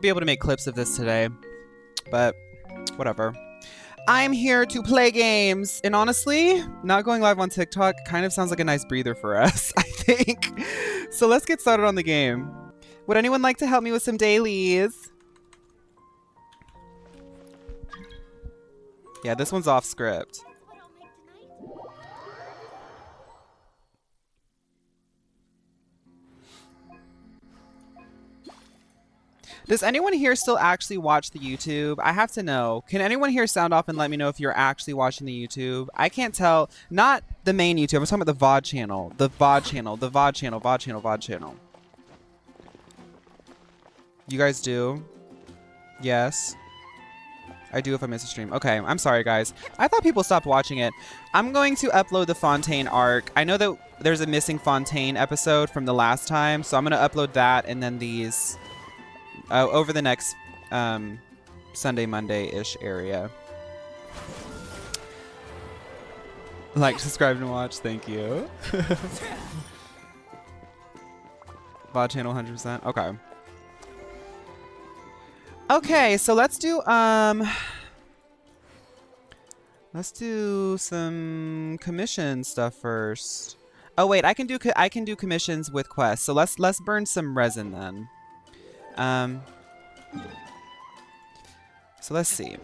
be able to make clips of this today, but whatever. I'm here to play games, and honestly, not going live on TikTok kind of sounds like a nice breather for us, I think. So let's get started on the game. Would anyone like to help me with some dailies? Yeah, this one's off script. Does anyone here still actually watch the YouTube? I have to know. Can anyone here sound off and let me know if you're actually watching the YouTube? I can't tell. Not the main YouTube. I'm talking about the VOD channel. The VOD channel. The VOD channel. VOD channel. VOD channel. You guys do? Yes. I do if I miss a stream. Okay, I'm sorry, guys. I thought people stopped watching it. I'm going to upload the Fontaine arc. I know that there's a missing Fontaine episode from the last time, so I'm going to upload that and then these... over the next Sunday, Monday-ish area. Like, subscribe, and watch. Thank you. VOD channel 100%. Okay. Okay, so let's do some commission stuff first. Oh wait, I can do commissions with quests. So let's burn some resin then. So let's see.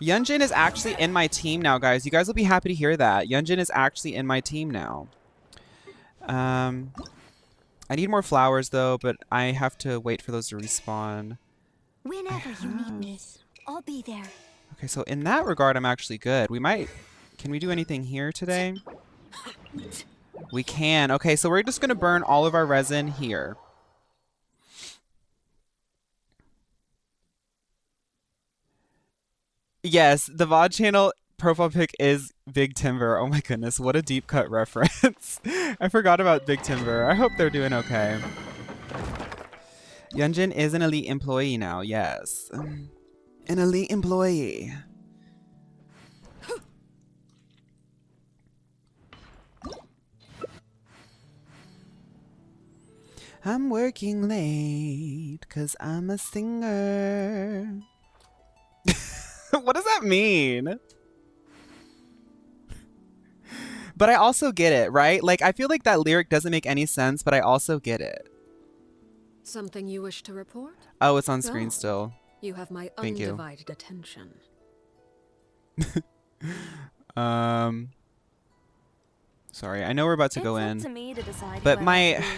Yunjin is actually in my team now, guys. You guys will be happy to hear that. Yunjin is actually in my team now. I need more flowers though, but I have to wait for those to respawn. Whenever you need me, I'll be there. Okay, so in that regard, I'm actually good. Can we do anything here today? We can. Okay, so we're just gonna burn all of our resin here. Yes, the VOD channel profile pic is Big Timber. Oh my goodness, what a deep cut reference. I forgot about Big Timber. I hope they're doing okay. Yunjin is an elite employee now, yes. An elite employee. I'm working late 'cause I'm a singer. What does that mean? But I also get it, right? Like, I feel like that lyric doesn't make any sense, but I also get it. Something you wish to report? Oh, it's on screen still. You have my Thank you. undivided attention. Sorry, I know we're about to go in, It's up to me to decide but who I my want to be.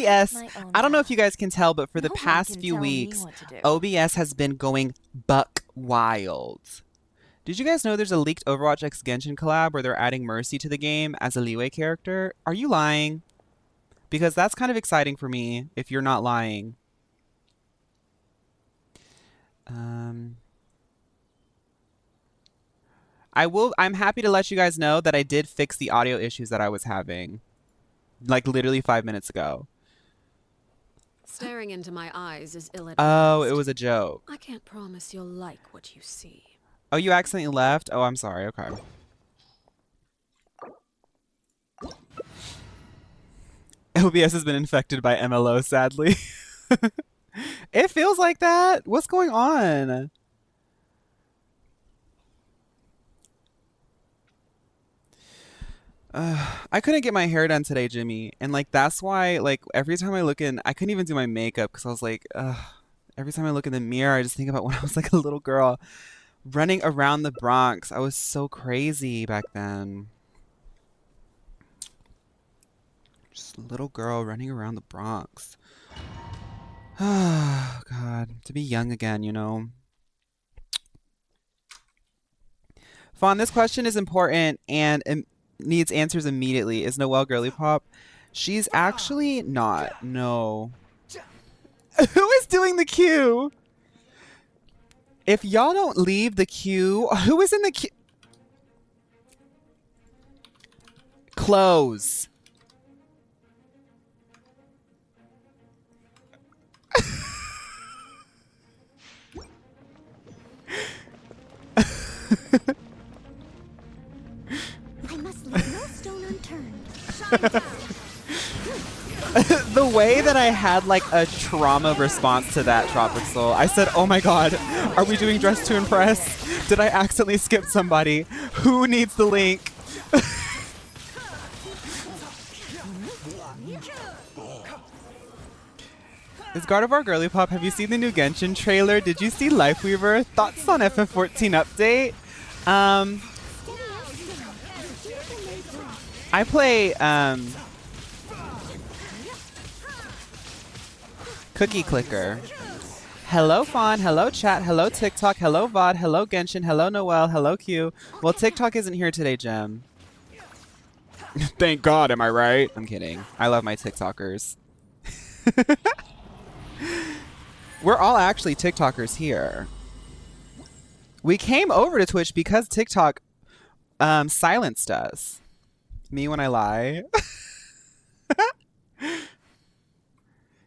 OBS, My own I don't know if path. you guys can tell, but for the No one past can few tell me weeks, what to do. OBS has been going buck wild. Did you guys know there's a leaked Overwatch X Genshin collab where they're adding Mercy to the game as a leeway character? Are you lying? Because that's kind of exciting for me if you're not lying. I'm happy to let you guys know that I did fix the audio issues that I was having. Like literally 5 minutes ago. Staring into my eyes is ill-advised. Oh, it was a joke. I can't promise you'll like what you see. Oh, you accidentally left? Oh, I'm sorry. Okay. OBS has been infected by MLO, sadly. It feels like that. What's going on? I couldn't get my hair done today, Jimmy. And like, that's why, like, every time I look in, I couldn't even do my makeup because I was like, every time I look in the mirror, I just think about when I was like a little girl running around the Bronx. I was so crazy back then. Just a little girl running around the Bronx. Oh, God. To be young again, you know. Fawn, this question is important and needs answers immediately. Is Noelle girly pop? She's actually not. No. Who is doing the queue? If y'all don't leave the queue, who is in the queue? Close. I must leave no stone unturned. The way that I had like a trauma response to that, Tropic Soul. I said, oh my god, are we doing Dress to Impress? Did I accidentally skip somebody? Who needs the link? Is Gardevoir Girly Pop, have you seen the new Genshin trailer? Did you see Lifeweaver? Thoughts on FF14 update? I play Cookie Clicker. Hello Fawn, hello chat, hello TikTok, hello VOD, hello Genshin, hello Noelle, hello Q. Well, TikTok isn't here today, Gem. Thank God, am I right? I'm kidding. I love my TikTokers. We're all actually TikTokers here. We came over to Twitch because TikTok silenced us. Me when I lie.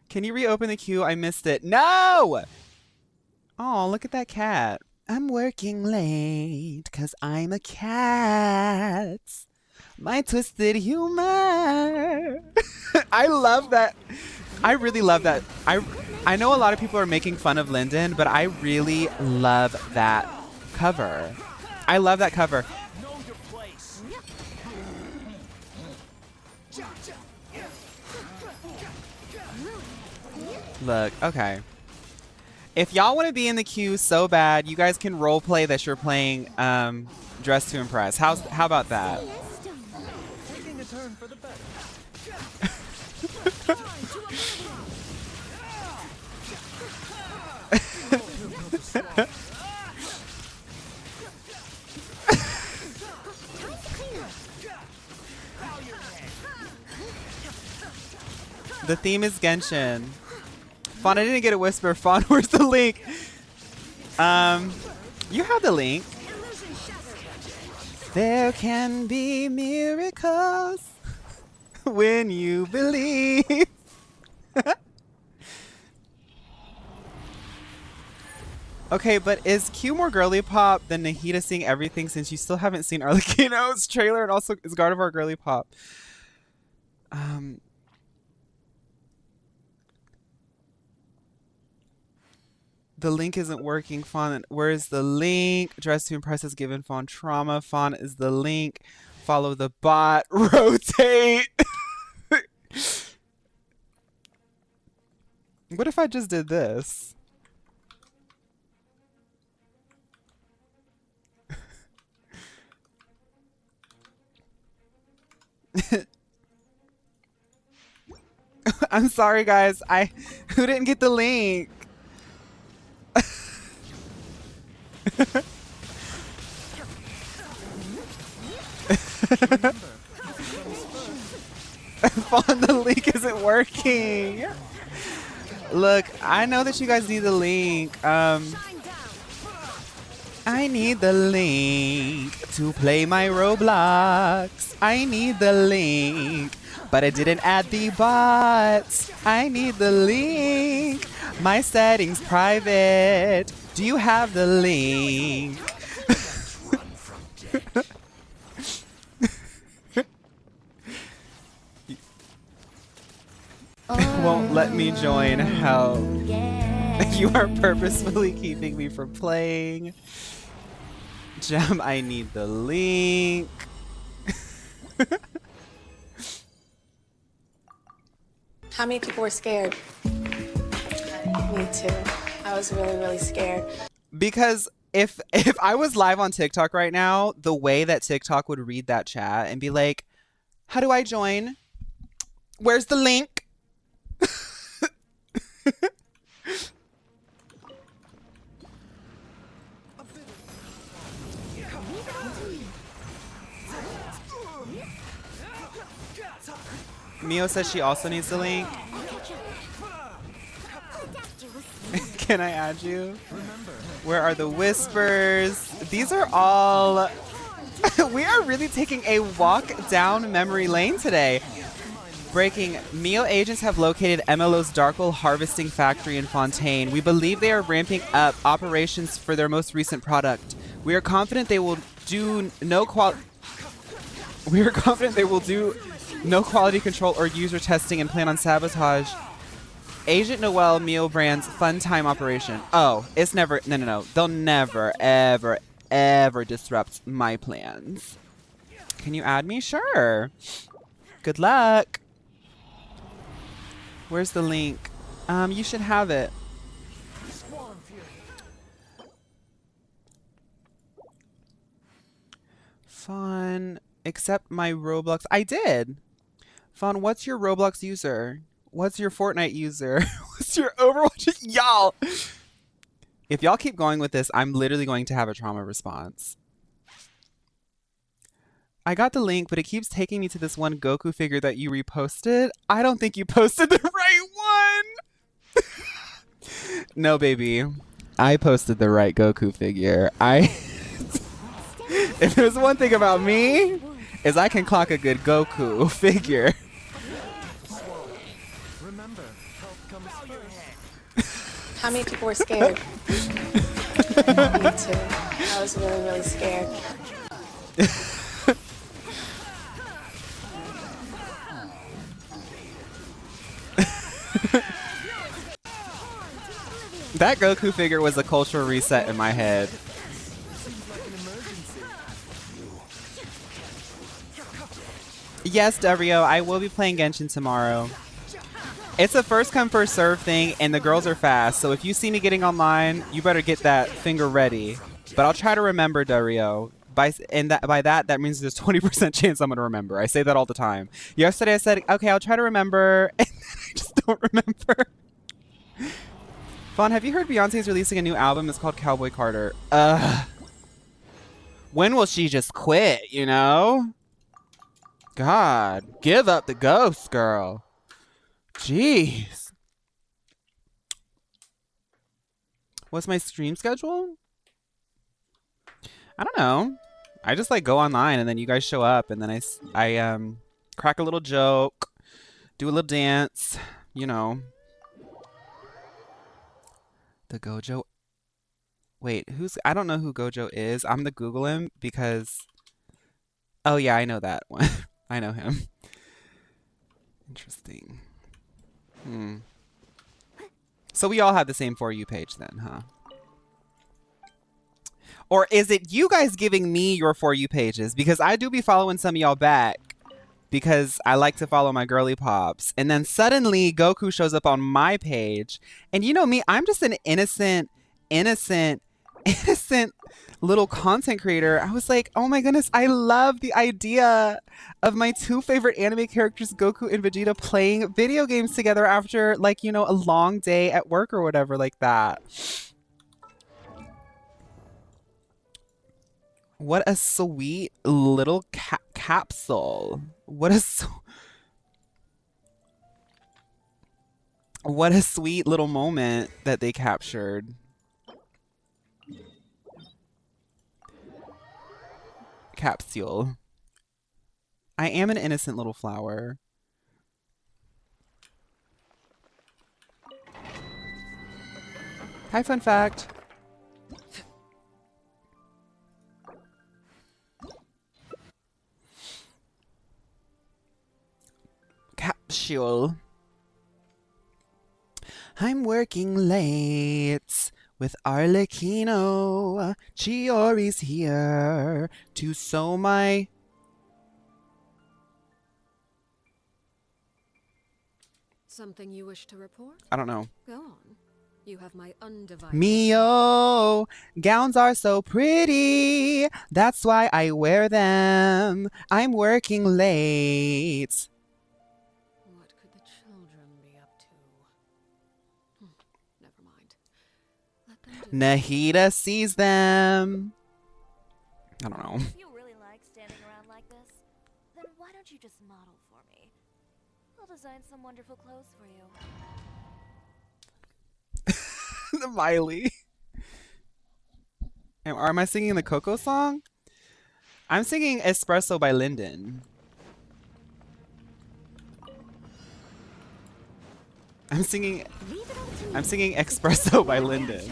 Can you reopen the queue? I missed it. No! Oh, look at that cat. I'm working late because I'm a cat. My twisted humor. I love that. I really love that. I know a lot of people are making fun of Linden, but I really love that cover. I love that cover. Look, okay. If y'all want to be in the queue so bad, you guys can role play that you're playing Dress to Impress. How about that? Taking a turn for the better. The theme is Genshin. Fawn, I didn't get a whisper. Fawn, where's the link? You have the link. There can be miracles when you believe. Okay, but is Q more girly pop than Nahida seeing everything since you still haven't seen Arlecchino's trailer, and also is Gardevoir girly pop? The link isn't working, Fawn. Where is the link? Dress to Impress has given Fawn trauma. Fawn is the link. Follow the bot. Rotate. What if I just did this? I'm sorry, guys. Who didn't get the link? Fawn, the link isn't working. Look, I know that you guys need the link. I need the link to play my Roblox. I need the link, but I didn't add the bots. I need the link. My settings private. Do you have the link? Won't let me join. Hell. You are purposefully keeping me from playing. Gem, I need the link. How many people were scared? Me too. I was really, really scared. Because if I was live on TikTok right now, the way that TikTok would read that chat and be like, how do I join? Where's the link? Mio says she also needs the link. Can I add you? Where are the whispers? These are all... We are really taking a walk down memory lane today. Breaking. Mio agents have located MLO's Darkle harvesting factory in Fontaine. We believe they are ramping up operations for their most recent product. We are confident they will do no quality control or user testing and plan on sabotage Agent Noel Mio Brand's fun time operation. Oh, it's never. No. They'll never, ever, ever disrupt my plans. Can you add me? Sure. Good luck. Where's the link? You should have it. Fawn, accept my Roblox. I did. Fawn, what's your Roblox user? What's your Fortnite user? What's your Overwatch? Y'all. If y'all keep going with this, I'm literally going to have a trauma response. I got the link, but it keeps taking me to this one Goku figure that you reposted. I don't think you posted the right one. No, baby. I posted the right Goku figure. If there's one thing about me, is I can clock a good Goku figure. Remember, health comes first. How many people were scared? Me too. I was really, really scared. That Goku figure was a cultural reset in my head. Yes, Dario, I will be playing Genshin tomorrow. It's a first come first serve thing, and the girls are fast. So if you see me getting online, you better get that finger ready. But I'll try to remember, Dario. By that means there's 20% chance I'm gonna remember. I say that all the time. Yesterday I said, okay, I'll try to remember, and then I just don't remember. Fawn, have you heard Beyonce's releasing a new album? It's called Cowboy Carter. When will she just quit, you know? God, give up the ghost, girl. Jeez. What's my stream schedule? I don't know. I just like go online and then you guys show up and then I crack a little joke, do a little dance, you know. The Gojo. Wait, I don't know who Gojo is. I'm gonna Google him because, oh yeah, I know that one. I know him. Interesting. So we all have the same For You page then, huh? Or is it you guys giving me your For You pages? Because I do be following some of y'all back because I like to follow my girly pops. And then suddenly Goku shows up on my page. And you know me, I'm just an innocent little content creator. I was like, oh my goodness, I love the idea of my two favorite anime characters, Goku and Vegeta, playing video games together after, like, you know, a long day at work or whatever like that. What a sweet little capsule. What a sweet little moment that they captured. Capsule. I am an innocent little flower. Hi, fun fact. Capsule. I'm working late with Arlecchino. Chiori's here to sew my... Something you wish to report? I don't know. Go on. You have my undivided... Mio, gowns are so pretty. That's why I wear them. I'm working late. What could the children be up to? Never mind. Let them do Nahida sees them. I don't know. If you really like standing around like this, then why don't you just model for me? I'll design some wonderful clothes for you. The Miley. Am I singing the Coco song? I'm singing Espresso by Linden. I'm singing Espresso by Linden.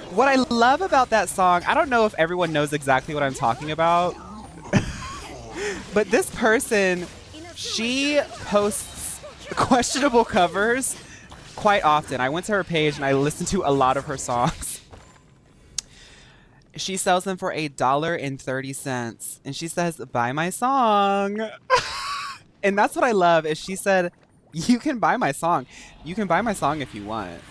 What I love about that song, I don't know if everyone knows exactly what I'm talking about, but this person, she posts questionable covers quite often. I went to her page and I listened to a lot of her songs. She sells them for $1.30 and she says, buy my song. And that's what I love is she said, you can buy my song. You can buy my song if you want.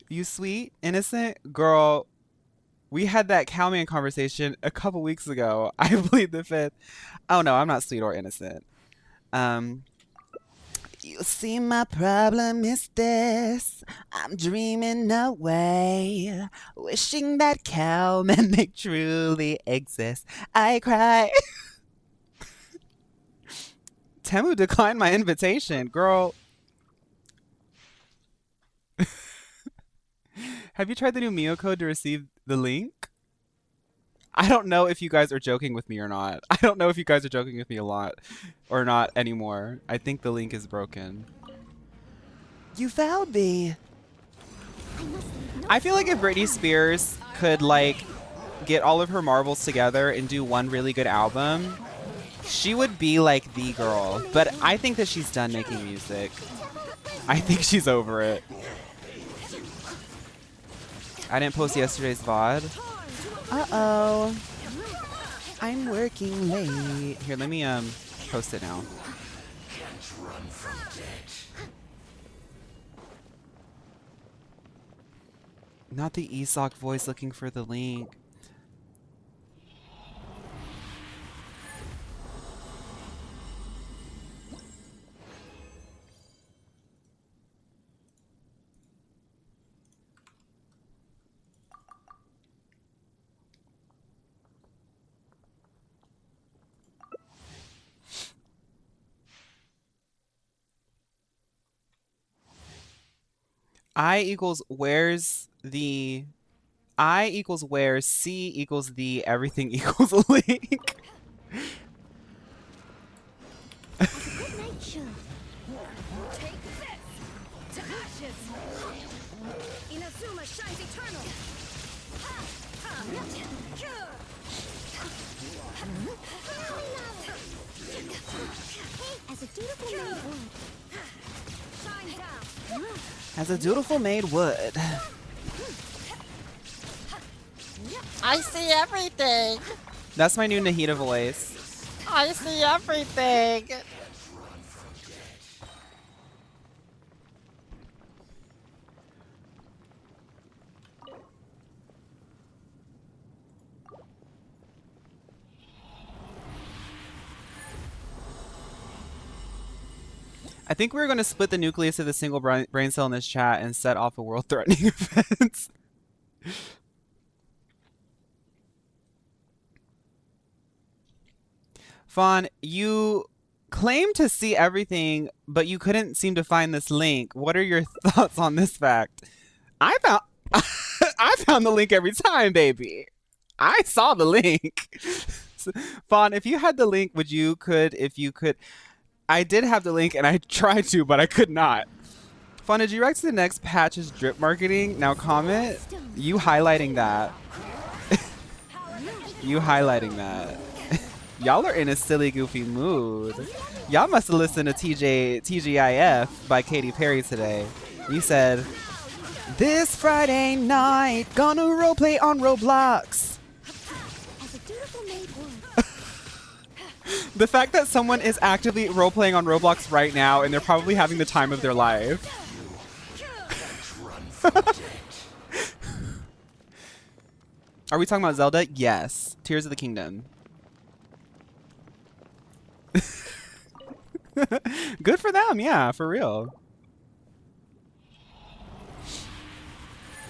You sweet, innocent girl. We had that cowman conversation a couple weeks ago. I plead the fifth. Oh no, I'm not sweet or innocent. You see, my problem is this. I'm dreaming away, wishing that cowmen may truly exist. I cry. Temu declined my invitation, girl. Have you tried the new Mio code to receive the link? I don't know if you guys are joking with me or not. I don't know if you guys are joking with me a lot or not anymore. I think the link is broken. You found me. I feel like if Britney Spears could like get all of her marbles together and do one really good album, she would be like the girl. But I think that she's done making music. I think she's over it. I didn't post yesterday's VOD. Uh-oh. I'm working late. Here, let me post it now. Not the Isak voice looking for the link. I equals where's the I equals where C equals the everything equals a link. Good night, Childe. Take this to ashes. Inazuma shines eternal. As a dutiful maid would. Shine down. As a dutiful maid would. I see everything. That's my new Nahida voice. I see everything. I think we're going to split the nucleus of the single brain cell in this chat and set off a world-threatening event. Fawn, you claim to see everything, but you couldn't seem to find this link. What are your thoughts on this fact? I found I found the link every time, baby. I saw the link. Fawn, if you had the link, if you could. I did have the link and I tried to, but I could not. Fawn, did you react to the next patch's drip marketing? Now comment. You highlighting that. You highlighting that. Y'all are in a silly, goofy mood. Y'all must have listened to TGIF by Katy Perry today. You said, this Friday night, gonna roleplay on Roblox. As a dutiful maid would. The fact that someone is actively roleplaying on Roblox right now and they're probably having the time of their life. Are we talking about Zelda? Yes. Tears of the Kingdom. Good for them, yeah, for real.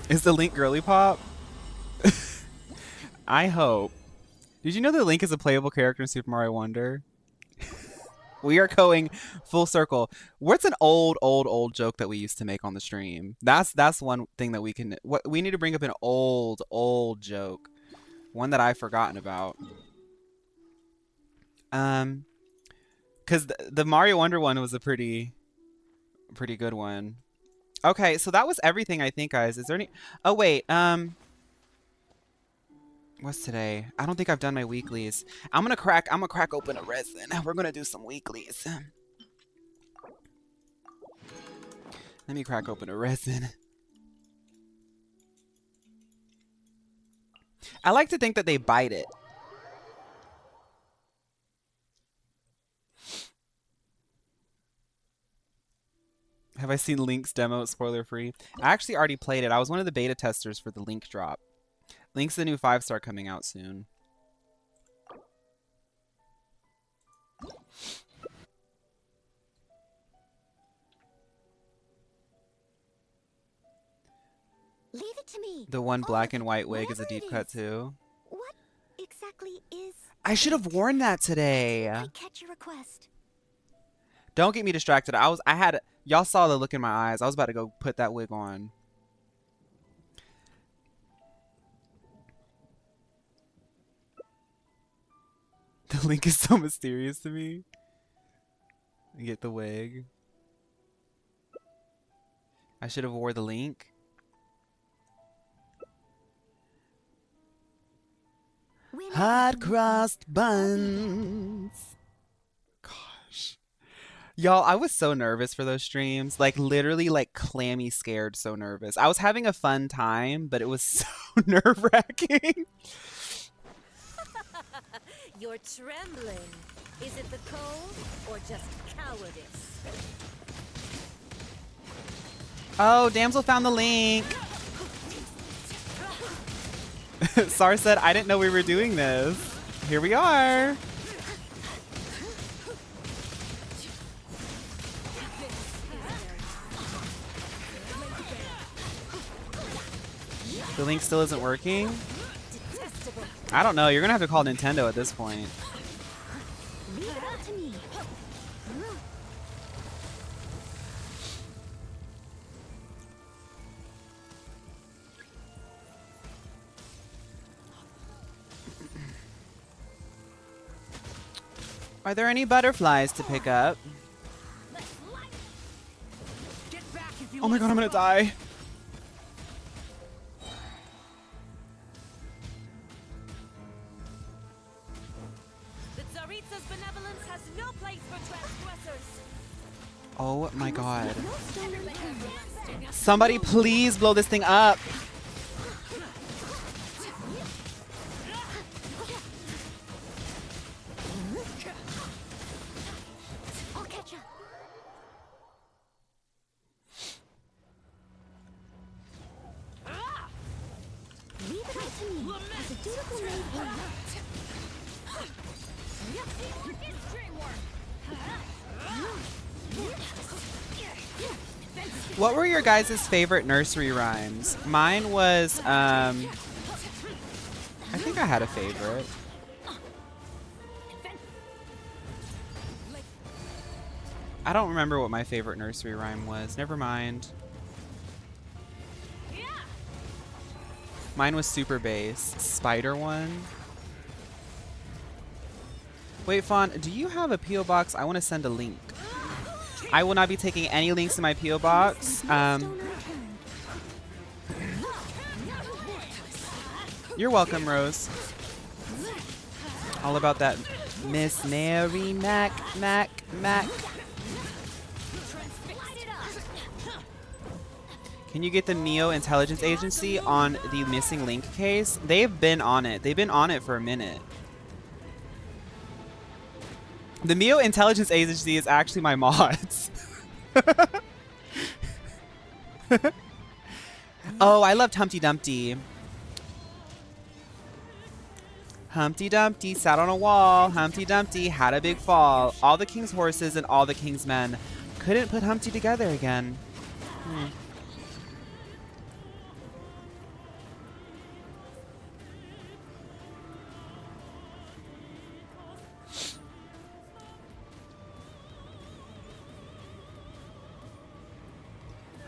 Is the Link girly pop? I hope. Did you know that Link is a playable character in Super Mario Wonder? We are going full circle. What's an old joke that we used to make on the stream? That's one thing that we can. What we need to bring up an old joke, one that I've forgotten about. Because the Mario Wonder one was a pretty good one. Okay, so that was everything, I think, guys. Is there any? Oh wait, What's today? I don't think I've done my weeklies. I'm gonna crack open a resin. We're gonna do some weeklies. Let me crack open a resin. I like to think that they bite it. Have I seen Link's demo? Spoiler free. I actually already played it. I was one of the beta testers for the Link drop. Link's the new 5-star coming out soon. Leave it to me. The one All black of and it, white wig is a whatever deep it cut is. too. What exactly is... I should have worn that today. I catch your request. Don't get me distracted. Y'all saw the look in my eyes. I was about to go put that wig on. The Link is so mysterious to me. Get the wig. I should have wore the Link. Hot crossed buns. Gosh. Y'all, I was so nervous for those streams. Like, literally, like, clammy scared, so nervous. I was having a fun time, but it was so nerve-wracking. You're trembling. Is it the cold or just cowardice? Oh, Damsel found the Link. Sar said, I didn't know we were doing this. Here we are. The Link still isn't working? I don't know. You're going to have to call Nintendo at this point. Leave it up to me. Are there any butterflies to pick up? Oh my god, I'm going to die. Oh my god. Somebody please blow this thing up. I'll catch up. Leave it up to me. As a dutiful maid will not. What were your guys' favorite nursery rhymes? Mine was, I think I had a favorite. I don't remember what my favorite nursery rhyme was. Never mind. Mine was super bass. Spider one. Wait, Fawn, do you have a P.O. box? I want to send a link. I will not be taking any links in my P.O. box. You're welcome, Rose. All about that Miss Mary Mac. Can you get the Neo Intelligence Agency on the missing link case? They've been on it. They've been on it for a minute. The Neo Intelligence Agency is actually my mods. Oh, I loved Humpty Dumpty. Humpty Dumpty sat on a wall. Humpty Dumpty had a big fall. All the king's horses and all the king's men couldn't put Humpty together again.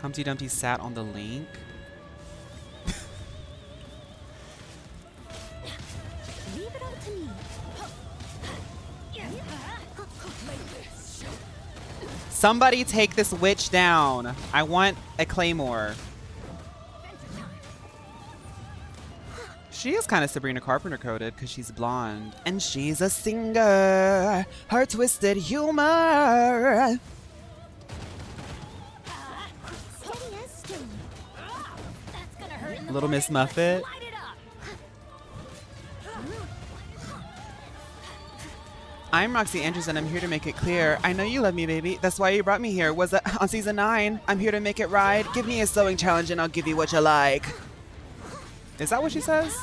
Humpty Dumpty sat on the link. Leave it up to me. Somebody take this witch down. I want a claymore. She is kind of Sabrina Carpenter coded because she's blonde. And she's a singer. Her twisted humor. Little Miss Muffet. I'm Roxy Andrews and I'm here to make it clear. I know you love me, baby. That's why you brought me here. Was it on season 9? I'm here to make it right. Give me a sewing challenge and I'll give you what you like. Is that what she says?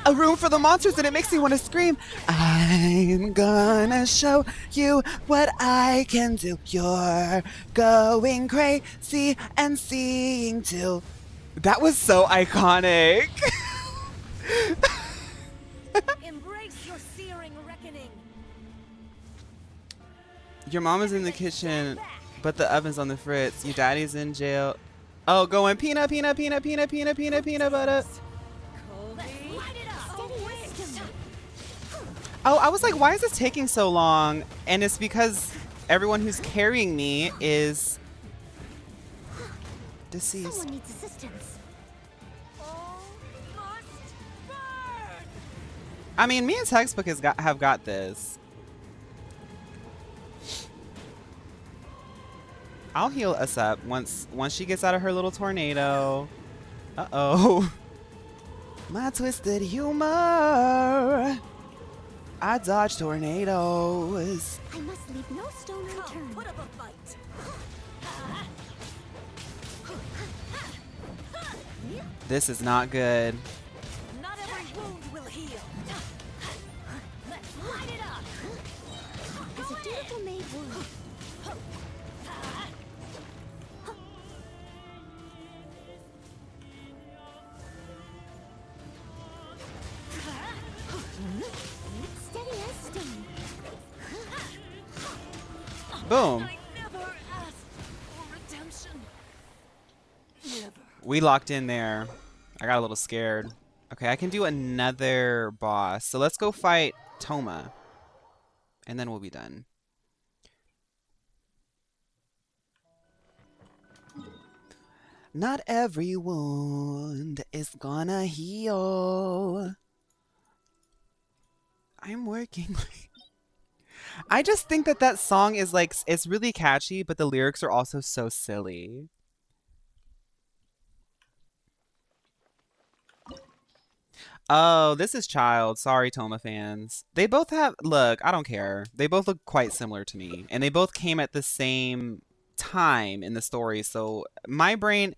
A room for the monsters and it makes me want to scream. I'm gonna show you what I can do. You're going crazy and seeing too. That was so iconic. Embrace your searing reckoning. Your mom is in the kitchen, but the oven's on the fritz. Your daddy's in jail. Oh, going peanut butter. Oh, I was like, why is this taking so long? And it's because everyone who's carrying me is deceased. Someone needs assistance. I mean, me and Textbook have got this. I'll heal us up once she gets out of her little tornado. Uh-oh. My twisted humor. I dodge tornadoes. I must leave no stone unturned. Put up a fight. This is not good. Not every wound will heal. Let's light it up. It's a beautiful made wound. Steady as stone. Boom. I never asked for redemption. Never. We locked in there. I got a little scared. Okay, I can do another boss. So let's go fight Toma. And then we'll be done. Not every wound is gonna heal. I'm working. I just think that song is like, it's really catchy, but the lyrics are also so silly. Oh, this is Childe. Sorry, Toma fans. They both have, look, I don't care. They both look quite similar to me. And they both came at the same time in the story. So my brain,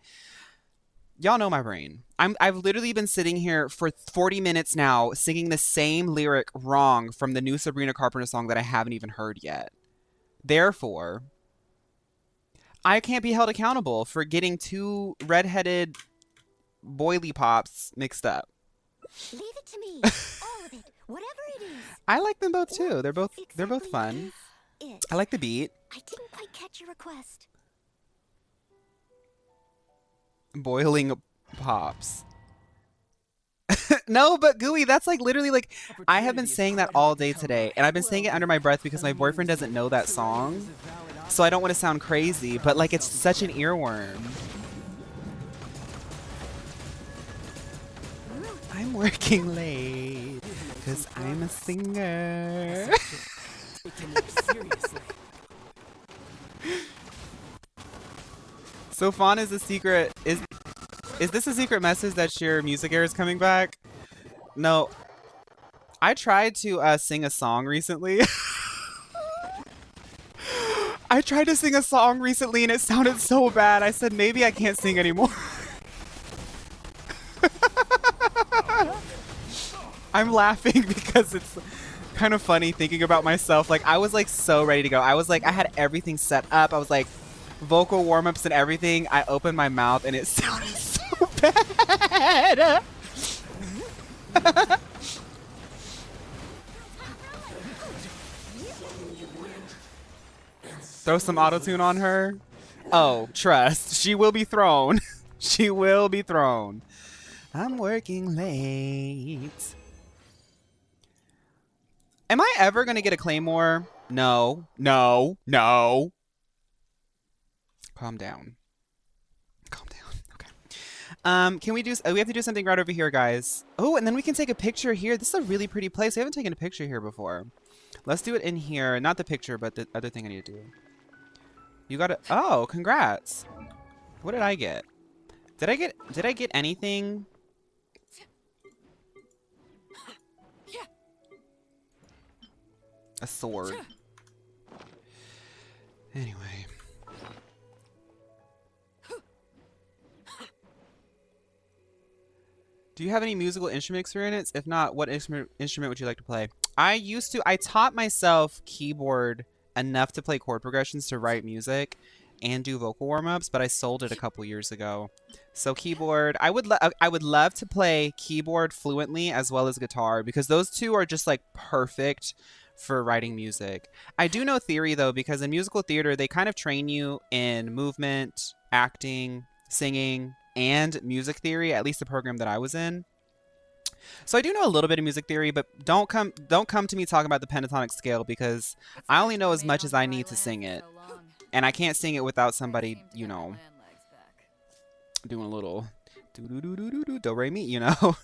y'all know my brain. I've literally been sitting here for 40 minutes now singing the same lyric wrong from the new Sabrina Carpenter song that I haven't even heard yet. Therefore, I can't be held accountable for getting two redheaded boily pops mixed up. Leave it to me. All of it. Whatever it is. I like them both too. They're both fun. It. I like the beat. I didn't quite catch your request. Boiling pops. No, but Gooey, that's like literally like, I have been saying that all day today, and I've been saying it under my breath because my boyfriend doesn't know that song, so I don't want to sound crazy, but like it's such an earworm. I'm working late because I'm a singer. So Fawn is a secret. Is this a secret message that your music air is coming back? No. I tried to sing a song recently. I tried to sing a song recently and it sounded so bad. I said maybe I can't sing anymore. I'm laughing because it's kind of funny thinking about myself. Like I was like so ready to go. I was like, I had everything set up. I was like vocal warm-ups and everything. I opened my mouth and it sounded so bad. Throw some auto-tune on her. Oh, trust. She will be thrown. She will be thrown. I'm working late. Am I ever going to get a claymore? No. No. No. Calm down. Calm Can we do? We have to do something right over here, guys. Oh, and then we can take a picture here. This is a really pretty place. We haven't taken a picture here before. Let's do it in here. Not the picture, but the other thing I need to do. You got it. Oh, congrats. What did I get? Did I get anything? A sword. Anyway. Do you have any musical instrument experience? If not, what instrument would you like to play? I taught myself keyboard enough to play chord progressions to write music and do vocal warm-ups, but I sold it a couple years ago. So keyboard, I would love to play keyboard fluently as well as guitar, because those two are just like perfect for writing music. I do know theory though, because in musical theater, they kind of train you in movement, acting, singing, and music theory, at least the program that I was in. So I do know a little bit of music theory, but don't come to me talking about the pentatonic scale, because I only know as much as I need to sing it. And I can't sing it without somebody, you know, doing a little do re mi, you know.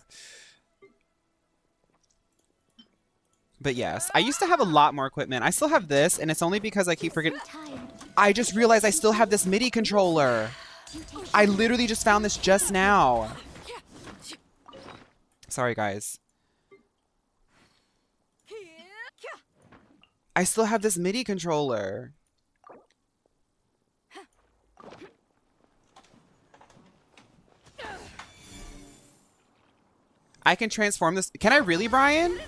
But yes, I used to have a lot more equipment. I still have this, and it's only because I keep forgetting. I just realized I still have this MIDI controller. I literally just found this just now. Sorry, guys. I still have this MIDI controller. I can transform this. Can I really, Brian?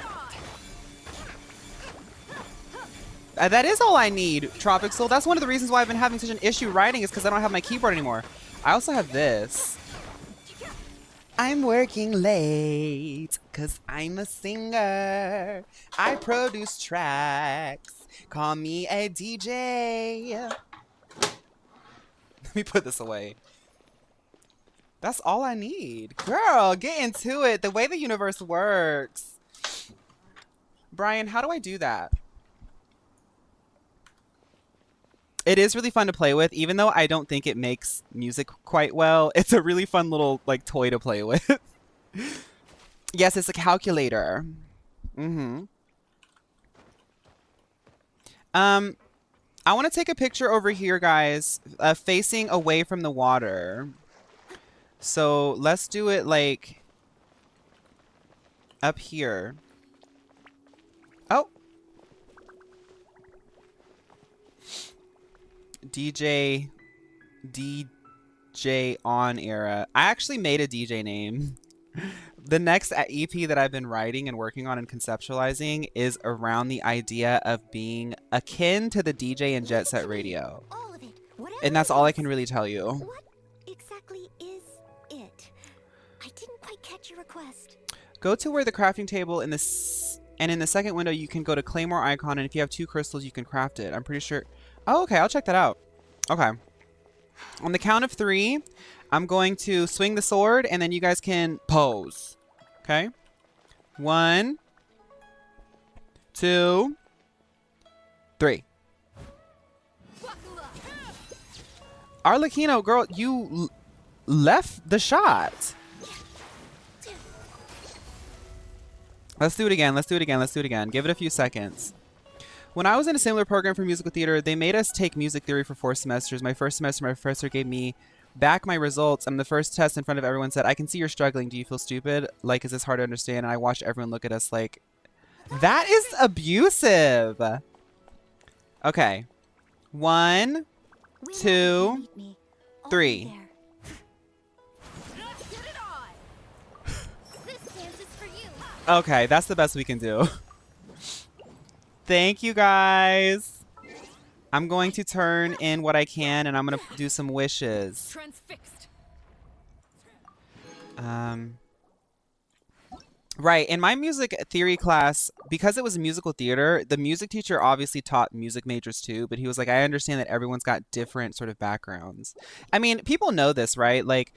That is all I need, Tropic Soul. That's one of the reasons why I've been having such an issue writing, is because I don't have my keyboard anymore. I also have this. I'm working late because I'm a singer. I produce tracks. Call me a DJ. Let me put this away. That's all I need. Girl, get into it. The way the universe works. Brian, how do I do that? It is really fun to play with, even though I don't think it makes music quite well. It's a really fun little like toy to play with. Yes, it's a calculator. I want to take a picture over here, guys, facing away from the water. So let's do it like up here. Oh. DJ on era. I actually made a DJ name. The next EP that I've been writing and working on and conceptualizing is around the idea of being akin to the DJ in Jet Set Radio. All of it. And that's all I can really tell you. What exactly is it? I didn't quite catch your request. Go to where the crafting table in this, and in the second window you can go to Claymore icon, and if you have 2 crystals you can craft it. I'm pretty sure. Oh, okay, I'll check that out. Okay. On the count of 3, I'm going to swing the sword, and then you guys can pose. Okay? 1, 2, 3. Arlecchino, girl, you left the shot. Let's do it again. Let's do it again. Let's do it again. Give it a few seconds. When I was in a similar program for musical theater, they made us take music theory for 4 semesters. My first semester, my professor gave me back my results, and the first test in front of everyone said, "I can see you're struggling. Do you feel stupid? Like, is this hard to understand?" And I watched everyone look at us like, that is abusive. Okay. 1, 2, 3. Okay, that's the best we can do. Thank you, guys. I'm going to turn in what I can, and I'm going to do some wishes. Transfixed. Right, in my music theory class, because it was a musical theater, the music teacher obviously taught music majors too, but he was like, I understand that everyone's got different sort of backgrounds. I mean, people know this, right? Like,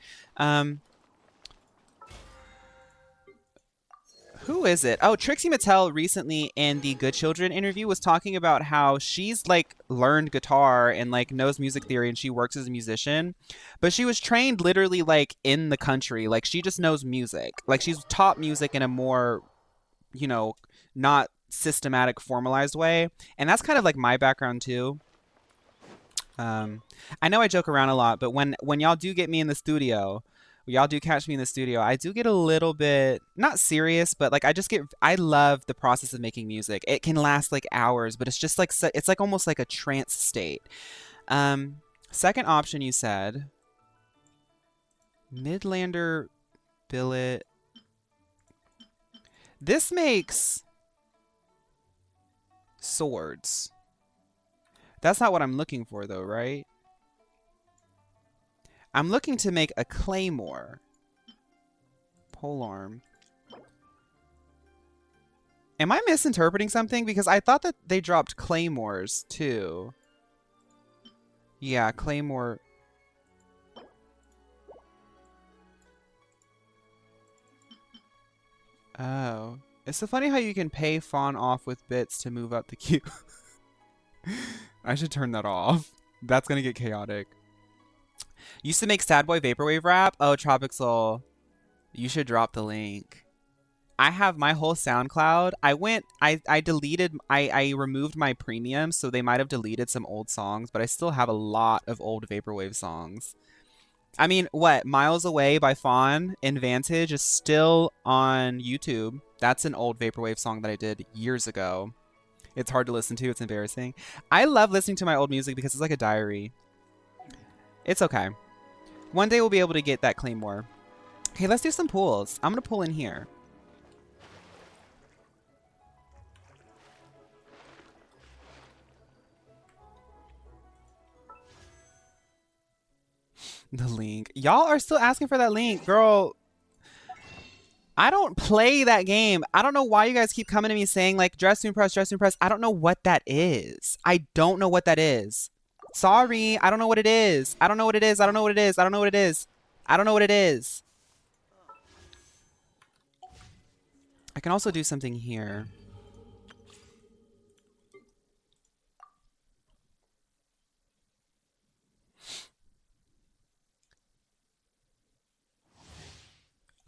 Who is it? Oh, Trixie Mattel recently in the Good Children interview was talking about how she's like learned guitar and like knows music theory and she works as a musician, but she was trained literally like in the country. Like she just knows music. Like she's taught music in a more, you know, not systematic formalized way. And that's kind of like my background too. I know I joke around a lot, but when y'all do get me in the studio, y'all do catch me in the studio, I do get a little bit not serious, but like I love the process of making music. It can last like hours, but it's just like it's like almost like a trance state. Second option you said Midlander billet. This makes swords. That's not what I'm looking for though, right? I'm looking to make a claymore. Polearm. Am I misinterpreting something? Because I thought that they dropped claymores too. Yeah, claymore. Oh. It's so funny how you can pay Fawn off with bits to move up the queue. I should turn that off. That's gonna get chaotic. Used to make Sad Boy Vaporwave rap. Oh, Tropic Soul. You should drop the link. I have my whole SoundCloud. I removed my premium, so they might have deleted some old songs, but I still have a lot of old Vaporwave songs. I mean, what? Miles Away by Fawn in Vantage is still on YouTube. That's an old Vaporwave song that I did years ago. It's hard to listen to. It's embarrassing. I love listening to my old music because it's like a diary. It's okay. One day we'll be able to get that claymore. Okay, let's do some pulls. I'm going to pull in here. The link. Y'all are still asking for that link. Girl, I don't play that game. I don't know why you guys keep coming to me saying like dress to impress, dress to impress. I don't know what that is. I don't know what that is. Sorry, I don't know what it is. I don't know what it is. I don't know what it is. I don't know what it is. I don't know what it is. I can also do something here.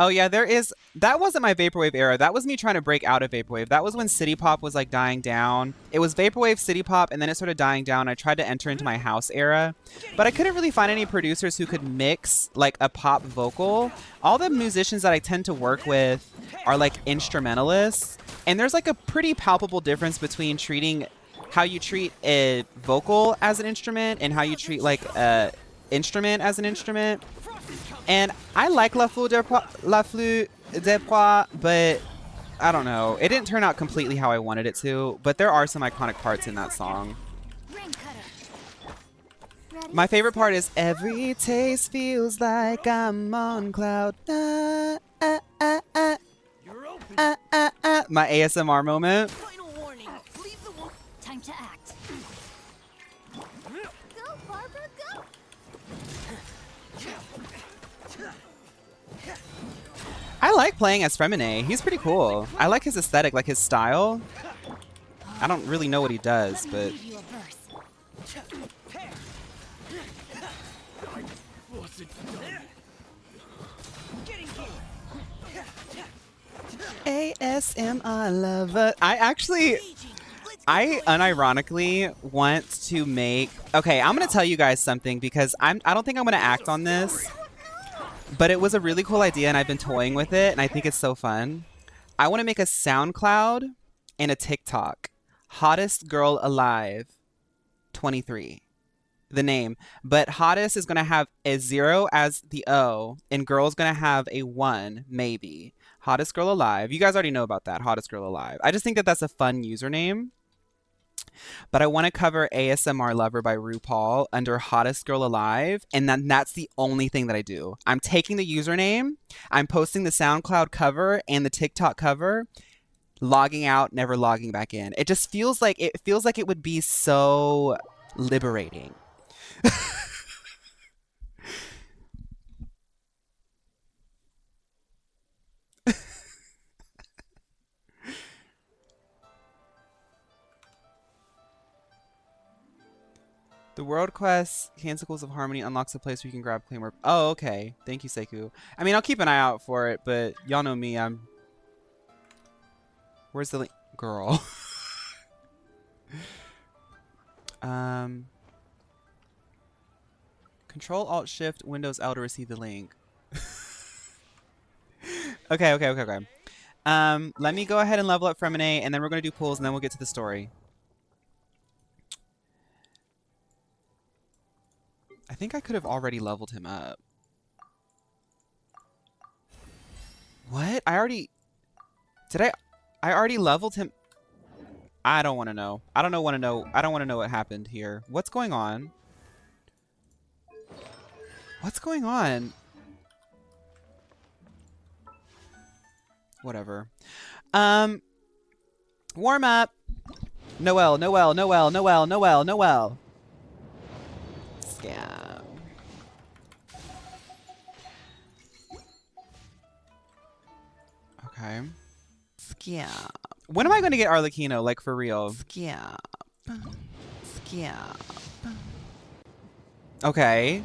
Oh yeah, there is. That wasn't my Vaporwave era. That was me trying to break out of Vaporwave. That was when City Pop was like dying down. It was Vaporwave, City Pop, and then it started dying down. I tried to enter into my house era, but I couldn't really find any producers who could mix like a pop vocal. All the musicians that I tend to work with are like instrumentalists, and there's like a pretty palpable difference between treating how you treat a vocal as an instrument and how you treat like a instrument as an instrument. And I like La Fleur des Pois, but I don't know. It didn't turn out completely how I wanted it to, but there are some iconic parts in that song. My favorite part is every taste feels like I'm on cloud. My ASMR moment. Time to act. Go, Barbara, go! I like playing as Fremine. He's pretty cool. I like his aesthetic, like his style. I don't really know what he does, but... ASMR lover. I unironically want to make... Okay, I'm going to tell you guys something because I don't think I'm going to act on this. But it was a really cool idea and I've been toying with it and I think it's so fun. I want to make a SoundCloud and a TikTok. Hottest Girl Alive 23. The name. But hottest is going to have a 0 as the O and girl's going to have a 1, maybe. Hottest Girl Alive. You guys already know about that. Hottest Girl Alive. I just think that that's a fun username. But I want to cover ASMR Lover by RuPaul under Hottest Girl Alive, and that's the only thing that I do. I'm taking the username, I'm posting the SoundCloud cover and the TikTok cover, logging out, never logging back in. It just feels like it would be so liberating. The world quest, Canticles of Harmony, unlocks a place where you can grab Claymore. Oh, okay. Thank you, Seku. I mean, I'll keep an eye out for it, but y'all know me. Where's the link? Girl. Control Alt Shift Windows L to receive the link. Okay. Let me go ahead and level up Fremine, and then we're gonna do pulls, and then we'll get to the story. I think I could have already leveled him up. What? I already leveled him. I don't want to know. I don't want to know. I don't want to know what happened here. What's going on? What's going on? Whatever. Warm up. Noelle. Scam. Okay. Scam. When am I going to get Arlecchino? Like, for real? Scam. Okay.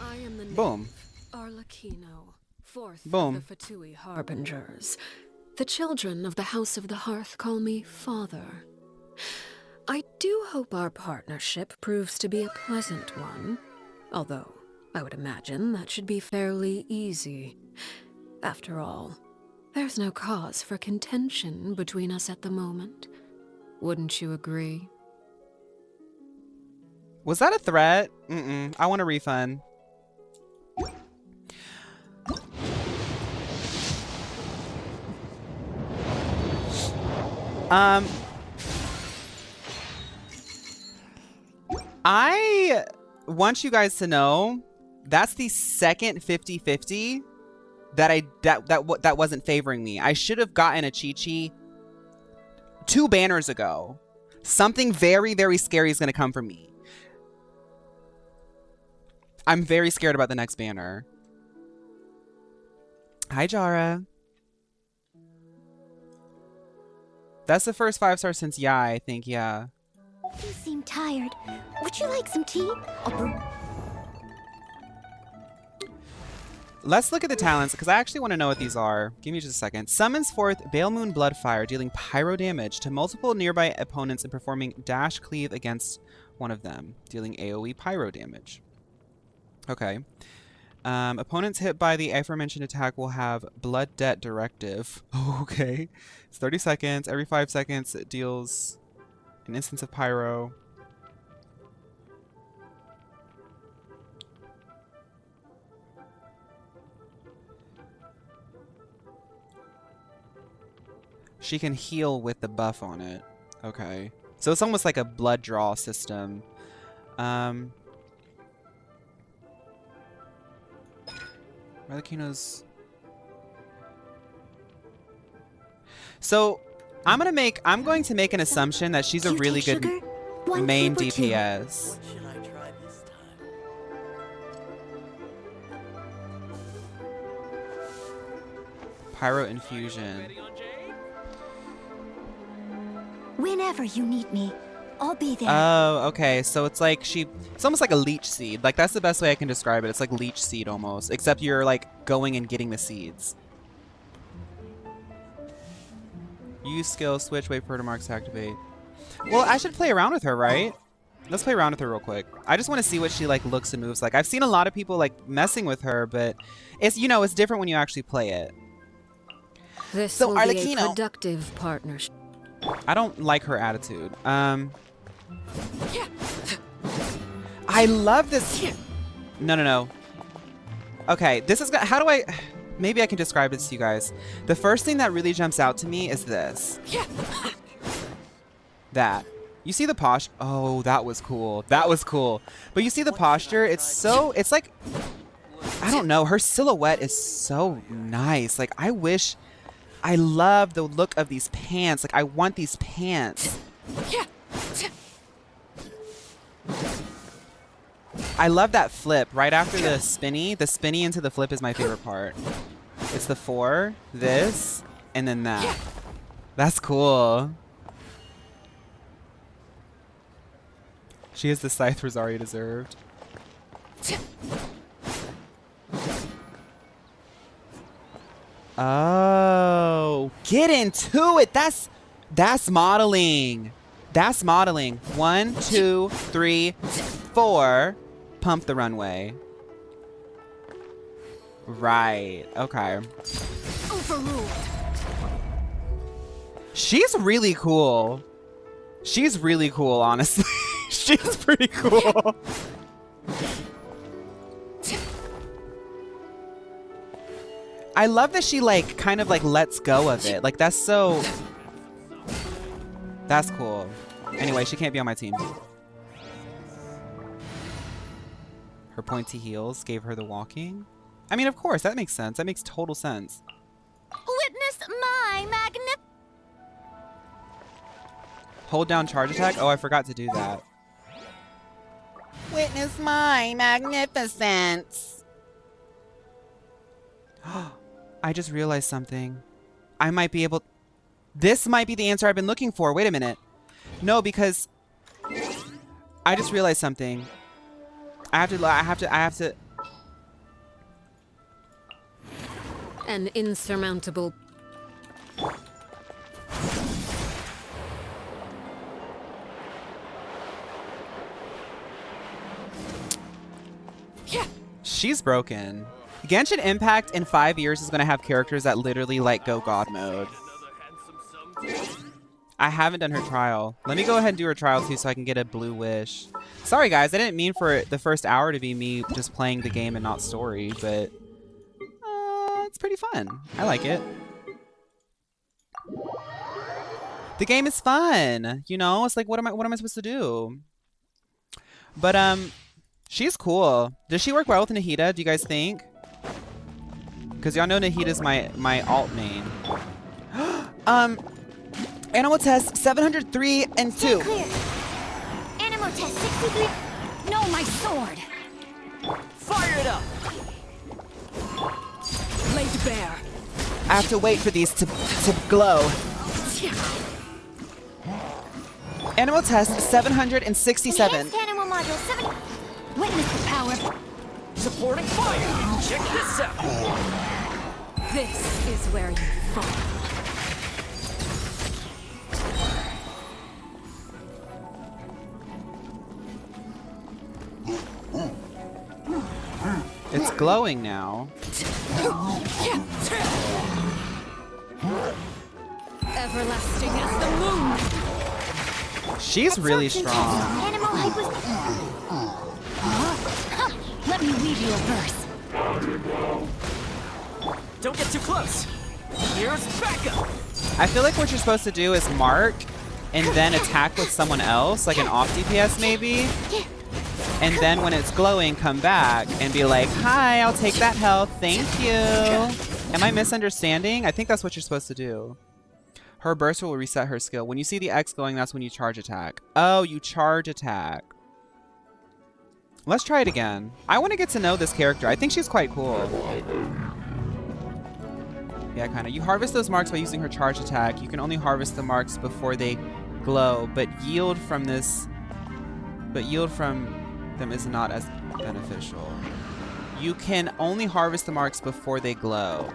I am the Boom. Arlecchino, fourth Boom. of the Fatui Harbingers. The children of the House of the Hearth call me Father. I do hope our partnership proves to be a pleasant one, although I would imagine that should be fairly easy. After all, there's no cause for contention between us at the moment. Wouldn't you agree? Was that a threat? I want a refund. I want you guys to know that's the second 50-50 that wasn't favoring me. I should have gotten a Chi-Chi 2 banners ago. Something very, very scary is going to come from me. I'm very scared about the next banner. Hi, Jara. That's the first 5-star since I think, yeah. You seem tired. Would you like some tea? I'll brew. Let's look at the talents, because I actually want to know what these are. Give me just a second. Summons forth Bale Moon Bloodfire, dealing pyro damage to multiple nearby opponents and performing dash cleave against one of them, dealing AoE pyro damage. Okay. Opponents hit by the aforementioned attack will have Blood Debt Directive. Okay. It's 30 seconds. Every 5 seconds it deals an instance of pyro. She can heal with the buff on it. Okay. So it's almost like a blood draw system. Arlecchino's. So I'm going to make an assumption that she's a really good main DPS. What should I try this time? Pyro infusion. Whenever you need me, I'll be there. Oh, okay. So it's like it's almost like a leech seed. Like that's the best way I can describe it. It's like leech seed almost, except you're like going and getting the seeds. Use skill, switch, wait for her to marks to activate. Well, I should play around with her, right? Let's play around with her real quick. I just want to see what she like looks and moves like. I've seen a lot of people like messing with her, but it's it's different when you actually play it. This So, will be a Arlecchino. productive partnership. I don't like her attitude. I love this. No. Okay, this is how do I? Maybe I can describe this to you guys. The first thing that really jumps out to me is this. That. You see the posture? Oh, that was cool. That was cool. But you see the posture? It's like, I don't know. Her silhouette is so nice. Like, I love the look of these pants. Like, I want these pants. I love that flip right after the spinny. The spinny into the flip is my favorite part. It's the 4, this, and then that. That's cool. She is the scythe Rosario deserved. Oh, get into it. That's modeling. That's modeling. 1, 2, 3, 4. Pump the runway. Right. Okay. Overruled. She's really cool. She's really cool, honestly. She's pretty cool. I love that she like kind of like lets go of it. Like that's so... That's cool. Anyway, she can't be on my team. Her pointy heels gave her the walking. I mean, of course, that makes sense. That makes total sense. Witness my magnificent. Hold down charge attack? Oh, I forgot to do that. Witness my magnificence. I just realized something. I might be able... This might be the answer I've been looking for. Wait a minute. No, because... I just realized something. I have to... An insurmountable... She's broken. Genshin Impact in 5 years is going to have characters that literally like go god mode. I haven't done her trial. Let me go ahead and do her trial too so I can get a blue wish. Sorry guys, I didn't mean for the first hour to be me just playing the game and not story, but it's pretty fun. I like it. The game is fun, you know? It's like what am I supposed to do? But she's cool. Does she work well with Nahida, do you guys think? Because y'all know Nahida's my alt main. Animal test 703 and 2. Clear. Animal test 63. No, my sword. Fire it up! Laid bare. I have to wait for these to glow. Animal test 767. Enhanced animal module 7. Witness the power. Supporting fire! Check this out! This is where you fall. It's glowing now. Everlasting as the moon. She's really strong. Animal Let me read you a verse. Don't get too close! Here's backup! I feel like what you're supposed to do is mark and then attack with someone else, like an off DPS maybe. And then when it's glowing, come back and be like, hi, I'll take that health. Thank you. Am I misunderstanding? I think that's what you're supposed to do. Her burst will reset her skill. When you see the X glowing, that's when you charge attack. Oh, you charge attack. Let's try it again. I want to get to know this character. I think she's quite cool. Yeah, kind of. You harvest those marks by using her charge attack. You can only harvest the marks before they glow, but yield from them is not as beneficial. You can only harvest the marks before they glow.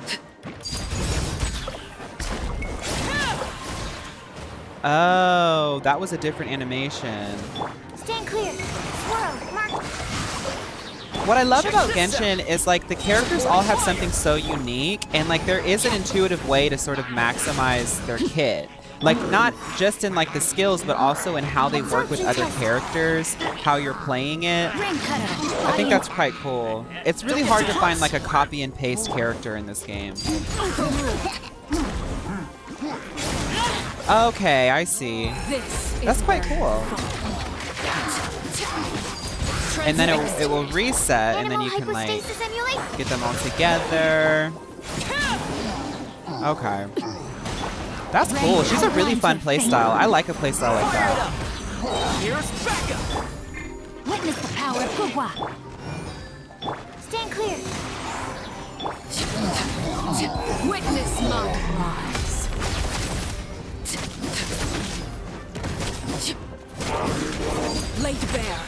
Oh, that was a different animation. Stand clear. Swirl. Mark. What I love about Genshin is like the characters all have something so unique, and like there is an intuitive way to sort of maximize their kit. Like not just in like the skills, but also in how they work with other characters, how you're playing it. I think that's quite cool. It's really hard to find like a copy and paste character in this game. Okay, I see. That's quite cool. And then it will reset, and then you can like get them all together. Okay. That's cool. She's a really fun playstyle. I like a playstyle like that. Here's backup! Witness the power of Gugwa. Stand clear. Witness my rise. laid bare.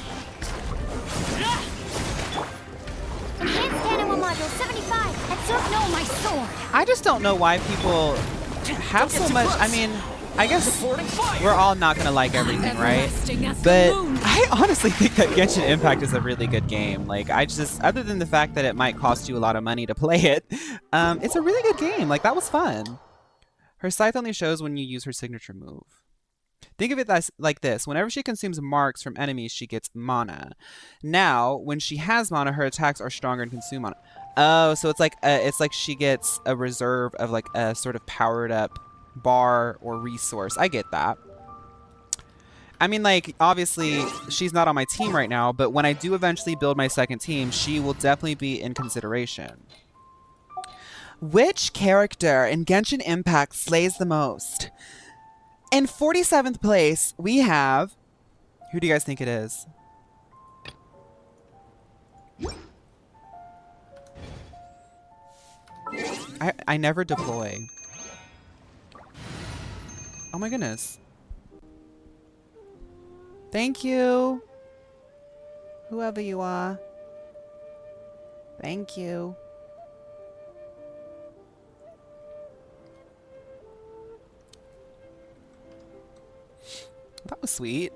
Enhanced Dynamo Module 75. Absorb no my sword. I just don't know why people have so much. I mean, I guess we're all not gonna like everything, right? But I honestly think that Genshin Impact is a really good game. Like, I just, other than the fact that it might cost you a lot of money to play it, it's a really good game. Like, that was fun. Her scythe only shows when you use her signature move. Think of it as like this. Whenever she consumes marks from enemies, she gets mana. Now, when she has mana, her attacks are stronger and consume mana. Oh, so it's like she gets a reserve of like a sort of powered up bar or resource. I get that. I mean, like, obviously she's not on my team right now, but when I do eventually build my second team, she will definitely be in consideration. Which character in Genshin Impact slays the most? In 47th place, we have... Who do you guys think it is? I never deploy. Oh my goodness. Thank you. Whoever you are. Thank you. That was sweet.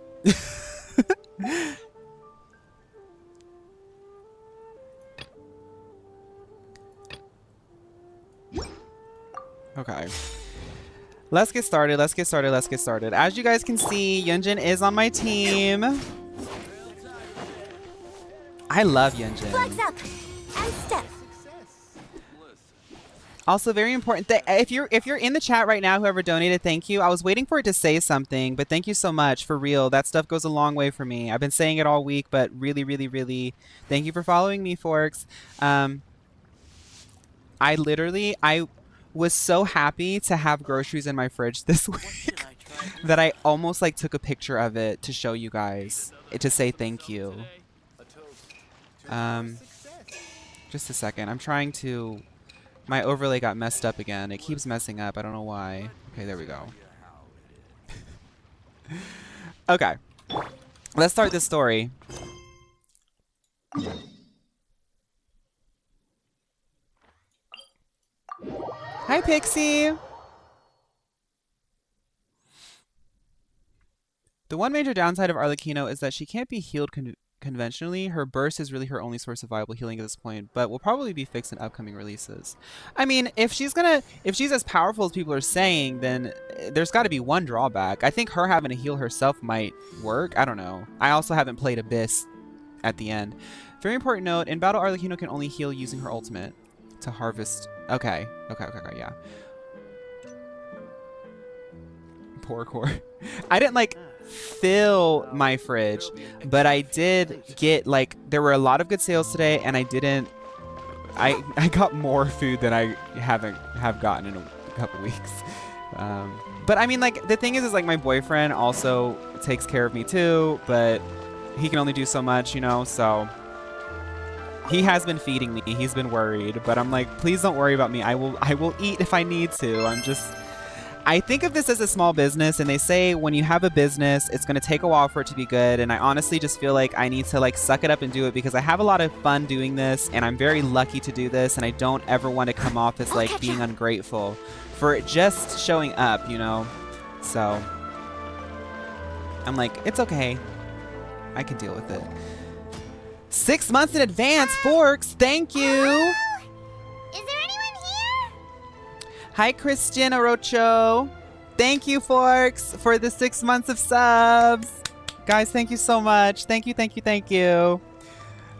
Okay. Let's get started. Let's get started. Let's get started. As you guys can see, Yunjin is on my team. I love Yunjin. Flags up and step. Also, very important that if you're in the chat right now, whoever donated, thank you. I was waiting for it to say something, but thank you so much, for real. That stuff goes a long way for me. I've been saying it all week, but really, really, really, thank you for following me, Forks. I was so happy to have groceries in my fridge this week that I almost like took a picture of it to show you guys, to say thank you. Just a second. I'm trying to... My overlay got messed up again. It keeps messing up. I don't know why. Okay, there we go. Okay. Let's start this story. Hi, Pixie. The one major downside of Arlecchino is that she can't be healed conventionally. Her burst is really her only source of viable healing at this point, but will probably be fixed in upcoming releases. I mean, if she's as powerful as people are saying, then there's got to be one drawback. I think her having to heal herself might work. I don't know. I also haven't played Abyss at the end. Very important note, in battle, Arlecchino can only heal using her ultimate to harvest. Okay, yeah. Poor core. I didn't like fill my fridge, but I did get, like, there were a lot of good sales today, and I got more food than I have gotten in a couple weeks. But I mean, like, the thing is like my boyfriend also takes care of me too, but he can only do so much, you know, so he has been feeding me. He's been worried, but I'm like, please don't worry about me. I will eat if I need to. I think of this as a small business, and they say when you have a business, it's going to take a while for it to be good. And I honestly just feel like I need to like suck it up and do it, because I have a lot of fun doing this, and I'm very lucky to do this. And I don't ever want to come off as like being ungrateful for just showing up, you know? So I'm like, it's okay. I can deal with it. 6 months in advance, Forks. Thank you. Hello? Is there anyone here? Hi, Christian Orocho. Thank you, Forks, for the 6 months of subs. Guys, thank you so much. Thank you, thank you, thank you.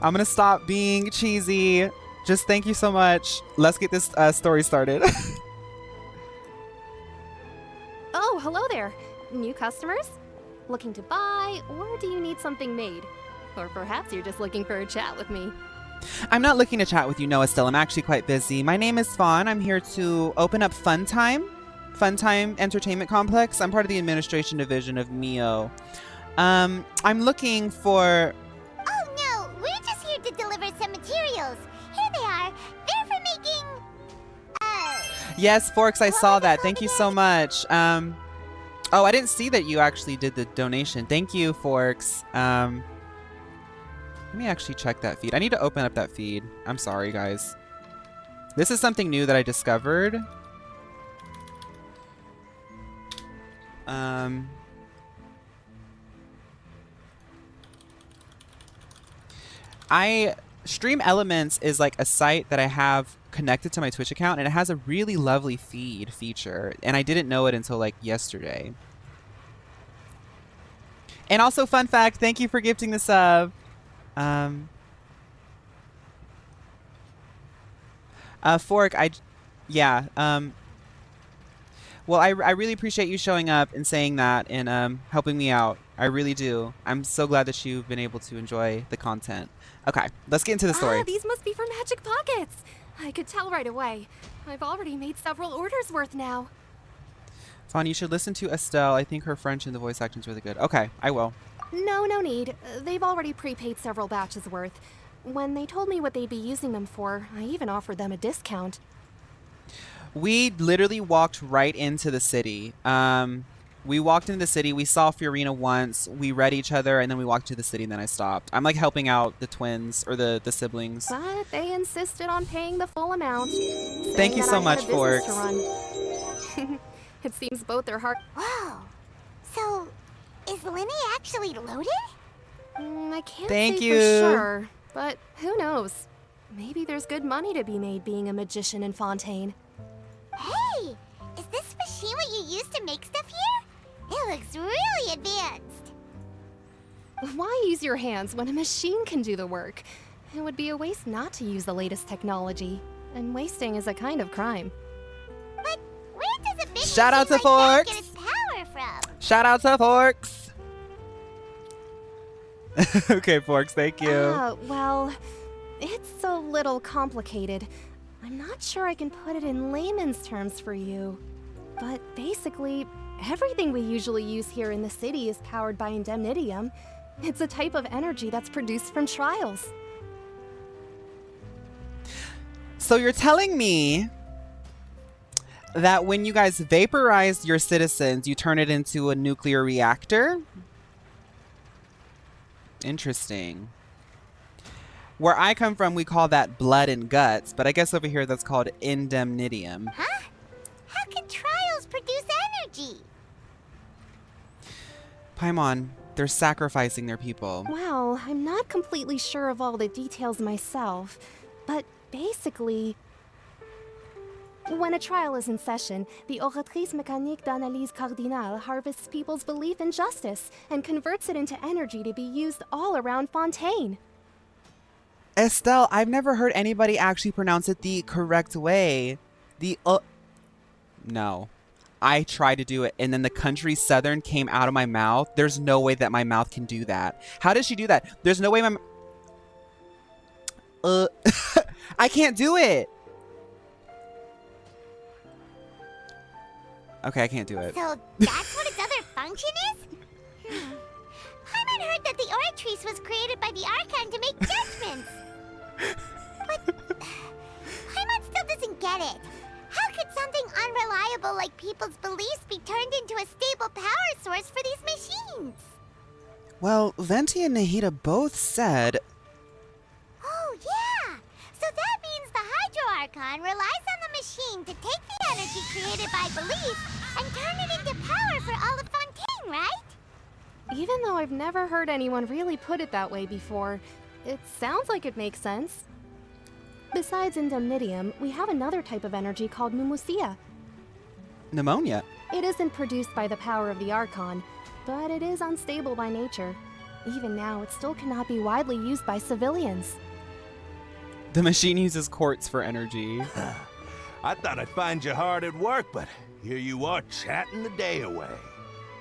I'm going to stop being cheesy. Just thank you so much. Let's get this story started. Oh, hello there. New customers? Looking to buy, or do you need something made? Or perhaps you're just looking for a chat with me. I'm not looking to chat with you, Noah, still. I'm actually quite busy. My name is Fawn. I'm here to open up Funtime Entertainment Complex. I'm part of the administration division of Mio. I'm looking for... Oh no, we're just here to deliver some materials. Here they are. They're for making... Yes, Forks, I saw that. Thank you so much. Oh, I didn't see that you actually did the donation. Thank you, Forks. Let me actually check that feed. I need to open up that feed. I'm sorry, guys. This is something new that I discovered. Stream Elements is like a site that I have connected to my Twitch account, and it has a really lovely feed feature, and I didn't know it until like yesterday. And also, fun fact, thank you for gifting the sub. Fork, well, I really appreciate you showing up and saying that and helping me out. I really do. I'm so glad that you've been able to enjoy the content. Okay, let's get into the story. Ah, these must be for Magic Pockets. I could tell right away. I've already made several orders worth now. Fawn, you should listen to Estelle. I think her French in the voice acting is really good. Okay, I will. No need. They've already prepaid several batches worth. When they told me what they'd be using them for, I even offered them a discount. We literally walked right into the city. We walked into the city. We saw Furina once. We read each other, and then we walked to the city, and then I stopped. I'm like helping out the twins, or the siblings. But they insisted on paying the full amount. Thank you so much, Forks. It seems both their heart. Whoa. So, is Lyney actually loaded? I can't Thank say you. for sure, but who knows? Maybe there's good money to be made being a magician in Fontaine. Hey! Is this machine what you use to make stuff here? It looks really advanced. Why use your hands when a machine can do the work? It would be a waste not to use the latest technology. And wasting is a kind of crime. But where does a big Shout out to machine like that Forks. get its power from? Shout out to Forks. Okay, Forks, thank you. Well, it's a little complicated. I'm not sure I can put it in layman's terms for you. But basically, everything we usually use here in the city is powered by indemnitium. It's a type of energy that's produced from trials. So you're telling me that when you guys vaporize your citizens, you turn it into a nuclear reactor? Interesting. Where I come from, we call that blood and guts, but I guess over here that's called indemnitium. Huh? How can trials produce energy? Paimon, they're sacrificing their people. Well, I'm not completely sure of all the details myself, but basically, when a trial is in session, the Oratrice Mécanique d'Analyse Cardinale harvests people's belief in justice and converts it into energy to be used all around Fontaine. Estelle, I've never heard anybody actually pronounce it the correct way. No. I tried to do it, and then the country southern came out of my mouth. There's no way that my mouth can do that. How does she do that? There's no way my... I can't do it. Okay, I can't do it. So that's what its other function is? Paimon heard that the Oratrice was created by the Archon to make judgments. But Paimon still doesn't get it. How could something unreliable like people's beliefs be turned into a stable power source for these machines? Well, Venti and Nahida both said... Oh, yeah! So that means the Hydro Archon relies on the machine to take the energy created by belief and turn it into power for all of Fontaine, right? Even though I've never heard anyone really put it that way before, it sounds like it makes sense. Besides indemnitium, we have another type of energy called pneumosia. Pneumonia? It isn't produced by the power of the Archon, but it is unstable by nature. Even now, it still cannot be widely used by civilians. The machine uses quartz for energy. I thought I'd find you hard at work, but here you are chatting the day away.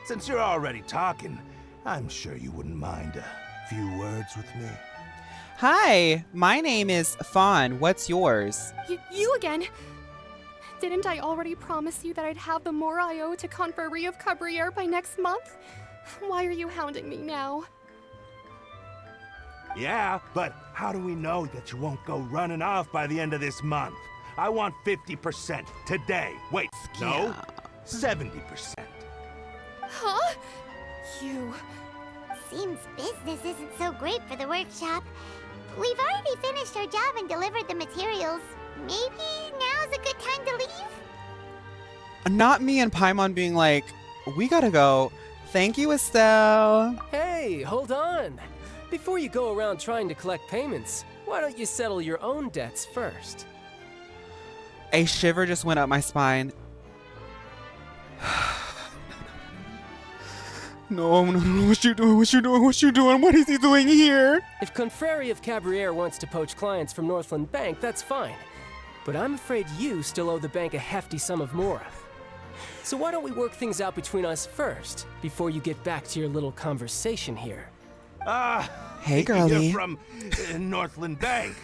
Since you're already talking, I'm sure you wouldn't mind a few words with me. Hi, my name is Fawn. What's yours? You again? Didn't I already promise you that I'd have the more I owe to Confrérie of Cabriere by next month? Why are you hounding me now? Yeah, but how do we know that you won't go running off by the end of this month? I want 50% today. Wait, no, 70%. Huh? You... Seems business isn't so great for the workshop. We've already finished our job and delivered the materials. Maybe now's a good time to leave? Not me and Paimon being like, we gotta go. Thank you, Estelle. Hey, hold on. Before you go around trying to collect payments, why don't you settle your own debts first? A shiver just went up my spine. No, what you doing? What you doing? What you doing? What is he doing here? If Confrérie of Cabriere wants to poach clients from Northland Bank, that's fine. But I'm afraid you still owe the bank a hefty sum of mora. So why don't we work things out between us first, before you get back to your little conversation here? Hey, girlie. You're from Northland Bank.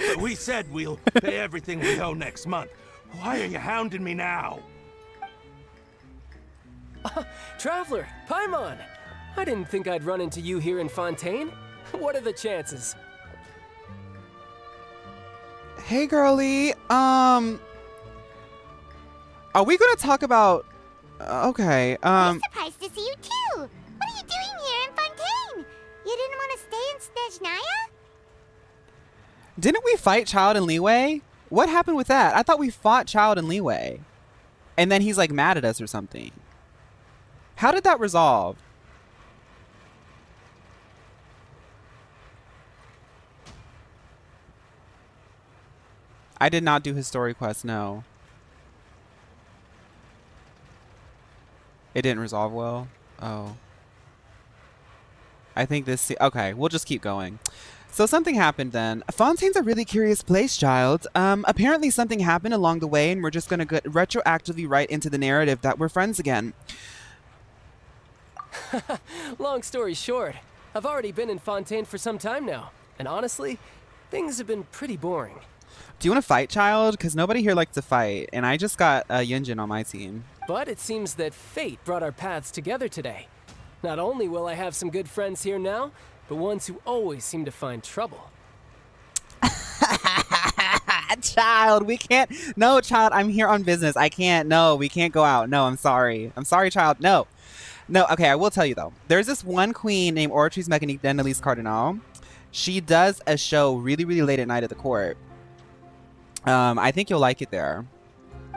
But we said we'll pay everything we owe next month. Why are you hounding me now? Traveler, Paimon! I didn't think I'd run into you here in Fontaine. What are the chances? Hey, girlie. Are we gonna talk about... okay, I'm surprised to see you too! What are you doing here in Fontaine? You didn't want to stay in Snezhnaya? Didn't we fight Childe and Liyue? What happened with that? I thought we fought Childe and Liyue. And then he's like mad at us or something. How did that resolve? I did not do his story quest, no. It didn't resolve well? Oh. I think this... Okay, we'll just keep going. So something happened then. Fontaine's a really curious place, Childe. Apparently something happened along the way and we're just gonna get retroactively right into the narrative that we're friends again. Long story short, I've already been in Fontaine for some time now. And honestly, things have been pretty boring. Do you want to fight, Childe? Because nobody here likes to fight. And I just got Yunjin on my team. But it seems that fate brought our paths together today. Not only will I have some good friends here now, but ones who always seem to find trouble. Childe, we can't. No, Childe, I'm here on business. I can't. No, we can't go out. No, I'm sorry. I'm sorry, Childe. No. No, okay, I will tell you though. There's this one queen named Oratrice Mécanique d'Annelise Cardinal. She does a show really, really late at night at the court. I think you'll like it there.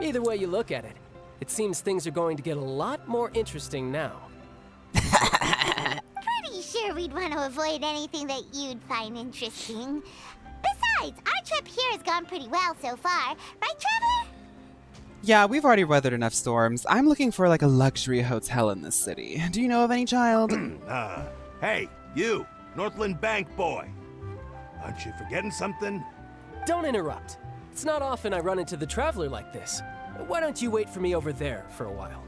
Either way you look at it, it seems things are going to get a lot more interesting now. Pretty sure we'd want to avoid anything that you'd find interesting. Besides, our trip here has gone pretty well so far. Right, Traveler? Yeah, we've already weathered enough storms. I'm looking for like a luxury hotel in this city. Do you know of any, Childe? Hey, you, Northland Bank boy. Aren't you forgetting something? Don't interrupt. It's not often I run into the Traveler like this. Why don't you wait for me over there for a while?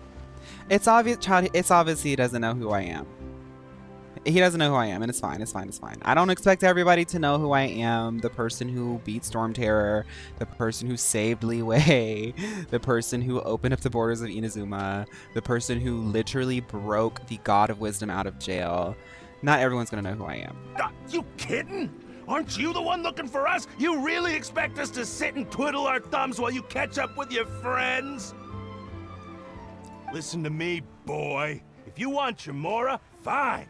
It's obvious, Childe. It's obvious he doesn't know who I am. He doesn't know who I am, and it's fine. It's fine. It's fine. I don't expect everybody to know who I am. The person who beat Storm Terror, the person who saved Liyue, the person who opened up the borders of Inazuma, the person who literally broke the God of Wisdom out of jail. Not everyone's gonna know who I am. You kidding? Aren't you the one looking for us? You really expect us to sit and twiddle our thumbs while you catch up with your friends? Listen to me, boy. If you want your mora, fine.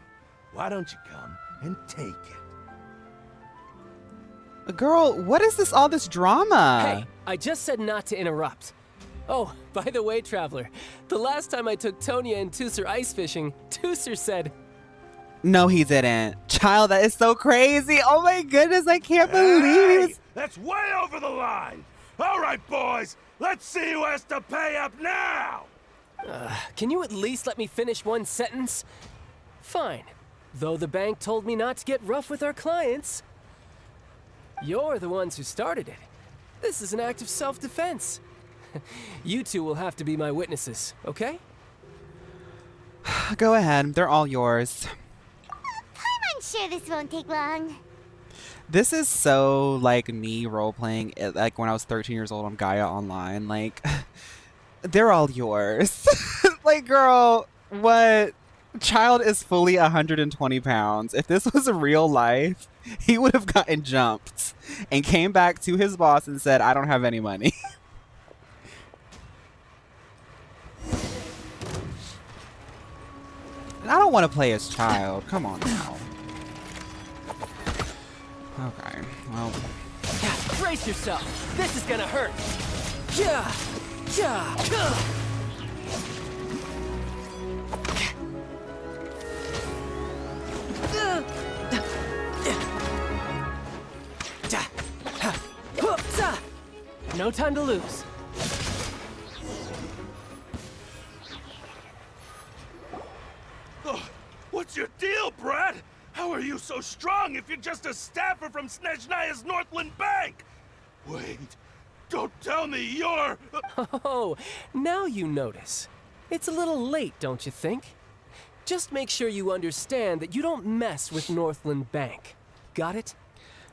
Why don't you come and take it? Girl, what is this, all this drama? Hey, I just said not to interrupt. Oh, by the way, Traveler, the last time I took Tonya and Tusser ice fishing, Tusser said... No, he didn't. Childe, that is so crazy. Oh my goodness, I can't believe he was... That's way over the line. All right, boys, let's see who has to pay up now. Can you at least let me finish one sentence? Fine. Though the bank told me not to get rough with our clients. You're the ones who started it. This is an act of self-defense. You two will have to be my witnesses, okay? Go ahead, they're all yours. I'm sure this won't take long. This is so like me role-playing like when I was 13 years old on Gaia Online. Like, they're all yours. Like, girl, what? Childe is fully 120 pounds. If this was real life, he would have gotten jumped and came back to his boss and said, I don't have any money. I don't want to play as Childe. Come on now. Okay, well. Brace yourself. This is gonna hurt. Yeah, yeah. No time to lose. Oh, what's your deal, Brad? How are you so strong if you're just a staffer from Snezhnaya's Northland Bank? Wait, don't tell me you're... Oh, now you notice. It's a little late, don't you think? Just make sure you understand that you don't mess with Northland Bank. Got it?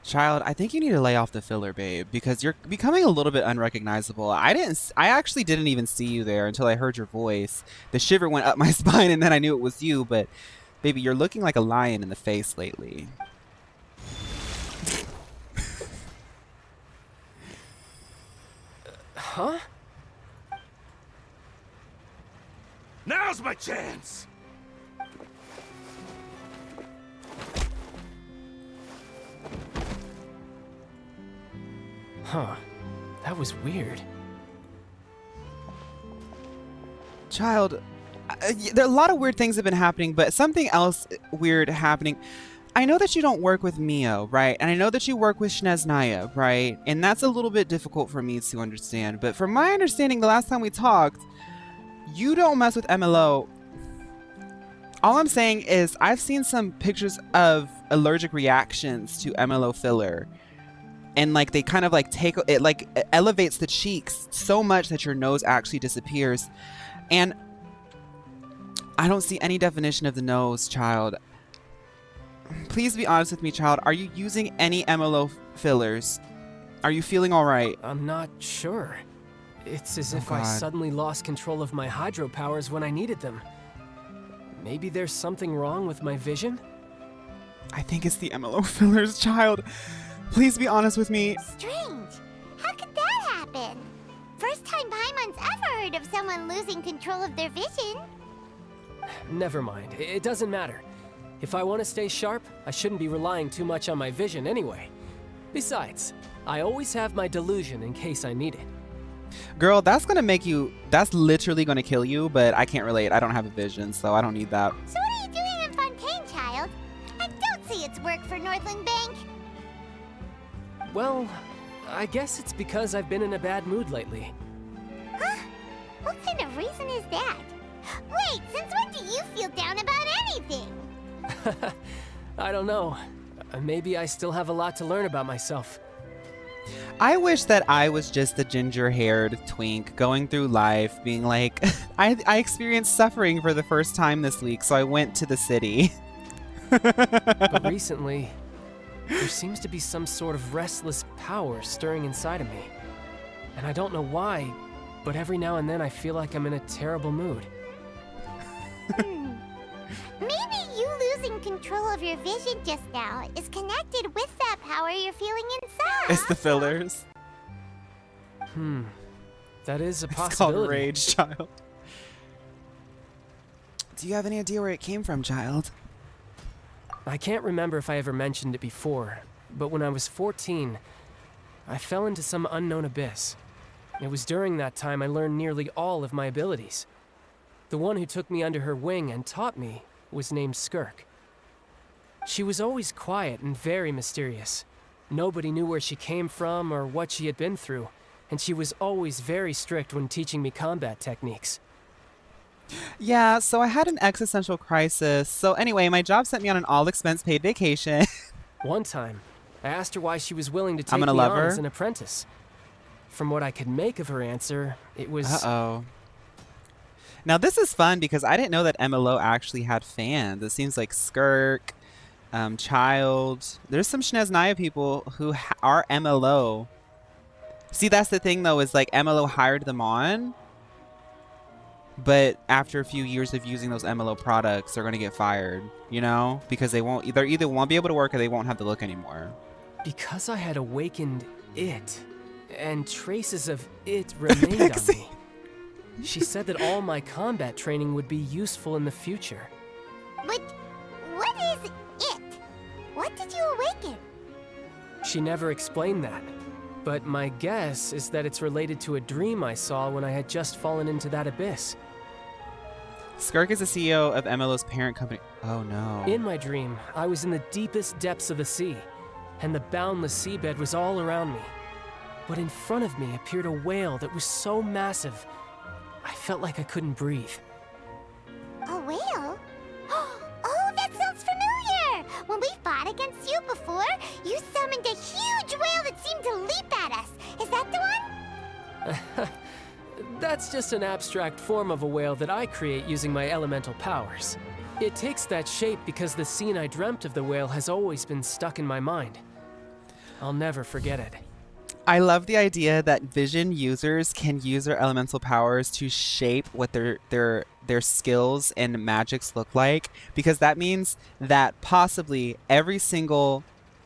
Childe, I think you need to lay off the filler, babe, because you're becoming a little bit unrecognizable. I actually didn't even see you there until I heard your voice. The shiver went up my spine, and then I knew it was you, but baby, you're looking like a lion in the face lately. Huh? Now's my chance! Huh. That was weird. Childe, there are a lot of weird things have been happening, but something else weird happening. I know that you don't work with Mio, right? And I know that you work with Snezhnaya, right? And that's a little bit difficult for me to understand. But from my understanding, the last time we talked, you don't mess with MLO. All I'm saying is I've seen some pictures of allergic reactions to MLO filler. And like they kind of like take it, like it elevates the cheeks so much that your nose actually disappears. And I don't see any definition of the nose, Childe. Please be honest with me, Childe. Are you using any MLO fillers? Are you feeling all right? I'm not sure. It's as if God. I suddenly lost control of my hydro powers when I needed them. Maybe there's something wrong with my vision? I think it's the MLO fillers, Childe. Please be honest with me. Strange. How could that happen? First time Paimon's ever heard of someone losing control of their vision. Never mind. It doesn't matter. If I want to stay sharp, I shouldn't be relying too much on my vision anyway. Besides, I always have my delusion in case I need it. Girl, that's gonna make you, that's literally gonna kill you, but I can't relate. I don't have a vision, so I don't need that. So what are you doing in Fontaine, Childe? I don't see it's work for Northland Bank. Well, I guess it's because I've been in a bad mood lately. Huh? What kind of reason is that? Wait, since when do you feel down about anything? I don't know. Maybe I still have a lot to learn about myself. I wish that I was just a ginger-haired twink going through life being like, I experienced suffering for the first time this week, so I went to the city. But recently, there seems to be some sort of restless power stirring inside of me. And I don't know why, but every now and then I feel like I'm in a terrible mood. Maybe you losing control of your vision just now is connected with that power you're feeling inside. It's the fillers. That is a It's possibility. called rage, Childe. Do you have any idea where it came from, Childe? I can't remember if I ever mentioned it before, but when I was 14, I fell into some unknown abyss. It was during that time I learned nearly all of my abilities. The one who took me under her wing and taught me was named Skirk. She was always quiet and very mysterious. Nobody knew where she came from or what she had been through, and she was always very strict when teaching me combat techniques. Yeah, so I had an existential crisis. So anyway, my job sent me on an all-expense paid vacation. One time, I asked her why she was willing to take I'm me gonna love on her. as an apprentice. From what I could make of her answer, it was... Uh-oh. Now this is fun because I didn't know that MLO actually had fans. It seems like Skirk, Childe. There's some Snezhnaya people who are MLO. See, that's the thing though, is like MLO hired them on. But after a few years of using those MLO products, they're gonna get fired, you know? Because they either won't be able to work or they won't have the look anymore. Because I had awakened it, and traces of it remained on me. She said that all my combat training would be useful in the future. But what is it? What did you awaken? She never explained that. But my guess is that it's related to a dream I saw when I had just fallen into that abyss. Skirk is the CEO of MLO's parent company. Oh no. In my dream, I was in the deepest depths of the sea, and the boundless seabed was all around me. But in front of me appeared a whale that was so massive, I felt like I couldn't breathe. A whale? Oh, that sounds familiar! When we fought against you before, you summoned a huge whale that seemed to leap at us. Is that the one? That's just an abstract form of a whale that I create using my elemental powers. It takes that shape because the scene I dreamt of the whale has always been stuck in my mind. I'll never forget it. I love the idea that Vision users can use their elemental powers to shape what their skills and magics look like, because that means that possibly every single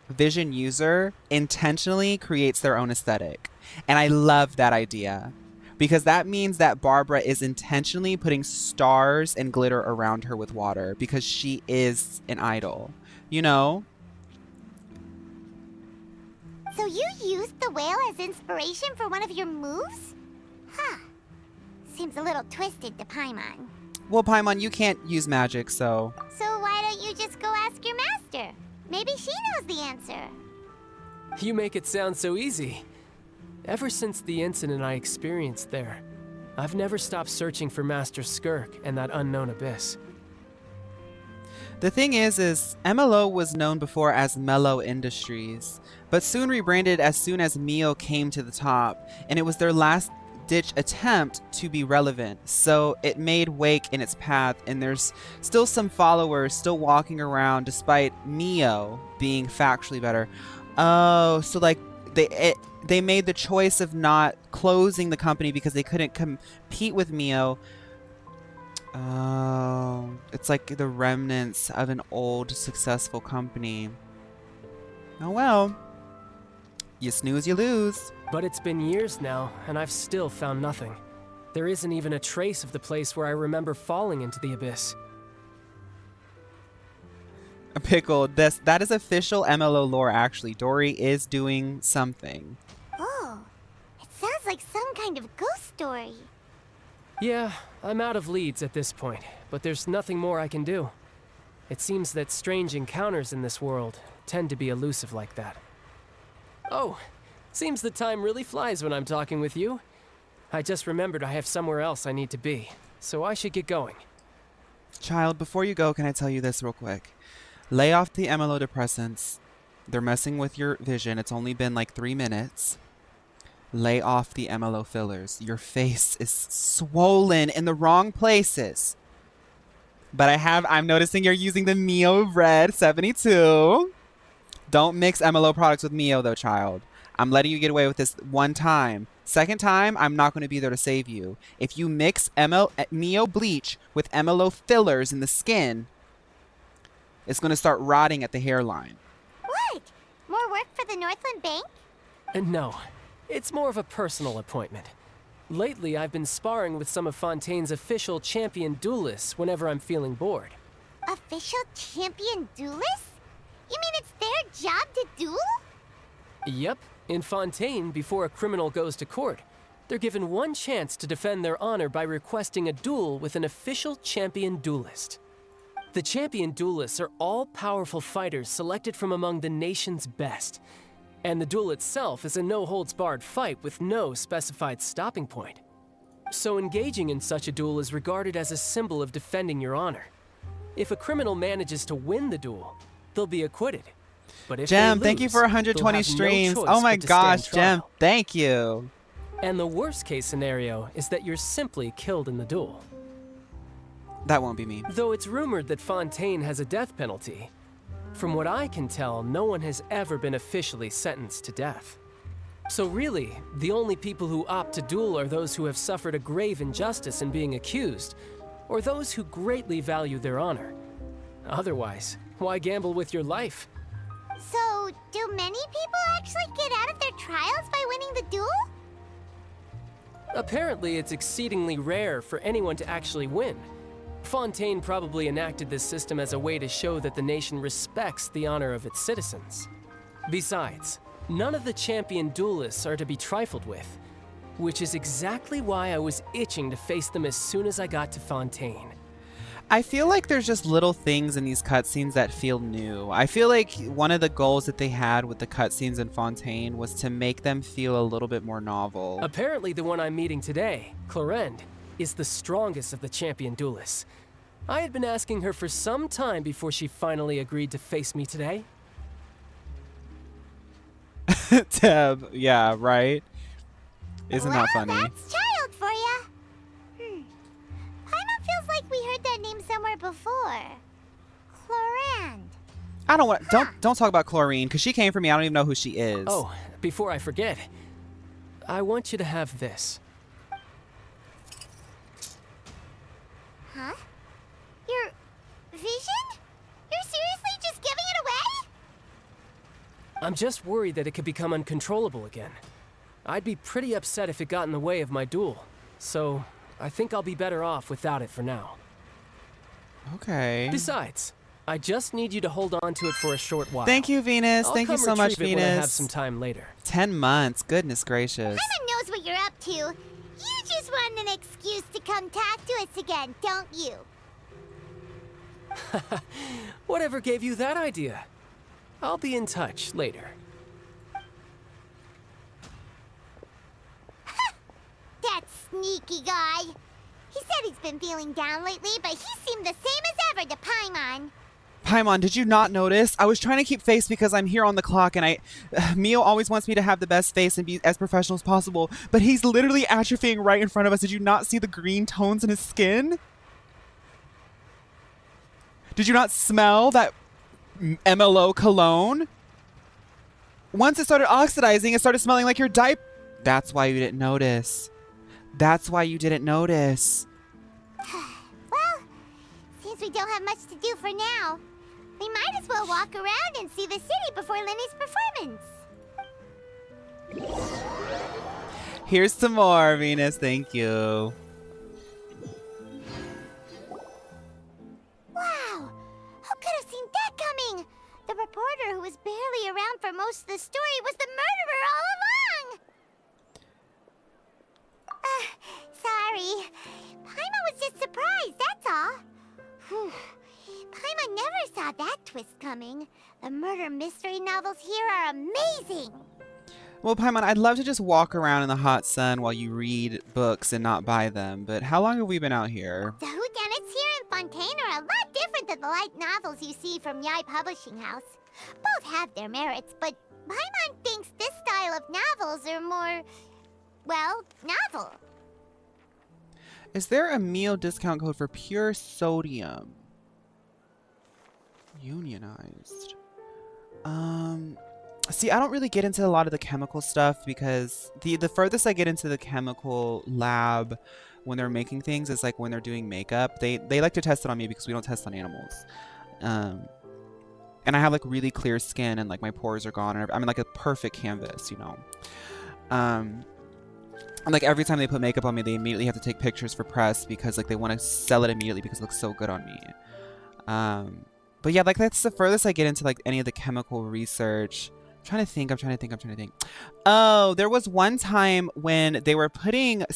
Vision user intentionally creates their own aesthetic. And I love that idea, because that means that Barbara is intentionally putting stars and glitter around her with water because she is an idol, you know? So you used the whale as inspiration for one of your moves? Huh. Seems a little twisted to Paimon. Well, Paimon, you can't use magic, so... So why don't you just go ask your master? Maybe she knows the answer. You make it sound so easy. Ever since the incident I experienced there, I've never stopped searching for Master Skirk and that unknown abyss. The thing is MLO was known before as Mellow Industries, but soon rebranded as soon as Mio came to the top, and it was their last-ditch attempt to be relevant, so it made wake in its path, and there's still some followers still walking around despite Mio being factually better. Oh, so like they made the choice of not closing the company because they couldn't compete with Mio. Oh, it's like the remnants of an old successful company. Oh well. You snooze, you lose. But it's been years now, and I've still found nothing. There isn't even a trace of the place where I remember falling into the abyss. Pickle, that is official MLO lore actually. Dory is doing something. Oh, it sounds like some kind of ghost story. Yeah, I'm out of leads at this point, but there's nothing more I can do. It seems that strange encounters in this world tend to be elusive like that. Oh, seems the time really flies when I'm talking with you. I just remembered I have somewhere else I need to be, so I should get going. Child, before you go, can I tell you this real quick? Lay off the MLO depressants. They're messing with your vision. It's only been like 3 minutes. Lay off the MLO fillers. Your face is swollen in the wrong places. But I'm noticing you're using the Mio Red 72. Don't mix MLO products with Mio though, child. I'm letting you get away with this one time. Second time, I'm not going to be there to save you. If you mix Mio bleach with MLO fillers in the skin, it's going to start rotting at the hairline. What? More work for the Northland Bank? No. It's more of a personal appointment. Lately, I've been sparring with some of Fontaine's official champion duelists whenever I'm feeling bored. Official champion duelists? You mean it's their job to duel? Yep. In Fontaine, before a criminal goes to court, they're given one chance to defend their honor by requesting a duel with an official champion duelist. The champion duelists are all powerful fighters selected from among the nation's best. And the duel itself is a no-holds-barred fight with no specified stopping point. So engaging in such a duel is regarded as a symbol of defending your honor. If a criminal manages to win the duel, they'll be acquitted. But if Gem, they thank you lose, for 120 they'll have no streams. choice Oh my but to stand gosh, Gem, trial. thank you. And the worst-case scenario is that you're simply killed in the duel. That won't be me. Though it's rumored that Fontaine has a death penalty, from what I can tell, no one has ever been officially sentenced to death. So really, the only people who opt to duel are those who have suffered a grave injustice in being accused, or those who greatly value their honor. Otherwise, why gamble with your life? So, do many people actually get out of their trials by winning the duel? Apparently, it's exceedingly rare for anyone to actually win. Fontaine probably enacted this system as a way to show that the nation respects the honor of its citizens. Besides, none of the champion duelists are to be trifled with, which is exactly why I was itching to face them as soon as I got to Fontaine. I feel like there's just little things in these cutscenes that feel new. I feel like one of the goals that they had with the cutscenes in Fontaine was to make them feel a little bit more novel. Apparently the one I'm meeting today, Clorinde, is the strongest of the champion duelists. I had been asking her for some time before she finally agreed to face me today. Deb, yeah, right? Isn't that funny? That's Childe for ya. Paimon feels like we heard that name somewhere before. Clorinde. I don't want don't talk about Clorinde because she came for me. I don't even know who she is. Oh, before I forget, I want you to have this. Huh? Your vision? You're seriously just giving it away? I'm just worried that it could become uncontrollable again. I'd be pretty upset if it got in the way of my duel, so I think I'll be better off without it for now. Okay. Besides, I just need you to hold on to it for a short while. Thank you, Venus. I'll Thank you come so much, retrieve it when I have Venus. some time later. 10 months. Goodness gracious. Paimon knows what you're up to. You just want an excuse to come talk to us again, don't you? Whatever gave you that idea? I'll be in touch later. That sneaky guy. He said he's been feeling down lately, but he seemed the same as ever to Paimon. Paimon, did you not notice? I was trying to keep face because I'm here on the clock and Mio always wants me to have the best face and be as professional as possible, but he's literally atrophying right in front of us. Did you not see the green tones in his skin? Did you not smell that MLO cologne? Once it started oxidizing, it started smelling like your diaper. That's why you didn't notice. That's why you didn't notice. Well, since we don't have much to do for now, we might as well walk around and see the city before Lyney's performance. Here's some more, Venus. Thank you. Wow! Who could have seen that coming? The reporter who was barely around for most of the story was the murderer all along! Sorry. Paimon was just surprised, that's all. Whew. Paimon never saw that twist coming. The murder mystery novels here are amazing! Well, Paimon, I'd love to just walk around in the hot sun while you read books and not buy them, but how long have we been out here? The whodunits here in Fontaine are a lot different than the light novels you see from Yai Publishing House. Both have their merits, but Paimon thinks this style of novels are more, well, novel. Is there a meal discount code for pure sodium? Unionized. See, I don't really get into a lot of the chemical stuff because the furthest I get into the chemical lab when they're making things is like when they're doing makeup. They like to test it on me because we don't test on animals. And I have like really clear skin and like my pores are gone. I'm like a perfect canvas, you know. And like every time they put makeup on me, they immediately have to take pictures for press because like they want to sell it immediately because it looks so good on me. But yeah, like that's the furthest I get into like any of the chemical research. I'm trying to think. Oh, there was one time when they were putting a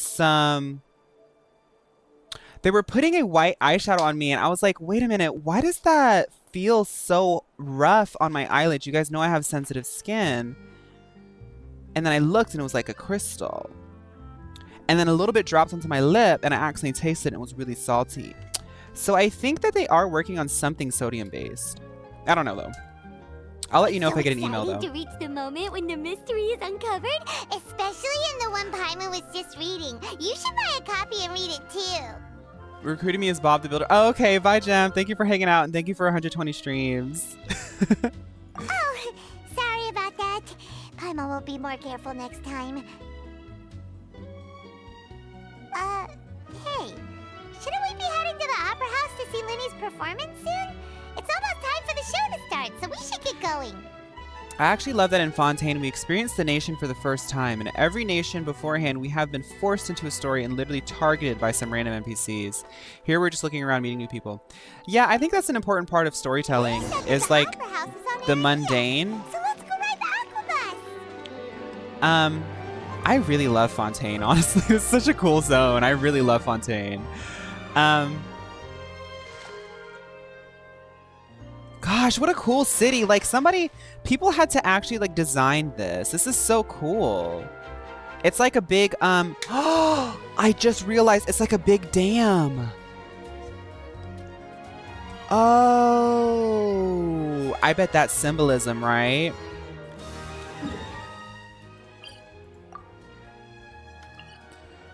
white eyeshadow on me and I was like, wait a minute, why does that feel so rough on my eyelids? You guys know I have sensitive skin. And then I looked and it was like a crystal. And then a little bit dropped onto my lip and I accidentally tasted it and it was really salty. So I think that they are working on something sodium based. I don't know though. I'll let you know if I get an email though. To reach the moment when the mystery is uncovered, especially in the one Paimon was just reading. You should buy a copy and read it too. Recruiting me as Bob the Builder. Oh, okay. Bye, Jem. Thank you for hanging out and thank you for 120 streams. Oh, sorry about that. Paimon will be more careful next time. Hey, shouldn't we be heading to the Opera House to see Lyney's performance soon? It's almost time for the show to start, so we should get going. I actually love that in Fontaine we experience the nation for the first time. In every nation beforehand, we have been forced into a story and literally targeted by some random NPCs. Here we're just looking around meeting new people. Yeah, I think that's an important part of storytelling, is like the mundane. So let's go ride the Aquabus. I really love Fontaine, honestly. It's such a cool zone. I really love Fontaine. Gosh, what a cool city. Like people had to actually like design this. This is so cool. It's like a big, I just realized it's like a big dam. Oh, I bet that's symbolism, right?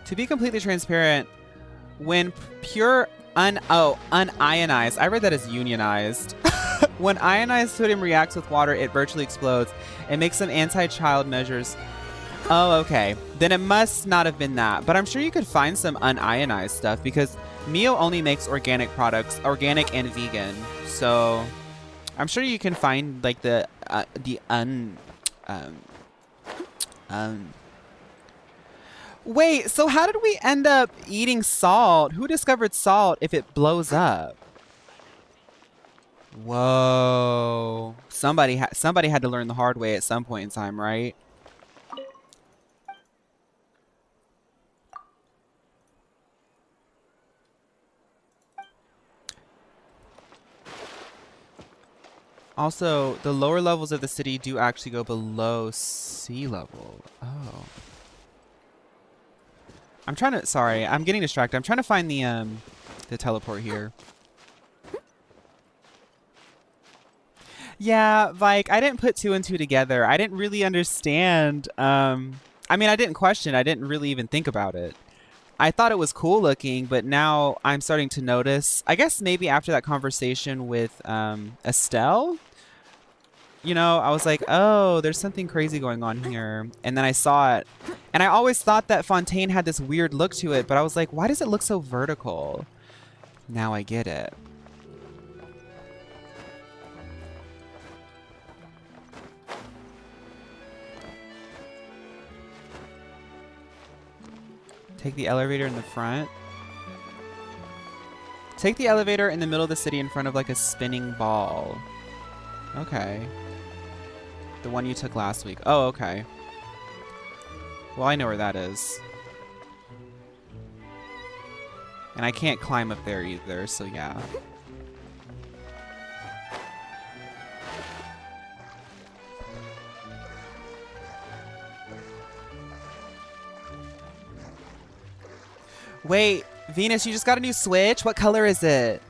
To be completely transparent, when pure unionized, I read that as unionized. When ionized sodium reacts with water, it virtually explodes. It makes some anti-child measures. Oh, okay. Then it must not have been that. But I'm sure you could find some unionized stuff because Mio only makes organic products, organic and vegan. So I'm sure you can find like Wait, so how did we end up eating salt? Who discovered salt if it blows up? Whoa. Somebody had to learn the hard way at some point in time, right? Also, the lower levels of the city do actually go below sea level. Oh. Sorry, I'm getting distracted. I'm trying to find the teleport here. Yeah, like I didn't put 2 and 2 together. I didn't really understand. I mean, I didn't question. I didn't really even think about it. I thought it was cool looking, but now I'm starting to notice. I guess maybe after that conversation with Estelle, you know, I was like, oh, there's something crazy going on here. And then I saw it. And I always thought that Fontaine had this weird look to it, but I was like, why does it look so vertical? Now I get it. Take the elevator in the front. Take the elevator in the middle of the city in front of like a spinning ball. Okay. The one you took last week. Oh, okay. Well, I know where that is. And I can't climb up there either, so yeah. Wait, Venus, you just got a new Switch? What color is it?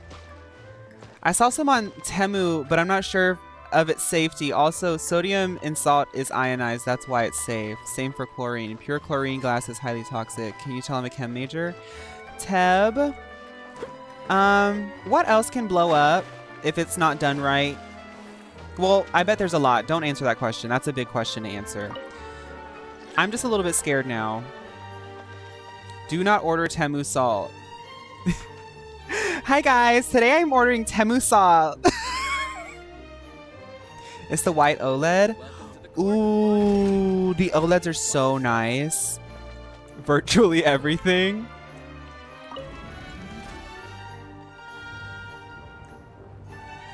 I saw some on Temu, but I'm not sure of its safety. Also, sodium in salt is ionized. That's why it's safe. Same for chlorine. Pure chlorine glass is highly toxic. Can you tell I'm a chem major? Teb. What else can blow up if it's not done right? Well, I bet there's a lot. Don't answer that question. That's a big question to answer. I'm just a little bit scared now. Do not order Temu salt. Hi guys, today I'm ordering Temu salt. It's the white OLED. Ooh, the OLEDs are so nice. Virtually everything.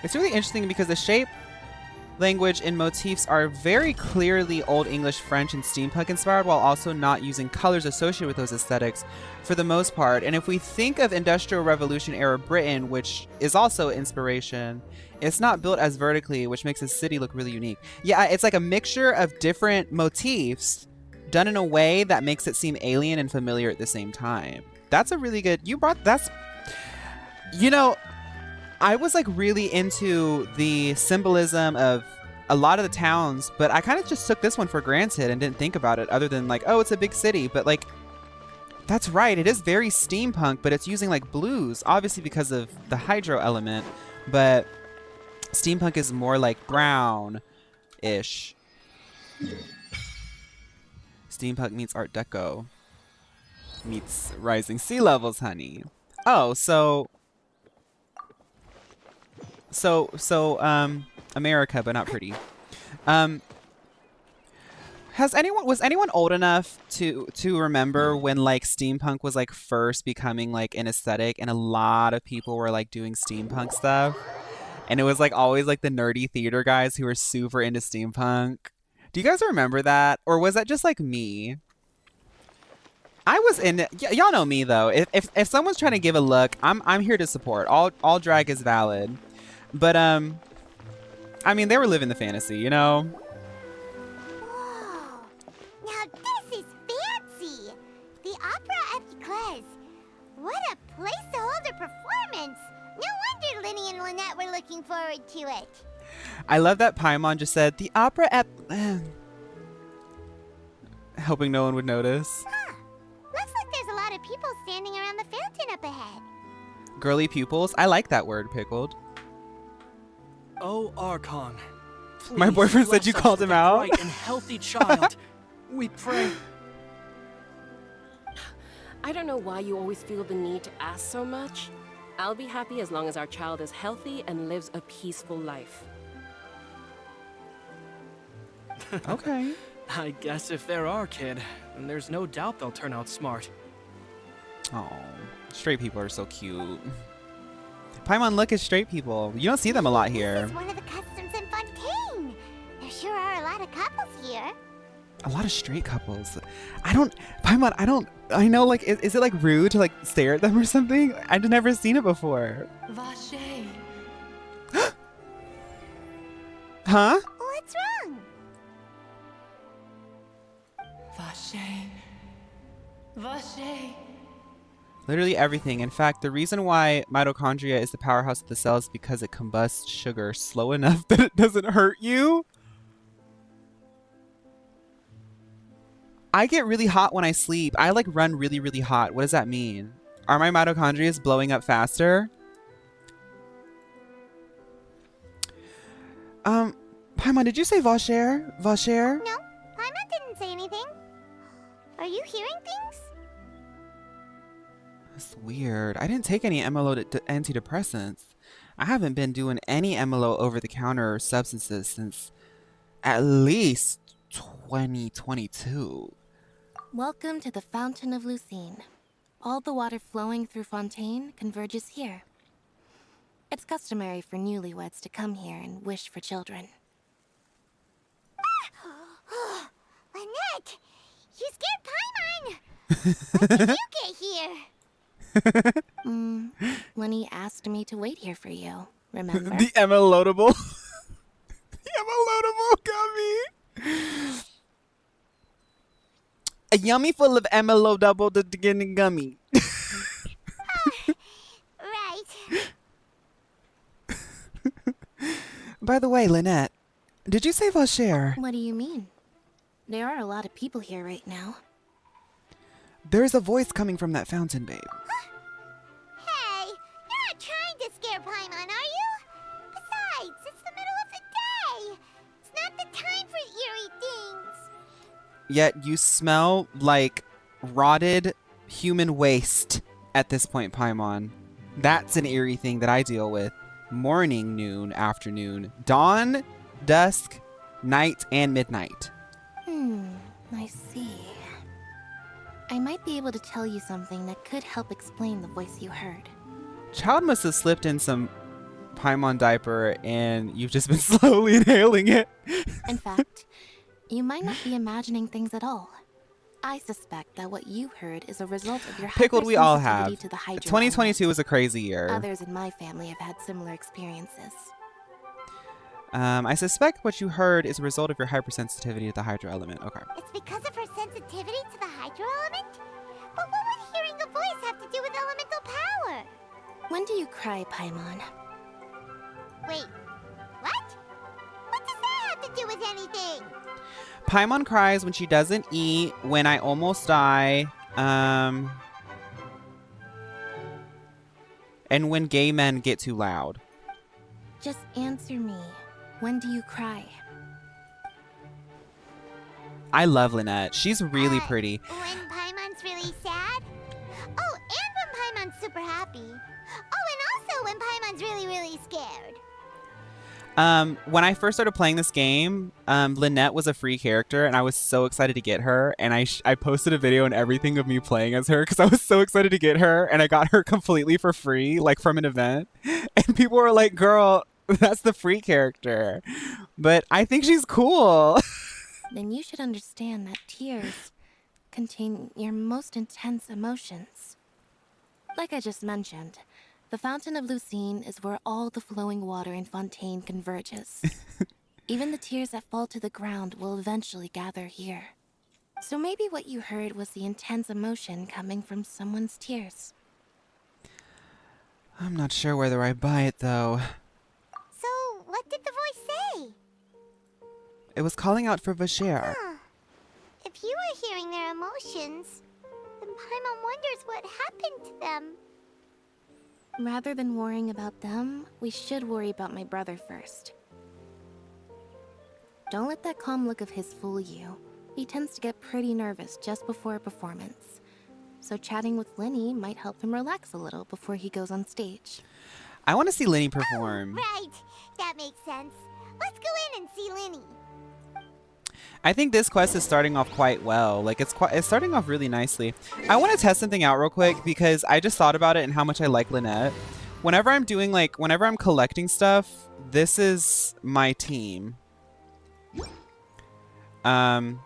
It's really interesting because the shape, language, and motifs are very clearly Old English, French, and steampunk inspired, while also not using colors associated with those aesthetics for the most part. And if we think of Industrial Revolution era Britain, which is also inspiration, it's not built as vertically, which makes the city look really unique. Yeah, it's like a mixture of different motifs done in a way that makes it seem alien and familiar at the same time. That's a really good, you know, I was like really into the symbolism of a lot of the towns, but I kind of just took this one for granted and didn't think about it other than like, oh, it's a big city. But like, that's right. It is very steampunk, but it's using like blues, obviously because of the hydro element. But steampunk is more like brown-ish. Steampunk meets Art Deco. Meets rising sea levels, honey. Oh, so America, but not pretty. Was anyone old enough to remember when like steampunk was like first becoming like an aesthetic and a lot of people were like doing steampunk stuff? And it was like always like the nerdy theater guys who were super into steampunk. Do you guys remember that? Or was that just like me? I was in y'all know me though. If someone's trying to give a look, I'm here to support. All drag is valid. But I mean, they were living the fantasy, you know? Whoa! Now this is fancy! The Opera Epiclese. What a place to hold a performance! No wonder Lyney and Lynette were looking forward to it. I love that Paimon just said, the opera hoping no one would notice. Huh. Looks like there's a lot of people standing around the fountain up ahead. Girly pupils. I like that word, Pickled. Oh, Archon. My boyfriend said you called him out. Bright and healthy child. We pray. I don't know why you always feel the need to ask so much. I'll be happy as long as our child is healthy and lives a peaceful life. Okay. I guess if they're our kid, then there's no doubt they'll turn out smart. Oh, straight people are so cute. Paimon, look at straight people. You don't see them a lot here. This is one of the customs in Fontaine. There sure are a lot of couples here. A lot of straight couples. Paimon, I know, like, is it like rude to like stare at them or something? I've never seen it before. Vache. Huh? What's wrong? Vache. Vache. Literally everything. In fact, the reason why mitochondria is the powerhouse of the cell is because it combusts sugar slow enough that it doesn't hurt you. I get really hot when I sleep. I like run really, really hot. What does that mean? Are my mitochondria blowing up faster? Paimon, did you say Vacher? Vacher? No, Paimon didn't say anything. Are you hearing things? That's weird. I didn't take any MLO antidepressants. I haven't been doing any MLO over-the-counter substances since at least 2022. Welcome to the Fountain of Lucine. All the water flowing through Fontaine converges here. It's customary for newlyweds to come here and wish for children. Lynette! You scared Paimon! When did you get here? Lyney asked me to wait here for you, remember? The MLOtable. The MLOtable gummy. A yummy full of MLO double the beginning gummy. Right. By the way, Lynette, did you say Vacher? What do you mean? There are a lot of people here right now. There's a voice coming from that fountain, babe. Hey, you're not trying to scare Paimon, are you? Besides, it's the middle of the day. It's not the time for eerie things. Yet you smell like rotted human waste at this point, Paimon. That's an eerie thing that I deal with. Morning, noon, afternoon, dawn, dusk, night, and midnight. I see. I might be able to tell you something that could help explain the voice you heard. Childe must have slipped in some Paimon diaper and you've just been slowly inhaling it. In fact, you might not be imagining things at all. I suspect that what you heard is a result of your Pickled, we all have. hypersensitivity to the hydro 2022 element. was a crazy year. Others in my family have had similar experiences. I suspect what you heard is a result of your hypersensitivity to the hydro element. Okay. It's because of her sensitivity to the hydro element? But what would hearing a voice have to do with elemental power? When do you cry, Paimon? Wait, what? What does that have to do with anything? Paimon cries when she doesn't eat, when I almost die, and when gay men get too loud. Just answer me. When do you cry? I love Lynette. She's really pretty. When Paimon's really sad? Oh, and when Paimon's super happy. Oh, and also when Paimon's really, really scared. When I first started playing this game, Lynette was a free character, and I was so excited to get her. And I posted a video and everything of me playing as her because I was so excited to get her, and I got her completely for free, like from an event. And people were like, "Girl, that's the free character," but I think she's cool. Then you should understand that tears contain your most intense emotions. Like I just mentioned, the Fountain of Lucine is where all the flowing water in Fontaine converges. Even the tears that fall to the ground will eventually gather here. So maybe what you heard was the intense emotion coming from someone's tears. I'm not sure whether I buy it, though. So, what did the voice say? It was calling out for Vacher. Huh. If you were hearing their emotions, then Paimon wonders what happened to them. Rather than worrying about them, we should worry about my brother first. Don't let that calm look of his fool you. He tends to get pretty nervous just before a performance. So chatting with Lyney might help him relax a little before he goes on stage. I want to see Lyney perform. Right, that makes sense. Let's go in and see Lyney. I think this quest is starting off quite well. Like it's starting off really nicely. I want to test something out real quick because I just thought about it and how much I like Lynette. Whenever I'm collecting stuff, this is my team. But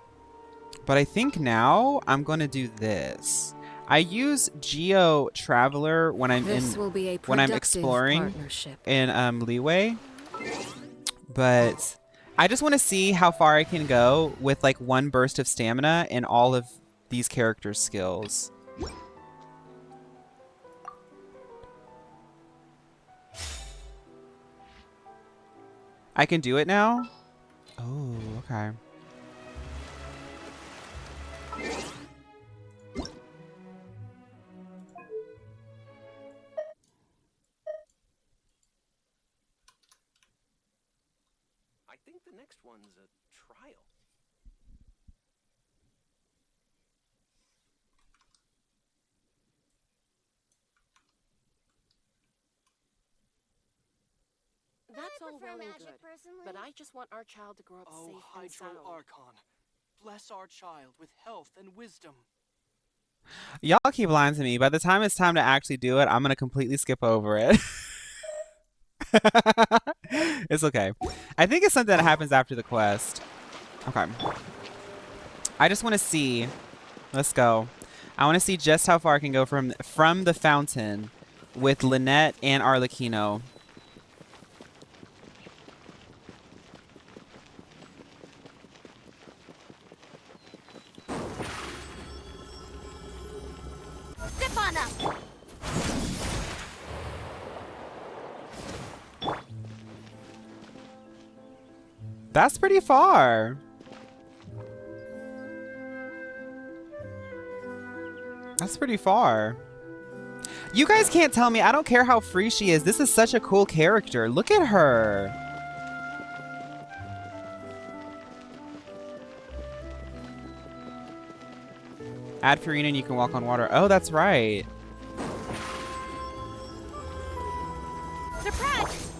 I think now I'm going to do this. I use Geo Traveler when I'm exploring in Leeway. But I just want to see how far I can go with like one burst of stamina in all of these characters' skills. I can do it now? Oh, okay. I think the next one's a trial. That's all prefer well and magic, good, personally. but I just want our child to grow up Oh, safe and Hydro sound. Archon, bless our child with health and wisdom. Y'all keep lying to me. By the time it's time to actually do it, I'm going to completely skip over it. It's okay. I think it's something that happens after the quest. Okay. I just want to see. Let's go. I want to see just how far I can go from the fountain with Lynette and Arlecchino. Zip on up. That's pretty far. That's pretty far. You guys can't tell me. I don't care how free she is. This is such a cool character. Look at her. Add Furina and you can walk on water. Oh, that's right. Surprise!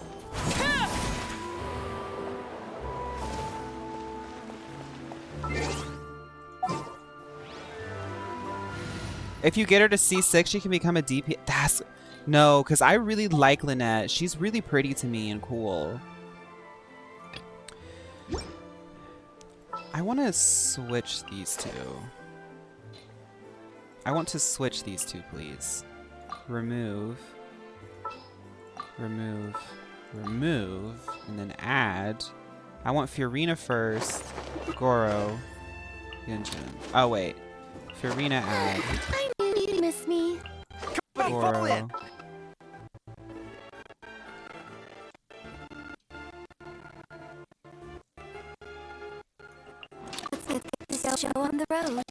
If you get her to C6, she can become a DP. No, because I really like Lynette. She's really pretty to me and cool. I want to switch these two. I want to switch these two, please. Remove. Remove. Remove. And then add. I want Furina first. Goro. Genshin. Oh, wait. Furina add. I knew you'd miss me. Goro. Let's get this show on the road.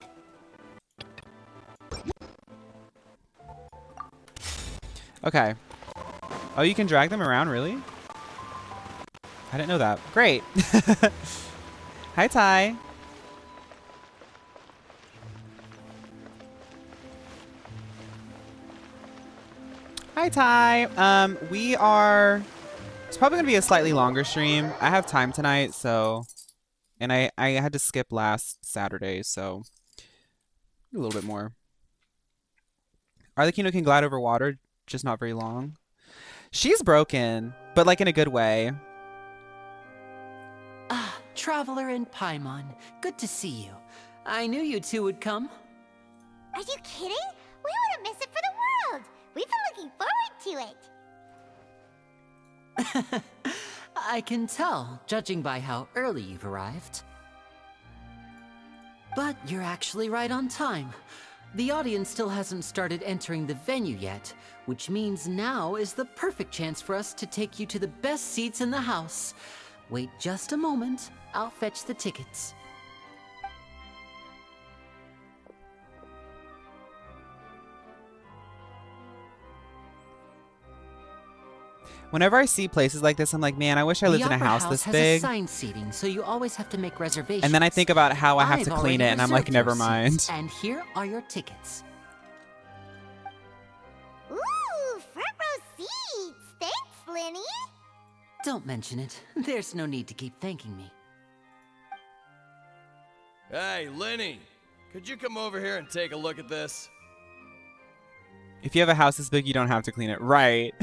Okay. Oh, you can drag them around, really? I didn't know that. Great. Hi, Ty. Hi, Ty. We are It's probably gonna be a slightly longer stream. I have time tonight, so, and I had to skip last Saturday, so a little bit more. Arlecchino can glide over water, just not very long. She's broken, but like in a good way. Ah, Traveler and Paimon, good to see you. I knew you two would come. Are you kidding? We wouldn't miss it for the world. We've been looking forward to it. I can tell, judging by how early you've arrived. But you're actually right on time. The audience still hasn't started entering the venue yet, which means now is the perfect chance for us to take you to the best seats in the house. Wait just a moment, I'll fetch the tickets. Whenever I see places like this, I'm like, man, I wish I lived in a house this big. The opera house has assigned seating, so you always have to make reservations. And then I think about how I have to clean it, and I'm like, never mind. And here are your tickets. Ooh, front row seats. Thanks, Lyney. Don't mention it. There's no need to keep thanking me. Hey, Lyney, could you come over here and take a look at this? If you have a house this big, you don't have to clean it. Right.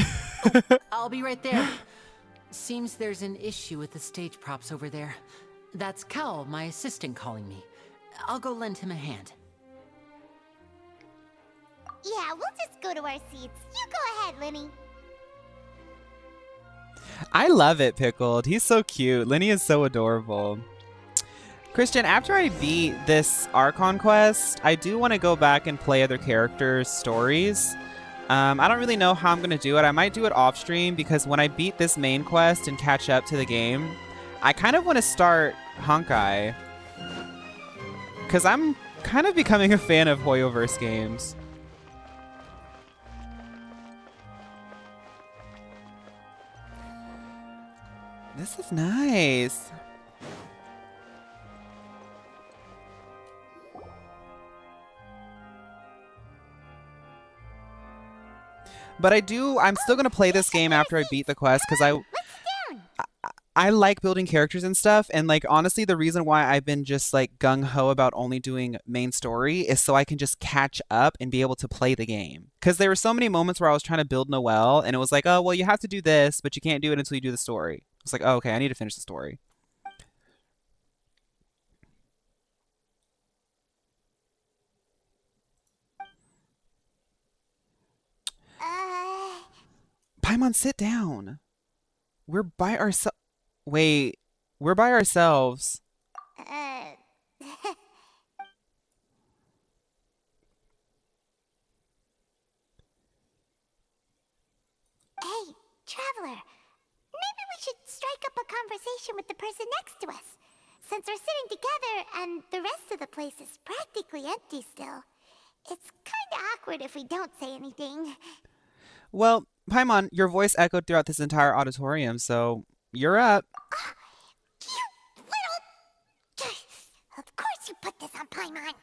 I'll be right there. Seems there's an issue with the stage props over there. That's Cal, my assistant, calling me. I'll go lend him a hand. Yeah, we'll just go to our seats. You go ahead, Lyney. I love it, Pickled. He's so cute. Lyney is so adorable. Christian, after I beat this Archon quest, I do want to go back and play other characters' stories. I don't really know how I'm going to do it. I might do it off stream because when I beat this main quest and catch up to the game, I kind of want to start Honkai. Because I'm kind of becoming a fan of Hoyoverse games. This is nice. But I'm still going to play this game after I beat the quest because I like building characters and stuff. And like, honestly, the reason why I've been just like gung-ho about only doing main story is so I can just catch up and be able to play the game. Because there were so many moments where I was trying to build Noelle and it was like, oh, well, you have to do this, but you can't do it until you do the story. It's like, oh, okay, I need to finish the story. Paimon, sit down. We're by ourselves. Wait, we're by ourselves. Hey, Traveler. Maybe we should strike up a conversation with the person next to us. Since we're sitting together and the rest of the place is practically empty still. It's kinda awkward if we don't say anything. Well, Paimon, your voice echoed throughout this entire auditorium, so you're up. You little... Of course you put this on Paimon.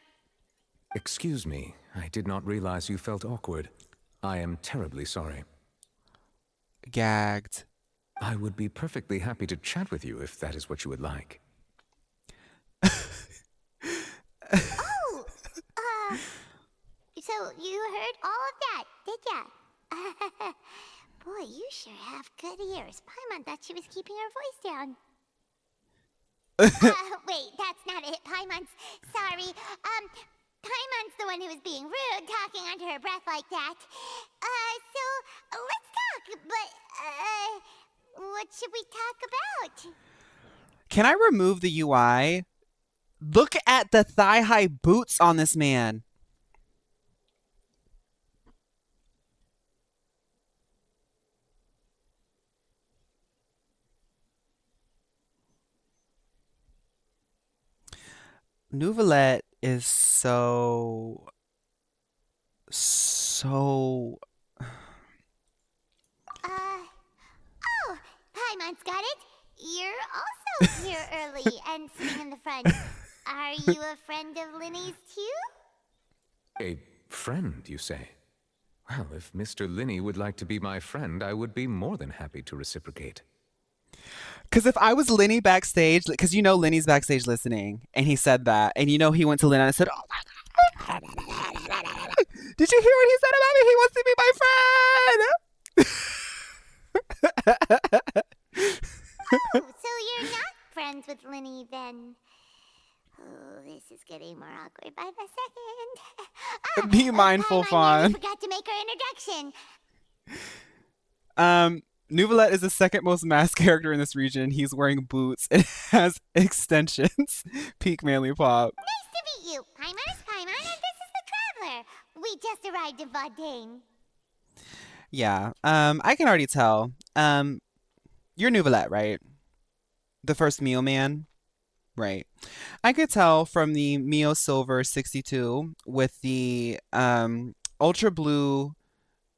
Excuse me, I did not realize you felt awkward. I am terribly sorry. Gagged. I would be perfectly happy to chat with you if that is what you would like. So you heard all of that, did ya? Boy, you sure have good ears. Paimon thought she was keeping her voice down. Wait, that's not it. Paimon's sorry. Paimon's the one who was being rude, talking under her breath like that. So let's talk. But what should we talk about? Can I remove the UI? Look at the thigh-high boots on this man. Neuvillette is so... Oh, Paimon's got it. You're also here early and sitting in the front. Are you a friend of Lyney's too? A friend, you say? Well, if Mr. Lyney would like to be my friend, I would be more than happy to reciprocate. Because if I was Lyney backstage, because you know Lyney's backstage listening, and he said that, and you know he went to Lynn and said, "Oh my God, did you hear what he said about me? He wants to be my friend." Oh, so you're not friends with Lyney then? Oh, this is getting more awkward by the second. Be mindful, Fawn. I forgot to make her introduction. Neuvillette is the second most masked character in this region. He's wearing boots and has extensions. Peak manly pop. Nice to meet you. Paimon is Paimon, and this is the Traveler. We just arrived in Fontaine. Yeah. I can already tell. You're Neuvillette, right? The first Mio man? Right. I could tell from the Mio Silver 62 with the Ultra Blue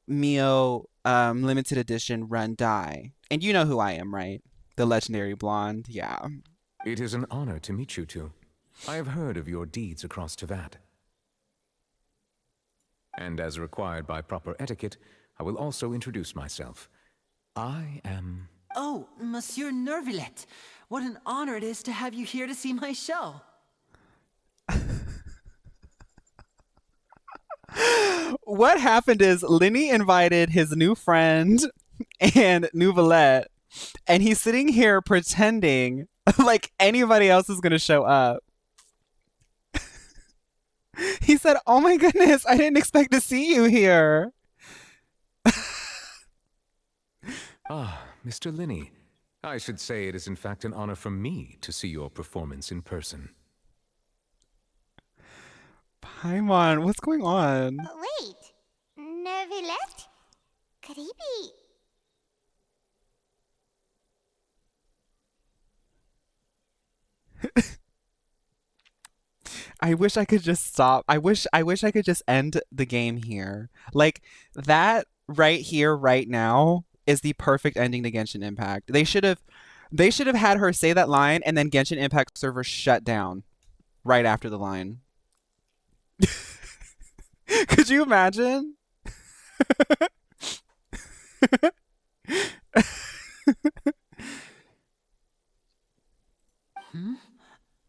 Mio limited edition run dye. And you know who I am, right? The legendary blonde. Yeah. It is an honor to meet you two. I have heard of your deeds across Tevat. And as required by proper etiquette, I will also introduce myself. I am... Oh, Monsieur Neuvillette. What an honor it is to have you here to see my show. What happened is Lyney invited his new friend and Neuvillette, and he's sitting here pretending like anybody else is going to show up. He said, "Oh my goodness, I didn't expect to see you here." Ah, Mr. Lyney. I should say it is in fact an honor for me to see your performance in person. Paimon, what's going on? Wait, Neuvillette? Could he be? I wish I could just stop. I wish I could just end the game here. Like that right here, right now is the perfect ending to Genshin Impact. They should have had her say that line and then Genshin Impact server shut down right after the line. Could you imagine?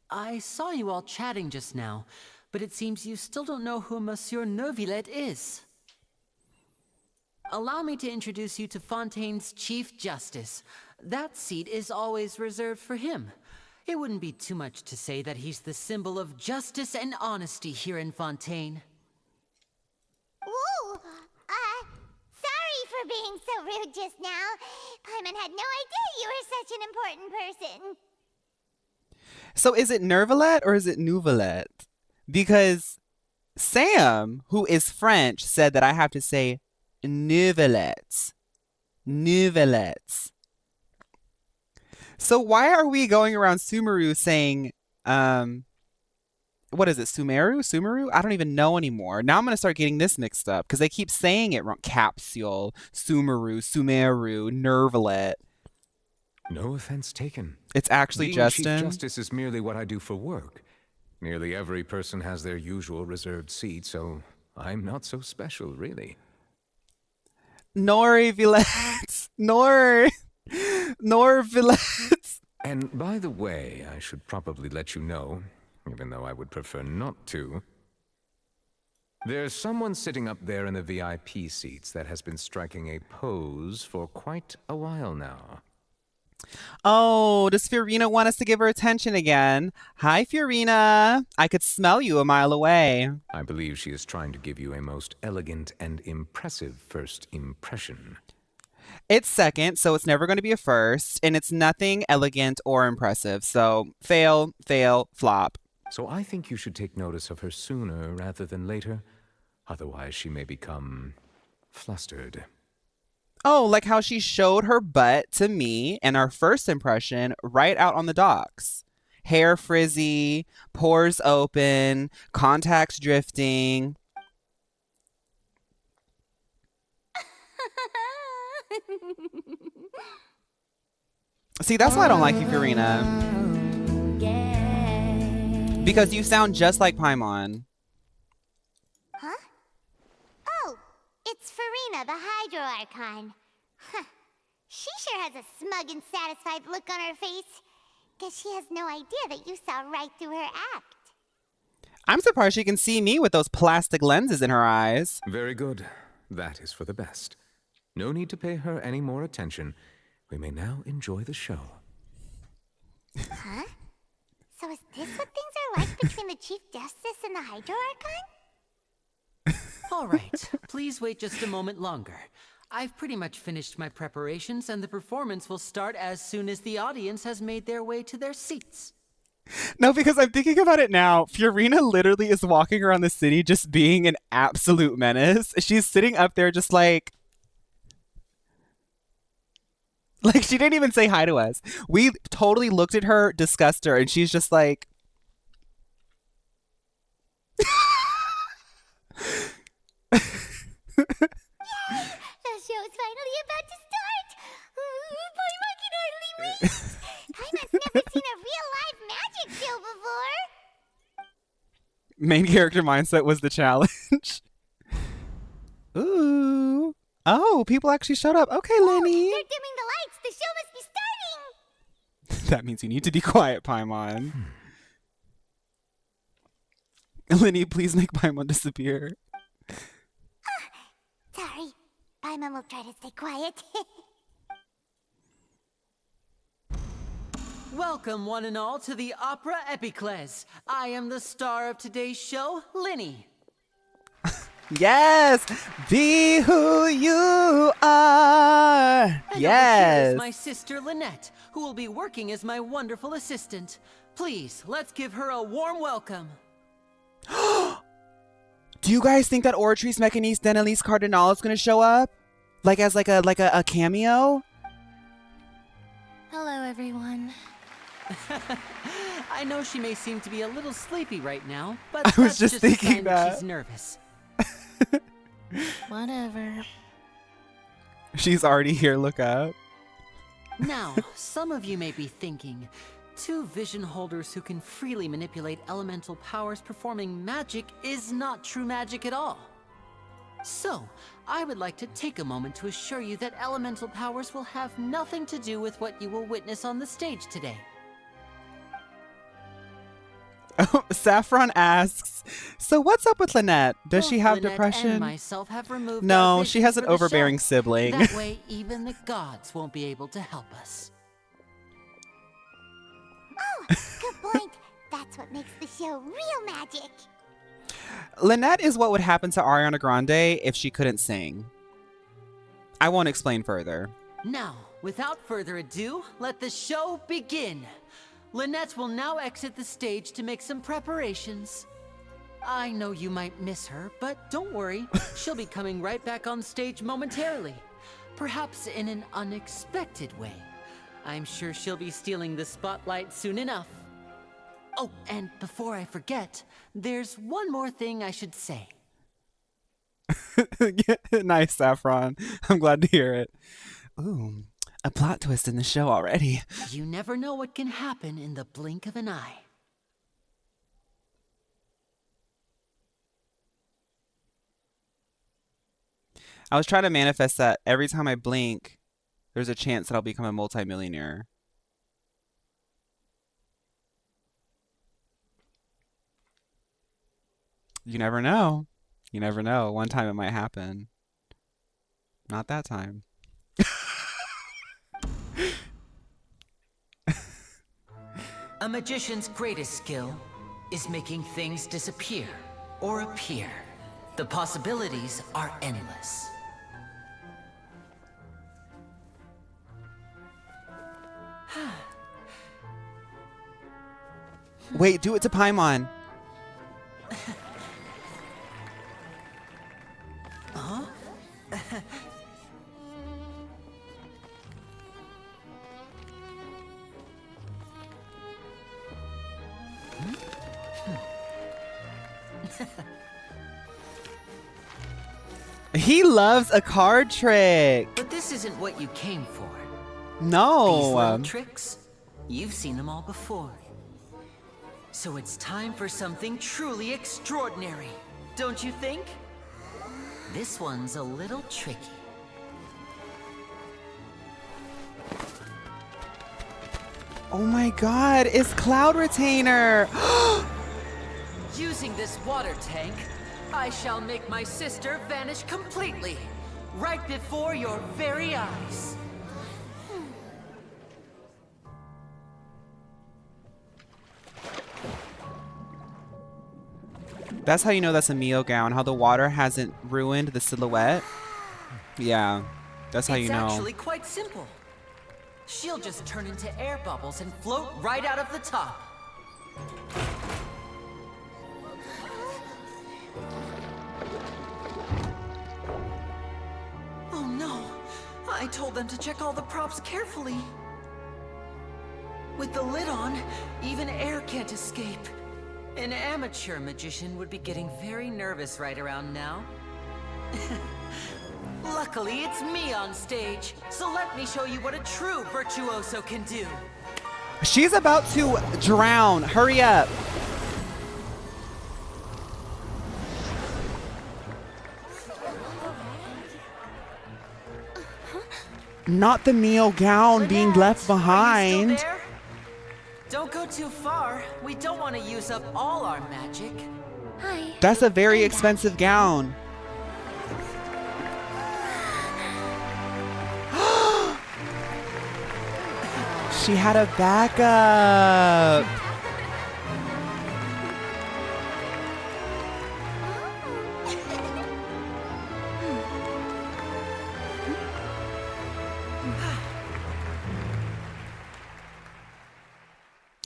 I saw you all chatting just now, but it seems you still don't know who Monsieur Neuvillette is. Allow me to introduce you to Fontaine's Chief Justice. That seat is always reserved for him. It wouldn't be too much to say that he's the symbol of justice and honesty here in Fontaine. Whoa! Sorry for being so rude just now. Paimon had no idea you were such an important person. So is it Neuvillette or is it Neuvillette? Because Sam, who is French, said that I have to say Neuvillette. Neuvillette. So why are we going around Sumeru saying, what is it, Sumeru? I don't even know anymore. Now I'm going to start getting this mixed up because they keep saying it wrong. Capsule, Sumeru, Neuvillette. No offense taken. It's actually Being Justin. Chief Justice is merely what I do for work. Nearly every person has their usual reserved seat, so I'm not so special, really. Neuvillette. Neuvillette. And by the way, I should probably let you know, even though I would prefer not to. There's someone sitting up there in the VIP seats that has been striking a pose for quite a while now. Oh, does Furina want us to give her attention again? Hi, Furina. I could smell you a mile away. I believe she is trying to give you a most elegant and impressive first impression. It's second, so it's never going to be a first, and it's nothing elegant or impressive. So fail, flop. So I think you should take notice of her sooner rather than later. Otherwise, she may become flustered. Oh, like how she showed her butt to me in our first impression right out on the docks. Hair frizzy, pores open, contacts drifting. See, that's why I don't like you, Furina. Because you sound just like Paimon. Huh? Oh, it's Furina, the Hydro Archon. Huh. She sure has a smug and satisfied look on her face. Guess she has no idea that you saw right through her act. I'm surprised she can see me with those plastic lenses in her eyes. Very good. That is for the best. No need to pay her any more attention. We may now enjoy the show. Huh? So is this what things are like between the Chief Justice and the Hydro Archon? All right, please wait just a moment longer. I've pretty much finished my preparations, and the performance will start as soon as the audience has made their way to their seats. No, because I'm thinking about it now. Furina literally is walking around the city just being an absolute menace. She's sitting up there just like she didn't even say hi to us. We totally looked at her, discussed her, and she's just like... The show's finally about to start! Paimon can hardly wait! Paimon's never seen a real live magic show before! Main character mindset was the challenge. Ooh. Oh, people actually showed up. Okay, Lyney. They're dimming the lights! The show must be starting! That means you need to be quiet, Paimon. Lyney, please make Paimon disappear. Sorry. Paimon will try to stay quiet. Welcome, one and all, to the Opera Epiclese. I am the star of today's show, Lyney. Yes! Be who you are! And over here Yes! is my sister, Lynette, who will be working as my wonderful assistant. Please, let's give her a warm welcome. Do you guys think that Oratrice Mécanique d'Annelise Cardinal is going to show up? Like as like a cameo? Hello, everyone. I know she may seem to be a little sleepy right now, but I was that's just a thinking sign that. she's nervous. Whatever. She's already here, look up. Now, some of you may be thinking, two vision holders who can freely manipulate elemental powers performing magic is not true magic at all. So, I would like to take a moment to assure you that elemental powers will have nothing to do with what you will witness on the stage today. Oh, Saffron asks, so what's up with Lynette? Does she have Lynette depression? And myself have removed No, our she visions has an for the overbearing show. sibling. That way, even the gods won't be able to help us. Oh, good point. That's what makes the show real magic. Lynette is what would happen to Ariana Grande if she couldn't sing. I won't explain further. Now, without further ado, let the show begin. Lynette will now exit the stage to make some preparations. I know you might miss her, but don't worry. She'll be coming right back on stage momentarily. Perhaps in an unexpected way. I'm sure she'll be stealing the spotlight soon enough. Oh, and before I forget, there's one more thing I should say. Nice, Saffron. I'm glad to hear it. Ooh, a plot twist in the show already. You never know what can happen in the blink of an eye. I was trying to manifest that every time I blink, there's a chance that I'll become a multimillionaire. You never know. You never know. One time it might happen. Not that time. A magician's greatest skill is making things disappear or appear. The possibilities are endless. Wait, do it to Paimon. Huh? He loves a card trick. But this isn't what you came for. No. These little tricks, you've seen them all before. So it's time for something truly extraordinary, don't you think? This one's a little tricky. Oh my god, it's Cloud Retainer. Using this water tank, I shall make my sister vanish completely, right before your very eyes. That's how you know that's a Mio gown, how the water hasn't ruined the silhouette. Yeah, that's how you know. It's actually quite simple. She'll just turn into air bubbles and float right out of the top. Oh no! I told them to check all the props carefully. With the lid on, even air can't escape. An amateur magician would be getting very nervous right around now. Luckily, it's me on stage, so let me show you what a true virtuoso can do. She's about to drown. Hurry up. Not the Mio gown being left behind. Don't go too far. We don't want to use up all our magic. Hi. That's a very expensive gown. She had a backup.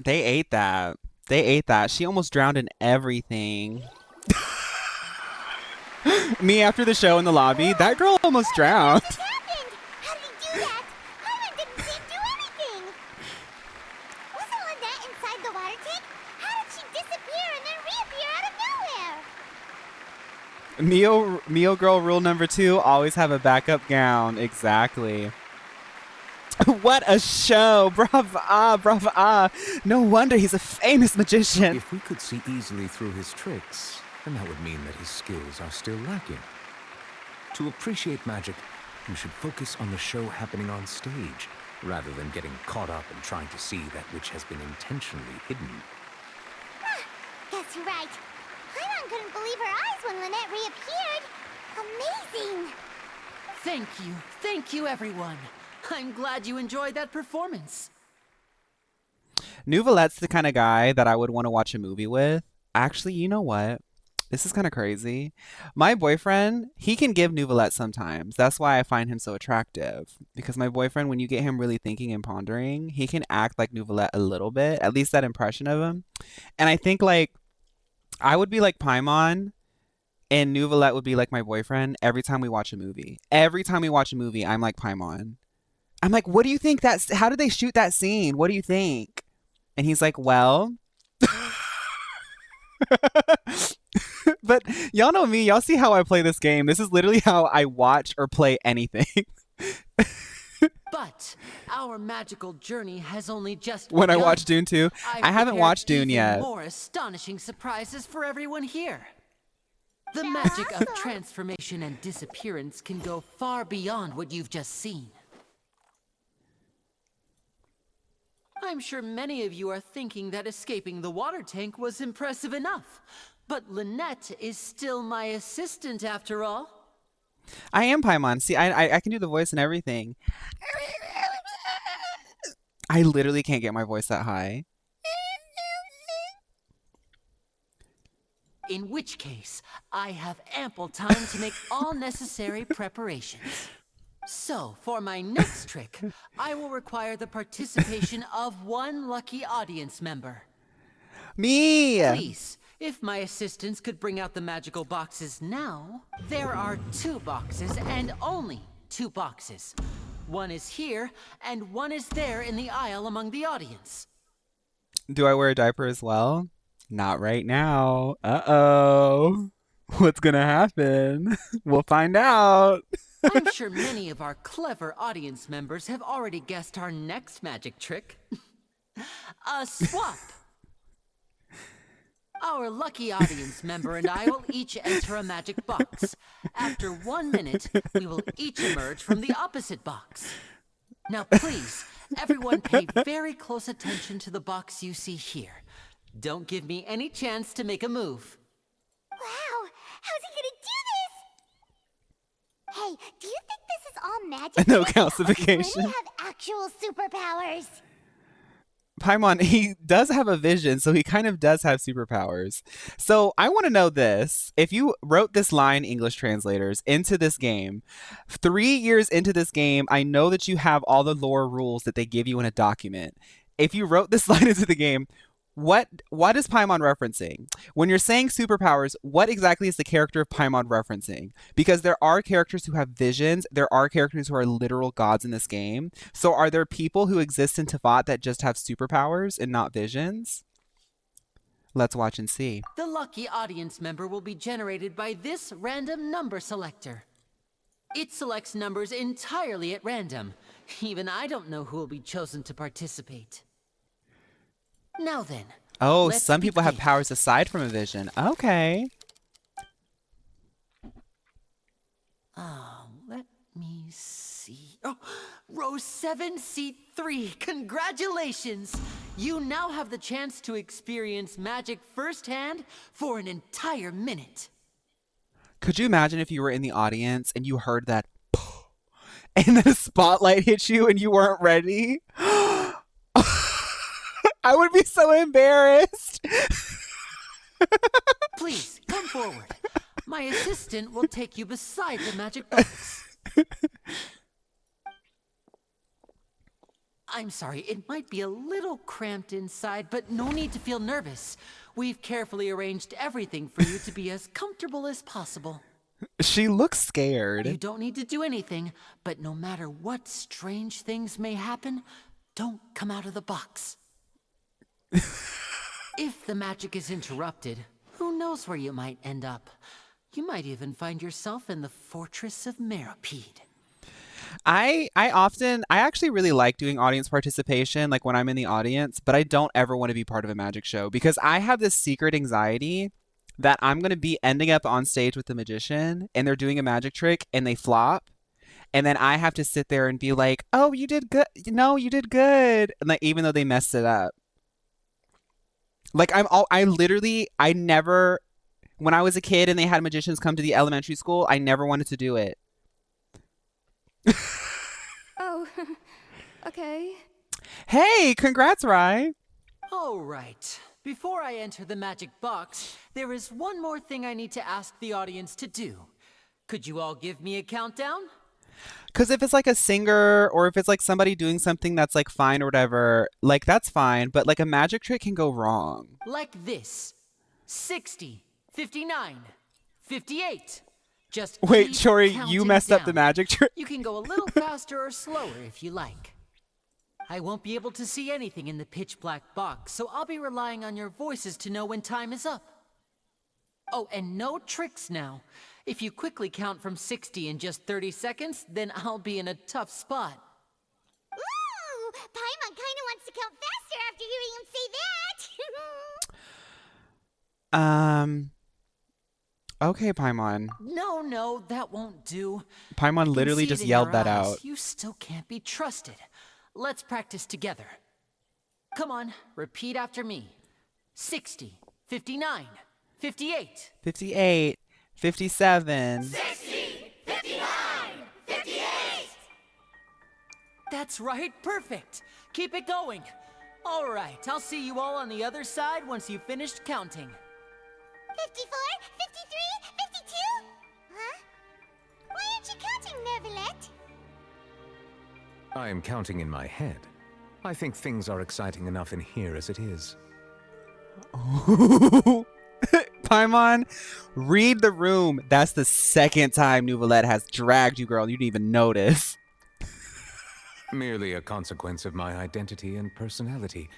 They ate that. They ate that. She almost drowned in everything. Me after the show in the lobby, that girl almost drowned. Mio girl rule number 2, always have a backup gown. Exactly. What a show. Brava, brava. No wonder he's a famous magician. If we could see easily through his tricks, then that would mean that his skills are still lacking. To appreciate magic, you should focus on the show happening on stage, rather than getting caught up in trying to see that which has been intentionally hidden. Guess you're right. Paimon couldn't believe her eyes when Lynette reappeared. Amazing! Thank you everyone. I'm glad you enjoyed that performance. Neuvillette's the kind of guy that I would want to watch a movie with. Actually, you know what? This is kind of crazy. My boyfriend, he can give Neuvillette sometimes. That's why I find him so attractive. Because my boyfriend, when you get him really thinking and pondering, he can act like Neuvillette a little bit. At least that impression of him. And I think like, I would be like Paimon, and Neuvillette would be like my boyfriend every time we watch a movie. Every time we watch a movie, I'm like Paimon. I'm like, what do you think how did they shoot that scene? What do you think? And he's like, well. But y'all know me. Y'all see how I play this game. This is literally how I watch or play anything. But our magical journey has only just When begun. I watch Dune 2, I haven't watched Dune yet. More astonishing surprises for everyone here. The magic of transformation and disappearance can go far beyond what you've just seen. I'm sure many of you are thinking that escaping the water tank was impressive enough. But Lynette is still my assistant after all. I am Paimon. See, I can do the voice and everything. I literally can't get my voice that high. In which case, I have ample time to make all necessary preparations. So, for my next trick, I will require the participation of one lucky audience member. Me! Please, if my assistants could bring out the magical boxes now. There are 2 boxes and only 2 boxes. One is here, and one is there in the aisle among the audience. Do I wear a diaper as well? Not right now. Uh-oh. What's gonna happen? We'll find out. I'm sure many of our clever audience members have already guessed our next magic trick. A swap. Our lucky audience member and I will each enter a magic box. After 1 minute, we will each emerge from the opposite box. Now please, Everyone pay very close attention to the box you see here. Don't give me any chance to make a move. Wow, how's he gonna do this? Hey, do you think this is all magic? No Or does calcification. Lyney have actual superpowers? Paimon, he does have a vision, so he kind of does have superpowers. So I want to know this. If you wrote this line, English translators, into this game, 3 years into this game, I know that you have all the lore rules that they give you in a document. If you wrote this line into the game, what is Paimon referencing? When you're saying superpowers, what exactly is the character of Paimon referencing? Because there are characters who have visions, there are characters who are literal gods in this game. So are there people who exist in Teyvat that just have superpowers and not visions? Let's watch and see. The lucky audience member will be generated by this random number selector. It selects numbers entirely at random. Even I don't know who will be chosen to participate. Now then. Oh, let's some people have begin. powers aside from a vision. Okay. Let me see. Oh, row 7, seat 3. Congratulations! You now have the chance to experience magic firsthand for an entire minute. Could you imagine if you were in the audience and you heard that and then a spotlight hit you and you weren't ready? I would be so embarrassed. Please, come forward. My assistant will take you beside the magic box. I'm sorry, it might be a little cramped inside, but no need to feel nervous. We've carefully arranged everything for you to be as comfortable as possible. She looks scared. You don't need to do anything, but no matter what strange things may happen, don't come out of the box. If the magic is interrupted, who knows where you might end up? You might even find yourself in the Fortress of Meropide. I actually really like doing audience participation, like when I'm in the audience, but I don't ever want to be part of a magic show because I have this secret anxiety that I'm going to be ending up on stage with the magician and they're doing a magic trick and they flop. And then I have to sit there and be like, oh, you did good. No, you did good. And like, even though they messed it up. Like I never, when I was a kid and they had magicians come to the elementary school, I never wanted to do it. Oh, okay. Hey, congrats, Rye. All right. Before I enter the magic box, there is one more thing I need to ask the audience to do. Could you all give me a countdown? Because if it's like a singer or if it's like somebody doing something that's like fine or whatever, like that's fine. But like a magic trick can go wrong. Like this. 60, 59, 58. Just Wait, keep Chori, you counting messed up the down. magic trick. You can go a little faster or slower if you like. I won't be able to see anything in the pitch black box, so I'll be relying on your voices to know when time is up. Oh, and no tricks now. If you quickly count from 60 in just 30 seconds, then I'll be in a tough spot. Ooh, Paimon kinda wants to count faster after hearing him say that. Okay, Paimon. No, that won't do. Paimon I can literally see it just in yelled your that eyes. out. You still can't be trusted. Let's practice together. Come on, repeat after me. 60, 59, 58. 58, 57. 60, 59, 58. That's right, perfect. Keep it going. All right, I'll see you all on the other side once you've finished counting. 54, 53, 52? Huh? Why aren't you counting, Neuvillette? I am counting in my head. I think things are exciting enough in here as it is. Paimon, read the room. That's the second time Neuvillette has dragged you, girl. You didn't even notice. Merely a consequence of my identity and personality.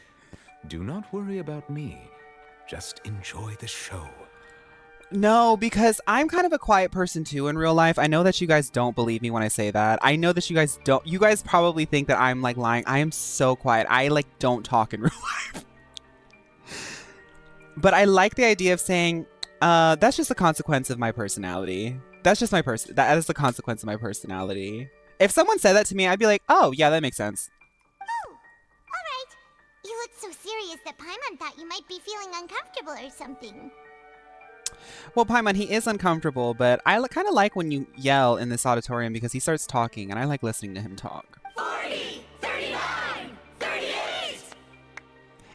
Do not worry about me. Just enjoy the show. No, because I'm kind of a quiet person too in real life. I know that you guys don't believe me when I say that. I know that you guys don't. You guys probably think that I'm like lying. I am so quiet. I like don't talk in real life. But I like the idea of saying, that's just a consequence of my personality. That's just my that is the consequence of my personality. If someone said that to me, I'd be like, oh, yeah, that makes sense. Oh, You looked so serious that Paimon thought you might be feeling uncomfortable or something. Well, Paimon, he is uncomfortable, but I kind of like when you yell in this auditorium because he starts talking, and I like listening to him talk. 40, 39, 38!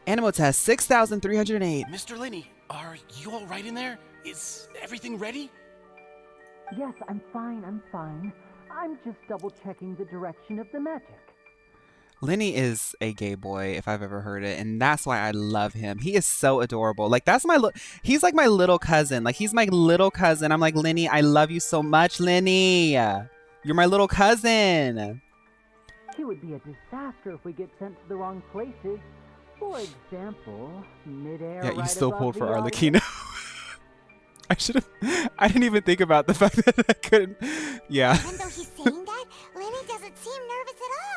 Animo test 6,308. Mr. Lyney, are you all right in there? Is everything ready? Yes, I'm fine, I'm fine. I'm just double-checking the direction of the magic. Lyney is a gay boy, if I've ever heard it, and that's why I love him. He is so adorable. Like, that's he's like my little cousin. Like, he's my little cousin. I'm like, Lyney, I love you so much, Lyney. You're my little cousin. It would be a disaster if we get sent to the wrong places. For example, midair. Yeah, you right still above pulled the for audience. Arlecchino. I didn't even think about the fact that I couldn't. Yeah. Even though he's saying that, Lyney doesn't seem nervous at all.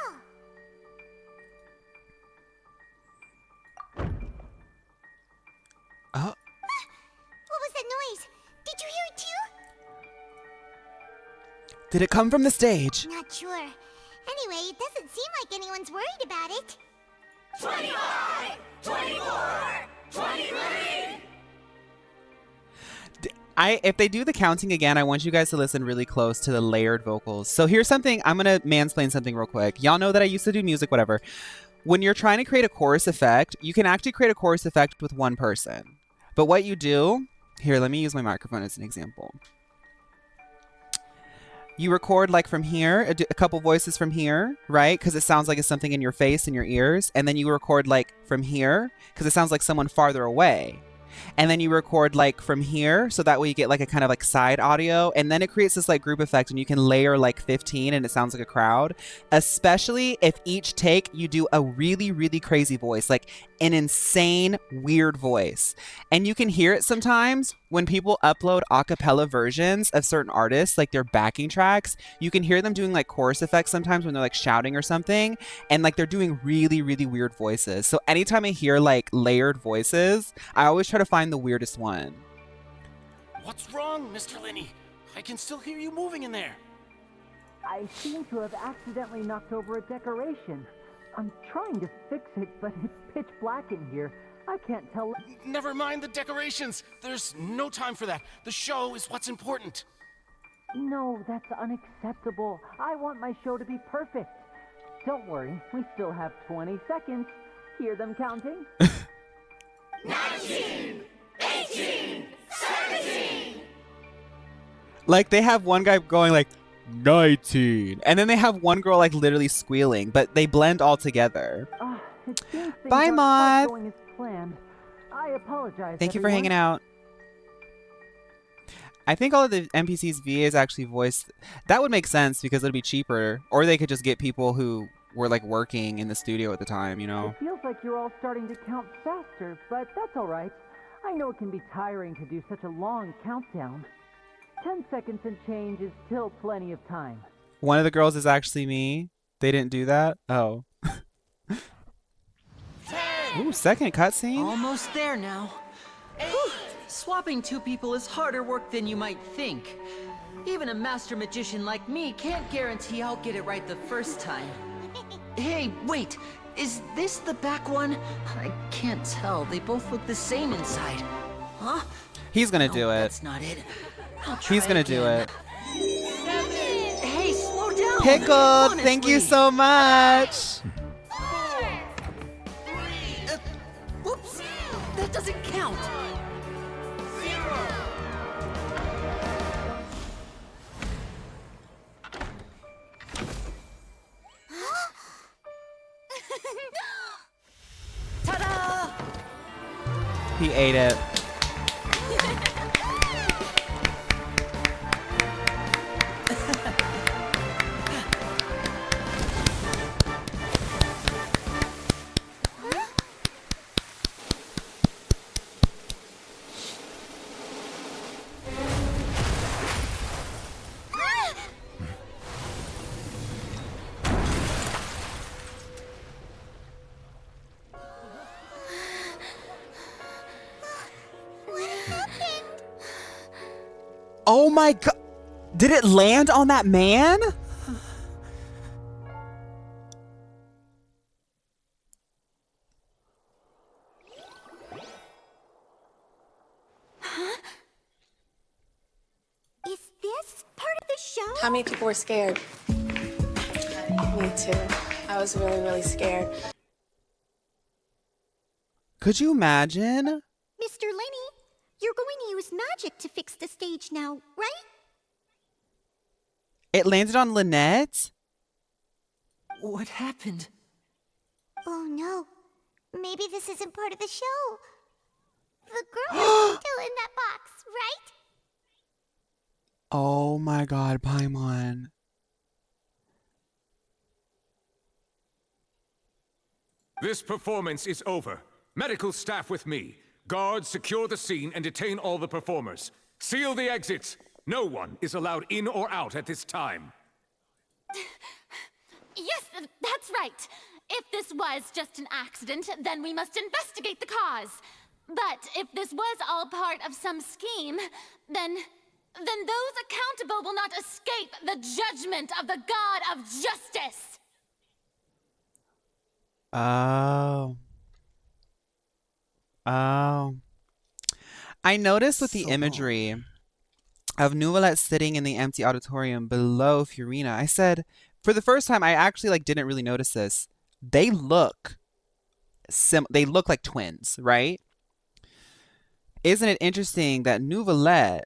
Oh. What was that noise? Did you hear it too? Did it come from the stage? Not sure. Anyway, it doesn't seem like anyone's worried about it. 25, 24, 23. If they do the counting again, I want you guys to listen really close to the layered vocals. So here's something, I'm going to mansplain something real quick. Y'all know that I used to do music, whatever. When you're trying to create a chorus effect, you can actually create a chorus effect with one person. But what you do, here, let me use my microphone as an example. You record like from here, a couple voices from here, right? Because it sounds like it's something in your face and your ears. And then you record like from here, because it sounds like someone farther away. And then you record like from here, so that way you get like a kind of like side audio, and then it creates this like group effect, and you can layer like 15 and it sounds like a crowd, especially if each take you do a really, really crazy voice, like an insane weird voice. And you can hear it sometimes when people upload a cappella versions of certain artists, like their backing tracks. You can hear them doing like chorus effects sometimes when they're like shouting or something, and like they're doing really, really weird voices. So anytime I hear like layered voices, I always try to find the weirdest one. What's wrong, Mr. Lyney? I can still hear you moving in there. I seem to have accidentally knocked over a decoration. I'm trying to fix it, but it's pitch black in here. I can't tell. Never mind the decorations. There's no time for that. The show is what's important. No, that's unacceptable. I want my show to be perfect. Don't worry, we still have 20 seconds. Hear them counting? 19, 18, 17. Like they have one guy going like 19, and then they have one girl like literally squealing, but they blend all together. Bye, Mod. I apologize. Thank you for hanging out. I think all of the NPCs VAs actually voiced. That would make sense because it'd be cheaper, or they could just get people who were like working in the studio at the time, you know. It feels like you're all starting to count faster, but that's all right. I know it can be tiring to do such a long countdown. 10 seconds and change is still plenty of time. One of the girls is actually me. They didn't do that? Oh. Ooh, second cutscene? Almost there now. Whew. Swapping two people is harder work than you might think. Even a master magician like me can't guarantee I'll get it right the first time. Hey, wait. Is this the back one? I can't tell. They both look the same inside. Huh? He's gonna do it. That's not it. He's gonna do it. Hey, slow down. Pickled, thank you so much. Whoops, that doesn't count. 0. Ta-da! He ate it. Oh my god. Did it land on that man? How many people were scared? Me too. I was really, really scared. Could you imagine? Mr. Lyney, you're going to use magic to fix the stage now, right? It landed on Lynette? What happened? Oh no. Maybe this isn't part of the show. The girl is still in that box, right? Oh my god, Paimon. This performance is over. Medical staff with me. Guards, secure the scene and detain all the performers. Seal the exits. No one is allowed in or out at this time. Yes, that's right. If this was just an accident, then we must investigate the cause. But if this was all part of some scheme, then those accountable will not escape the judgment of the God of Justice. Oh. Oh. I noticed with the imagery of Neuvillette sitting in the empty auditorium below Furina, I said, for the first time, I actually didn't really notice this. They look like twins, right? Isn't it interesting that Neuvillette,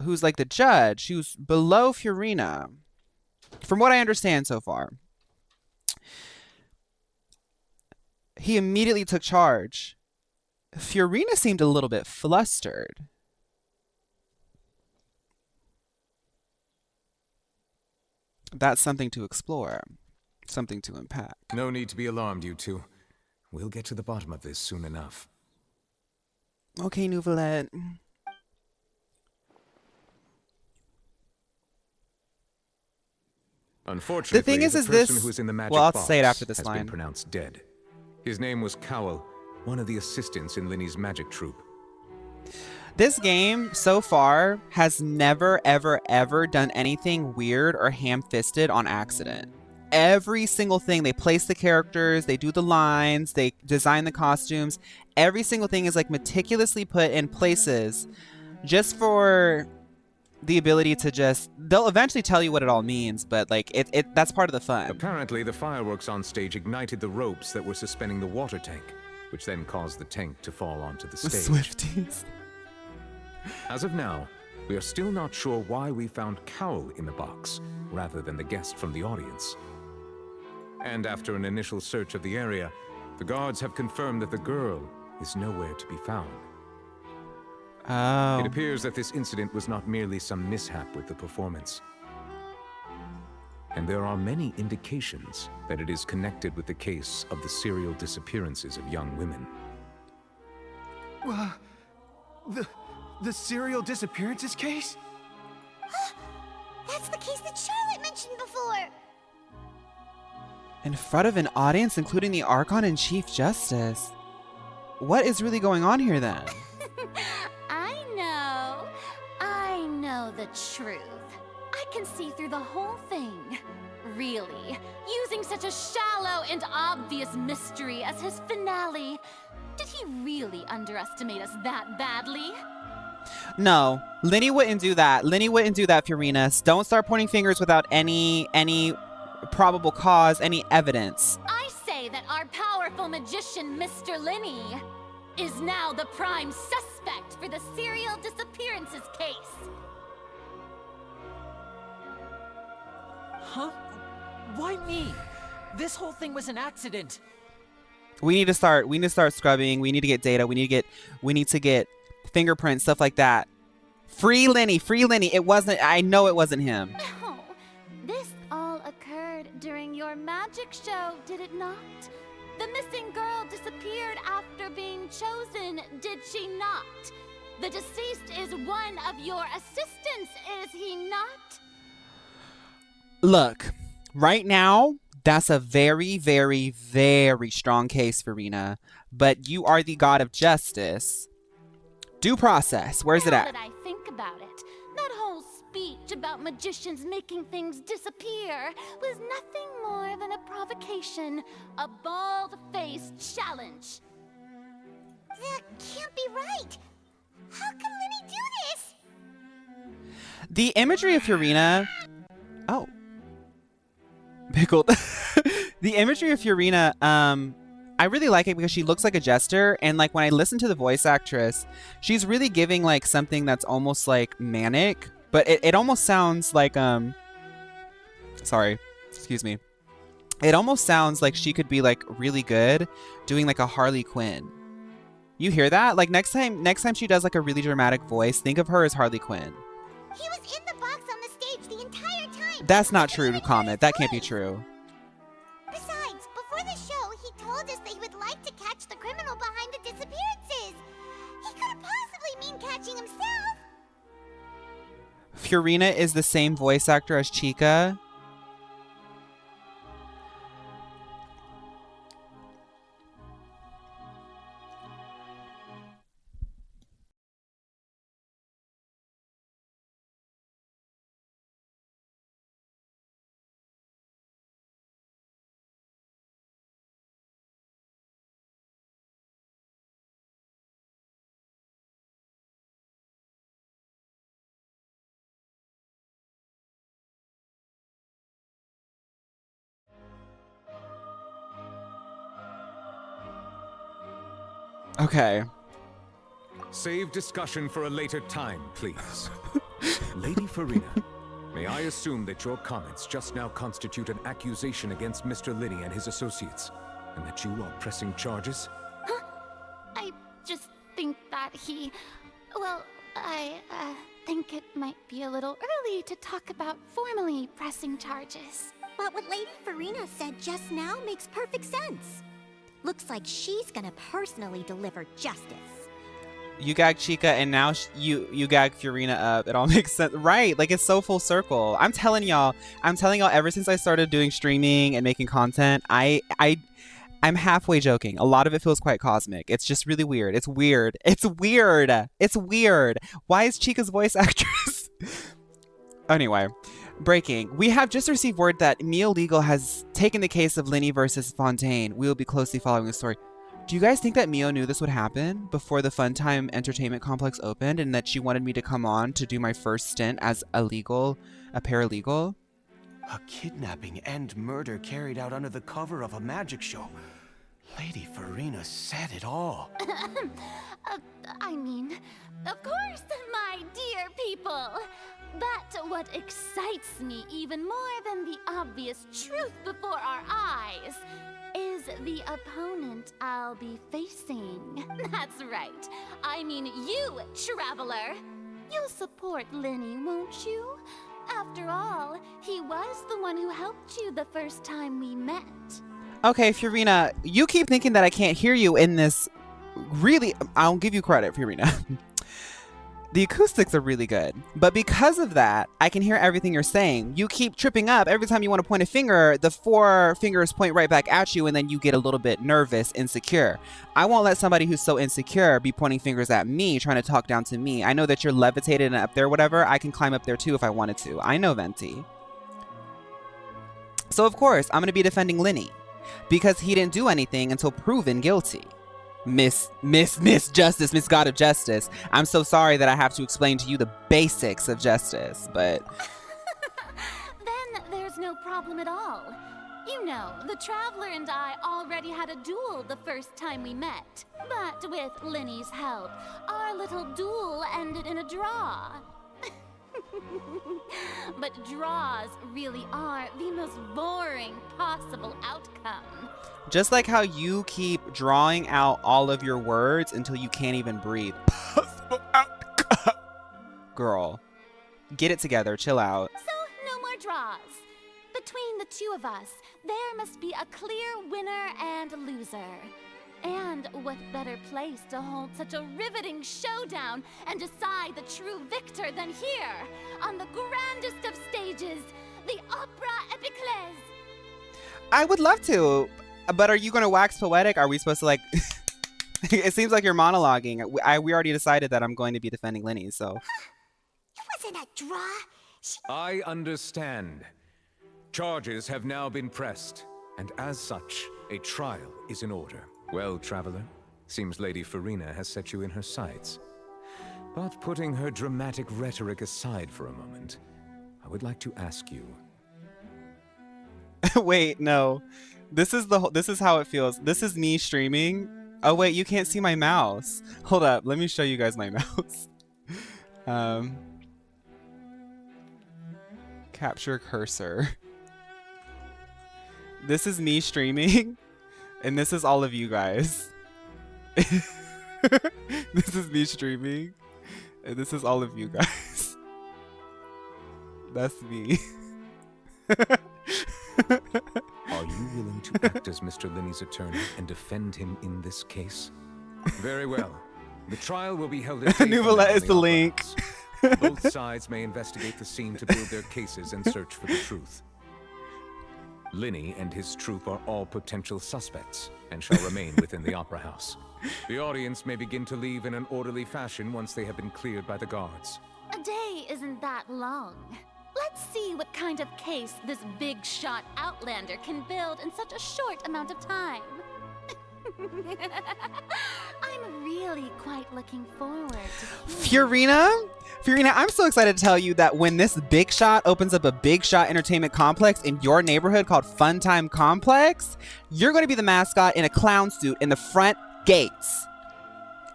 who's like the judge, who's below Furina, from what I understand so far, he immediately took charge. Furina seemed a little bit flustered. That's something to explore. Something to unpack. No need to be alarmed, you two. We'll get to the bottom of this soon enough. Okay, Neuvillette. Unfortunately, the thing is person this... who is in the magic well, I'll box say it after this has line. been pronounced dead. His name was Cowell, one of the assistants in Lyney's magic troupe. This game, so far, has never, ever, ever done anything weird or ham-fisted on accident. Every single thing, they place the characters, they do the lines, they design the costumes. Every single thing is meticulously put in places just for the ability to just... They'll eventually tell you what it all means, but that's part of the fun. Apparently, the fireworks on stage ignited the ropes that were suspending the water tank, which then caused the tank to fall onto the stage. Swifties. As of now, we are still not sure why we found Cowell in the box, rather than the guest from the audience. And after an initial search of the area, the guards have confirmed that the girl is nowhere to be found. Oh. It appears that this incident was not merely some mishap with the performance. And there are many indications that it is connected with the case of the serial disappearances of young women. The serial disappearances case? That's the case that Charlotte mentioned before. In front of an audience, including the Archon and Chief Justice. What is really going on here, then? I know the truth. I can see through the whole thing. Really, using such a shallow and obvious mystery as his finale. Did he really underestimate us that badly? No, Lyney wouldn't do that. Lyney wouldn't do that, Furina. Don't start pointing fingers without any probable cause, any evidence. I say that our powerful magician, Mr. Lyney, is now the prime suspect for the serial disappearances case. Huh? Why me? This whole thing was an accident. We need to start scrubbing. We need to get data. We need to get fingerprints, stuff like that. Free Lyney. It wasn't, I know it wasn't him. No, this all occurred during your magic show, did it not? The missing girl disappeared after being chosen, did she not? The deceased is one of your assistants, is he not? Look, right now, that's a very, very, very strong case, Furina. But you are the god of justice. Due process, where's it at? Now that I think about it, that whole speech about magicians making things disappear was nothing more than a provocation, a bald-faced challenge. That can't be right. How can Lyney do this? The imagery of Furina Oh. Pickled. The imagery of Furina, I really like it because she looks like a jester, and like when I listen to the voice actress, she's really giving like something that's almost like manic, but it almost sounds like sorry, excuse me. It almost sounds like she could be like really good doing like a Harley Quinn. You hear that? Like next time she does like a really dramatic voice, think of her as Harley Quinn. He was in the box on the stage the entire time. That's not true, Comet. That can't be true. Besides, before the show, he told us that he would like to catch the criminal behind the disappearances. He couldn't possibly mean catching himself. Furina is the same voice actor as Chica. Okay. Save discussion for a later time, please. Lady Furina, may I assume that your comments just now constitute an accusation against Mr. Lyney and his associates, and that you are pressing charges? Huh? I just think that he... Well, I think it might be a little early to talk about formally pressing charges. But what Lady Furina said just now makes perfect sense. Looks like she's gonna personally deliver justice. You gag Chica and now you gag Furina up. It all makes sense. Right, like it's so full circle. I'm telling y'all ever since I started doing streaming and making content, I'm halfway joking. A lot of it feels quite cosmic. It's just really weird. It's weird. It's weird. It's weird. Why is Chica's voice actress? Anyway, breaking. We have just received word that Mio Legal has taken the case of Lyney versus Fontaine. We will be closely following the story. Do you guys think that Mio knew this would happen before the Funtime Entertainment Complex opened, and that she wanted me to come on to do my first stint as a paralegal? A kidnapping and murder carried out under the cover of a magic show. Lady Furina said it all. I mean, of course, my dear people. But what excites me even more than the obvious truth before our eyes is the opponent I'll be facing. That's right. I mean you, Traveler. You'll support Lyney, won't you? After all, he was the one who helped you the first time we met. Okay, Furina, you keep thinking that I can't hear you in this. Really, I'll give you credit, Furina. The acoustics are really good, but because of that, I can hear everything you're saying. You keep tripping up every time you want to point a finger. The 4 fingers point right back at you, and then you get a little bit nervous, insecure. I won't let somebody who's so insecure be pointing fingers at me, trying to talk down to me. I know that you're levitated and up there, whatever. I can climb up there too if I wanted to. I know, Venti. So of course, I'm going to be defending Lyney, because he didn't do anything until proven guilty. Miss Justice, Miss God of Justice. I'm so sorry that I have to explain to you the basics of justice, but... Then there's no problem at all. You know, the Traveler and I already had a duel the first time we met. But with Lyney's help, our little duel ended in a draw. But draws really are the most boring possible outcome. Just like how you keep drawing out all of your words until you can't even breathe. Girl, get it together, chill out. So, no more draws. Between the two of us, there must be a clear winner and loser. And what better place to hold such a riveting showdown and decide the true victor than here, on the grandest of stages, the Opera Epiclese. I would love to, but are you going to wax poetic? Are we supposed to, like... It seems like you're monologuing. We already decided that I'm going to be defending Lyney, so... It wasn't a draw. I understand. Charges have now been pressed, and as such, a trial is in order. Well, Traveler, seems Lady Furina has set you in her sights. But putting her dramatic rhetoric aside for a moment, I would like to ask you, Wait, no. This is how it feels. This is me streaming. Oh wait, you can't see my mouse. Hold up, let me show you guys my mouse. Capture cursor. This is me streaming, and this is all of you guys. This is me streaming, and this is all of you guys. That's me. Are you willing to act as Mr. Lyney's attorney and defend him in this case? Very well. The trial will be held at Neuvillette is the link. Both sides may investigate the scene to build their cases and search for the truth. Lyney and his troupe are all potential suspects and shall remain within the Opera House. The audience may begin to leave in an orderly fashion once they have been cleared by the guards. A day isn't that long. Let's see what kind of case this big shot Outlander can build in such a short amount of time. I'm really quite looking forward to Furina, I'm so excited to tell you that when this big shot opens up a big shot entertainment complex in your neighborhood called Funtime Complex, you're going to be the mascot in a clown suit in the front gates.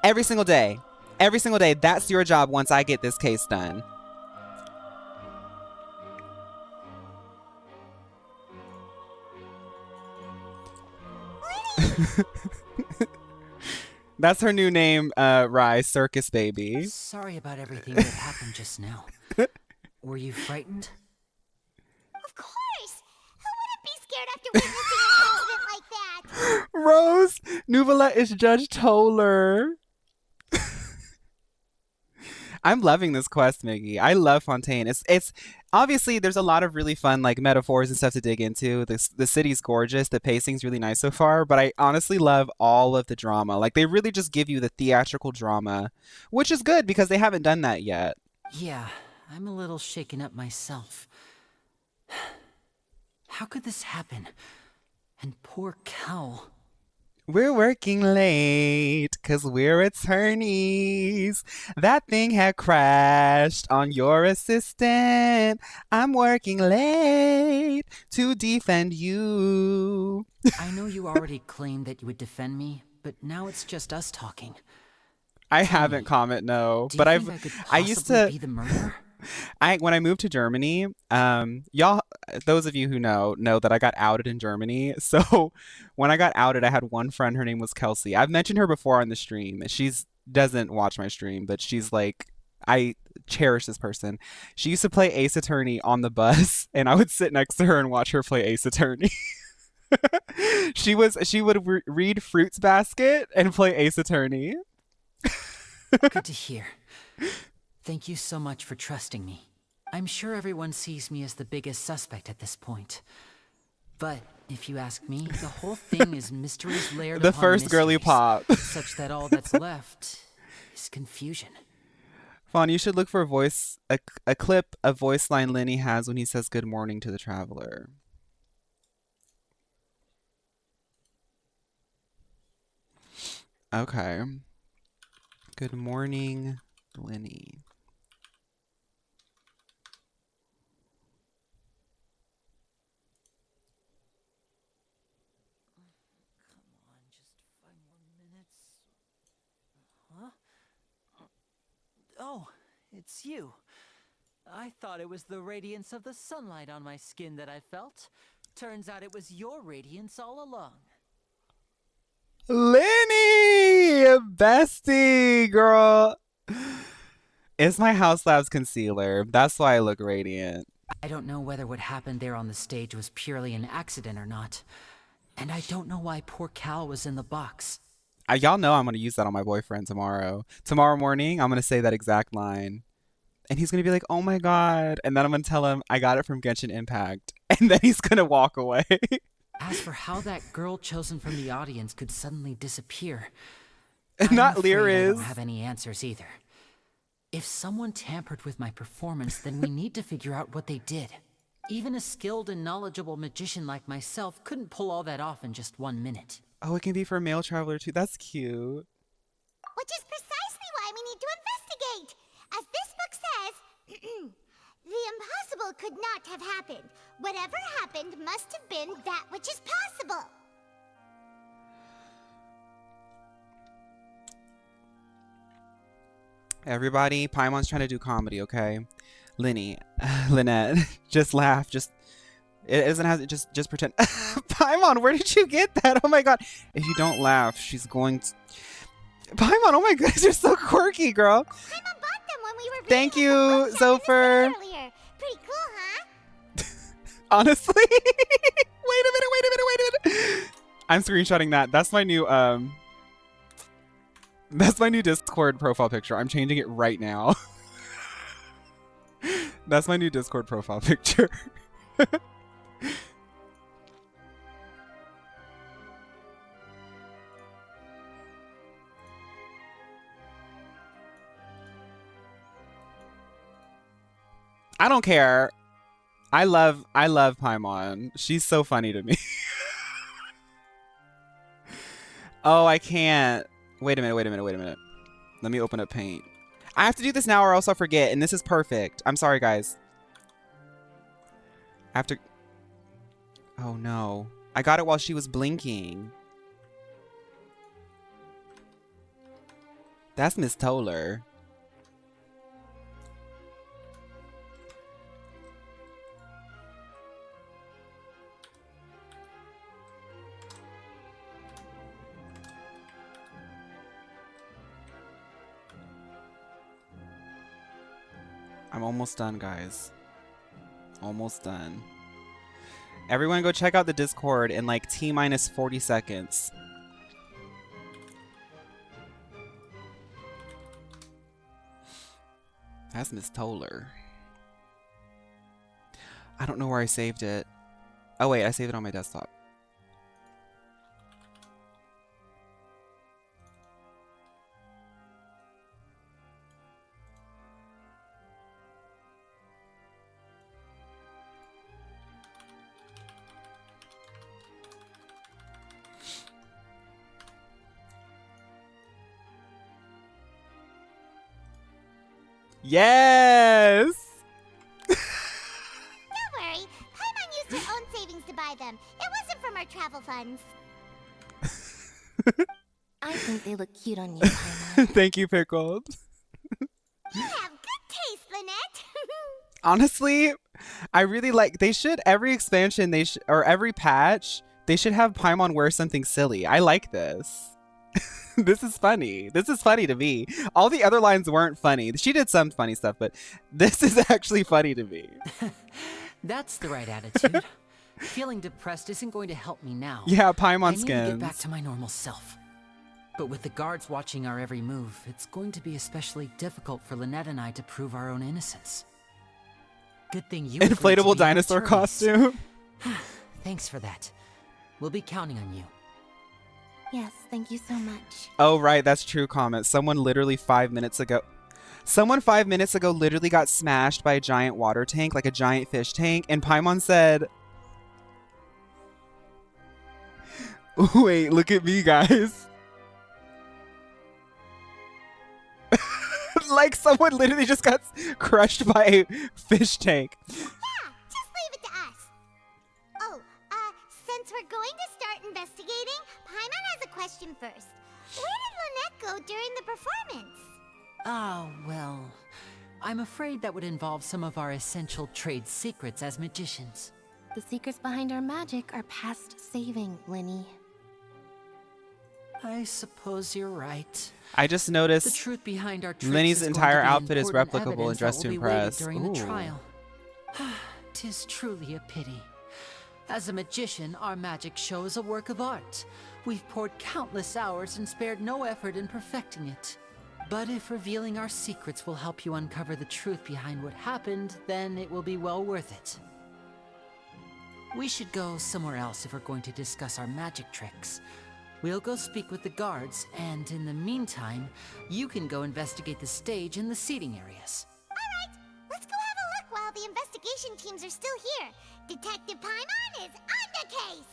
Every single day. Every single day. That's your job once I get this case done. That's her new name, Rye, Circus Baby. Sorry about everything that happened just now. Were you frightened? Of course! Who wouldn't be scared after witnessing an incident like that? Rose, Neuvillette is Judge Toller. I'm loving this quest, Miggy. I love Fontaine. It's obviously there's a lot of really fun like metaphors and stuff to dig into. The city's gorgeous. The pacing's really nice so far, but I honestly love all of the drama. Like they really just give you the theatrical drama, which is good because they haven't done that yet. Yeah, I'm a little shaken up myself. How could this happen? And poor Cal. We're working late because we're attorneys. That thing had crashed on your assistant. I'm working late to defend you. I know you already claimed that you would defend me, but now it's just us talking. I haven't comment no, Do but you think I used to be the murderer? when I moved to Germany, y'all, those of you who know that I got outed in Germany. So when I got outed, I had one friend, her name was Kelsey. I've mentioned her before on the stream. She's doesn't watch my stream, but she's like, I cherish this person. She used to play Ace Attorney on the bus, and I would sit next to her and watch her play Ace Attorney. She would read Fruits Basket and play Ace Attorney. Good to hear. Thank you so much for trusting me. I'm sure everyone sees me as the biggest suspect at this point. But if you ask me, the whole thing is mysteries layered The upon first girly mysteries, pop. such that all that's left is confusion. Fawn, you should look for a clip of voice line Lyney has when he says good morning to the traveler. Okay. Good morning, Lyney. Oh, it's you. I thought it was the radiance of the sunlight on my skin that I felt. Turns out it was your radiance all along. Lyney! Bestie, girl. It's my House Labs concealer. That's why I look radiant. I don't know whether what happened there on the stage was purely an accident or not. And I don't know why poor Cal was in the box. Y'all know I'm going to use that on my boyfriend tomorrow. Tomorrow morning, I'm going to say that exact line. And he's going to be like, oh my God. And then I'm going to tell him I got it from Genshin Impact. And then he's going to walk away. As for how that girl chosen from the audience could suddenly disappear, Not I'm Lear afraid I is. don't have any answers either. If someone tampered with my performance, then we need to figure out what they did. Even a skilled and knowledgeable magician like myself couldn't pull all that off in just 1 minute. Oh, it can be for a male traveler too. That's cute. Which is precisely why we need to investigate. As this book says, the impossible could not have happened. Whatever happened must have been that which is possible. Everybody, Paimon's trying to do comedy, okay? Lyney, Lynette, just laugh. Just it doesn't have just pretend. Paimon, where did you get that? Oh my god! If you don't laugh, she's going to. Paimon, oh my goodness, you're so quirky, girl. Paimon bought them when we were Thank you, Zopher. Pretty cool, huh? Honestly, wait a minute. I'm screenshotting that. That's my new That's my new Discord profile picture. I'm changing it right now. That's my new Discord profile picture. I don't care. I love Paimon. She's so funny to me. Oh, I can't. Wait a minute. Let me open up Paint. I have to do this now or else I'll forget, and this is perfect. I'm sorry, guys. I have to... Oh, no. I got it while she was blinking. That's Miss Toller. I'm almost done, guys. Almost done. Everyone go check out the Discord in like T-minus 40 seconds. That's Miss Toller. I don't know where I saved it. Oh wait, I saved it on my desktop. Yes! Don't worry. Paimon used her own savings to buy them. It wasn't from our travel funds. I think they look cute on you, Paimon. Thank you, Pickled. You have good taste, Lynette. Honestly, I really like... They should... Every expansion, or every patch, they should have Paimon wear something silly. I like this. This is funny. This is funny to me. All the other lines weren't funny. She did some funny stuff, but this is actually funny to me. That's the right attitude. Feeling depressed isn't going to help me now. Yeah, Paimon skins. I need to get back to my normal self. But with the guards watching our every move, it's going to be especially difficult for Lynette and I to prove our own innocence. Good thing you inflatable dinosaur costume. Thanks for that. We'll be counting on you. Yes, thank you so much. Oh, right. That's true comment. Someone literally 5 minutes ago literally got smashed by a giant water tank, like a giant fish tank. And Paimon said, wait, look at me, guys. Like someone literally just got crushed by a fish tank. Yeah, just leave it to us. Oh, since we're going to start investigating, Paimon has a question first. Where did Lynette go during the performance? Oh, well, I'm afraid that would involve some of our essential trade secrets as magicians. The secrets behind our magic are past saving, Lyney. I suppose you're right. I just noticed the truth behind our tricks Lyney's entire outfit is replicable replicable and dressed to impress. During the trial. 'Tis truly a pity. As a magician, our magic show is a work of art. We've poured countless hours and spared no effort in perfecting it. But if revealing our secrets will help you uncover the truth behind what happened, then it will be well worth it. We should go somewhere else if we're going to discuss our magic tricks. We'll go speak with the guards, and in the meantime, you can go investigate the stage and the seating areas. Alright, let's go have a look while the investigation teams are still here. Detective Paimon is on the case!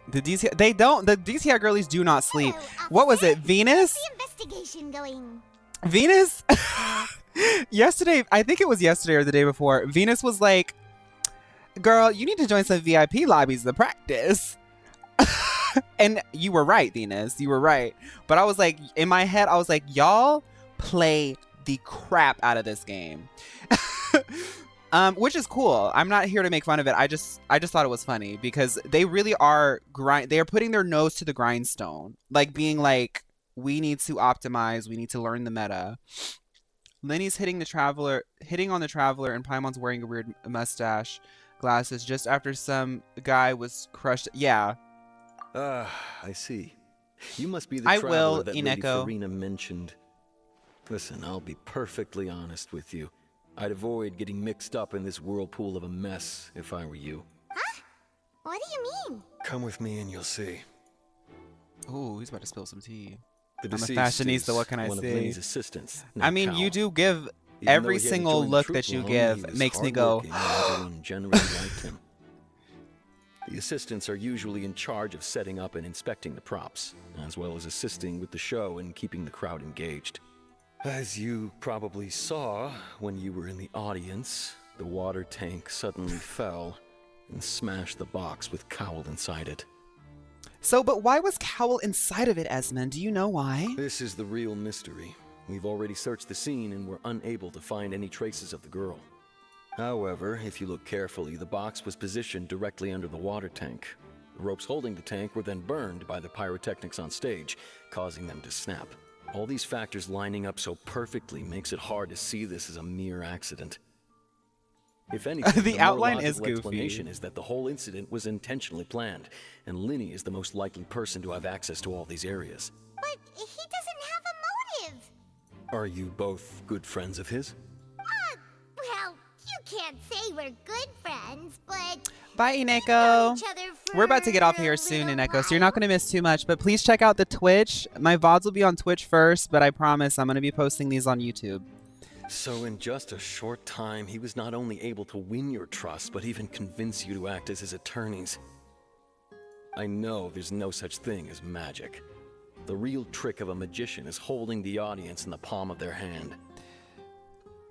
The DCI girlies do not sleep. What was it, Venus? How's the investigation going? Venus? Yesterday, I think it was yesterday or the day before, Venus was like, girl, you need to join some VIP lobbies to practice. And you were right, Venus. You were right. But I was like, in my head, I was like, y'all play the crap out of this game. Which is cool. I'm not here to make fun of it. I just thought it was funny because they really are they are putting their nose to the grindstone. Like being like, we need to optimize, we need to learn the meta. Lyney's hitting on the traveler, and Paimon's wearing a weird mustache, glasses, just after some guy was crushed. Yeah. I see. You must be the I traveler will, that Ineko. Lady Furina mentioned. Listen, I'll be perfectly honest with you. I'd avoid getting mixed up in this whirlpool of a mess if I were you. Huh? What do you mean? Come with me and you'll see. Ooh, he's about to spill some tea. The I'm a deceased fashionista, is what can I one of say? Lyney's assistants, I mean, named you Cal. do give Even every though he hadn't single joined the look troop that you long, give he was makes me go, hardworking and everyone generally liked him. The assistants are usually in charge of setting up and inspecting the props, as well as assisting with the show and keeping the crowd engaged. As you probably saw when you were in the audience, the water tank suddenly fell and smashed the box with Cowl inside it. So, but why was Cowl inside of it, Esmond? Do you know why? This is the real mystery. We've already searched the scene and were unable to find any traces of the girl. However, if you look carefully, the box was positioned directly under the water tank. The ropes holding the tank were then burned by the pyrotechnics on stage, causing them to snap. All these factors lining up so perfectly makes it hard to see this as a mere accident. If anything, The more outline is logical goofy. explanation is that the whole incident was intentionally planned, and Lyney is the most likely person to have access to all these areas. But he doesn't have a motive. Are you both good friends of his? Well, you can't say we're good friends, but Bye, known Ineko. each other for We're about to get off here soon, Ineko, so you're not going to miss too much. But please check out the Twitch. My VODs will be on Twitch first, but I promise I'm going to be posting these on YouTube. So in just a short time, he was not only able to win your trust, but even convince you to act as his attorneys. I know there's no such thing as magic. The real trick of a magician is holding the audience in the palm of their hand.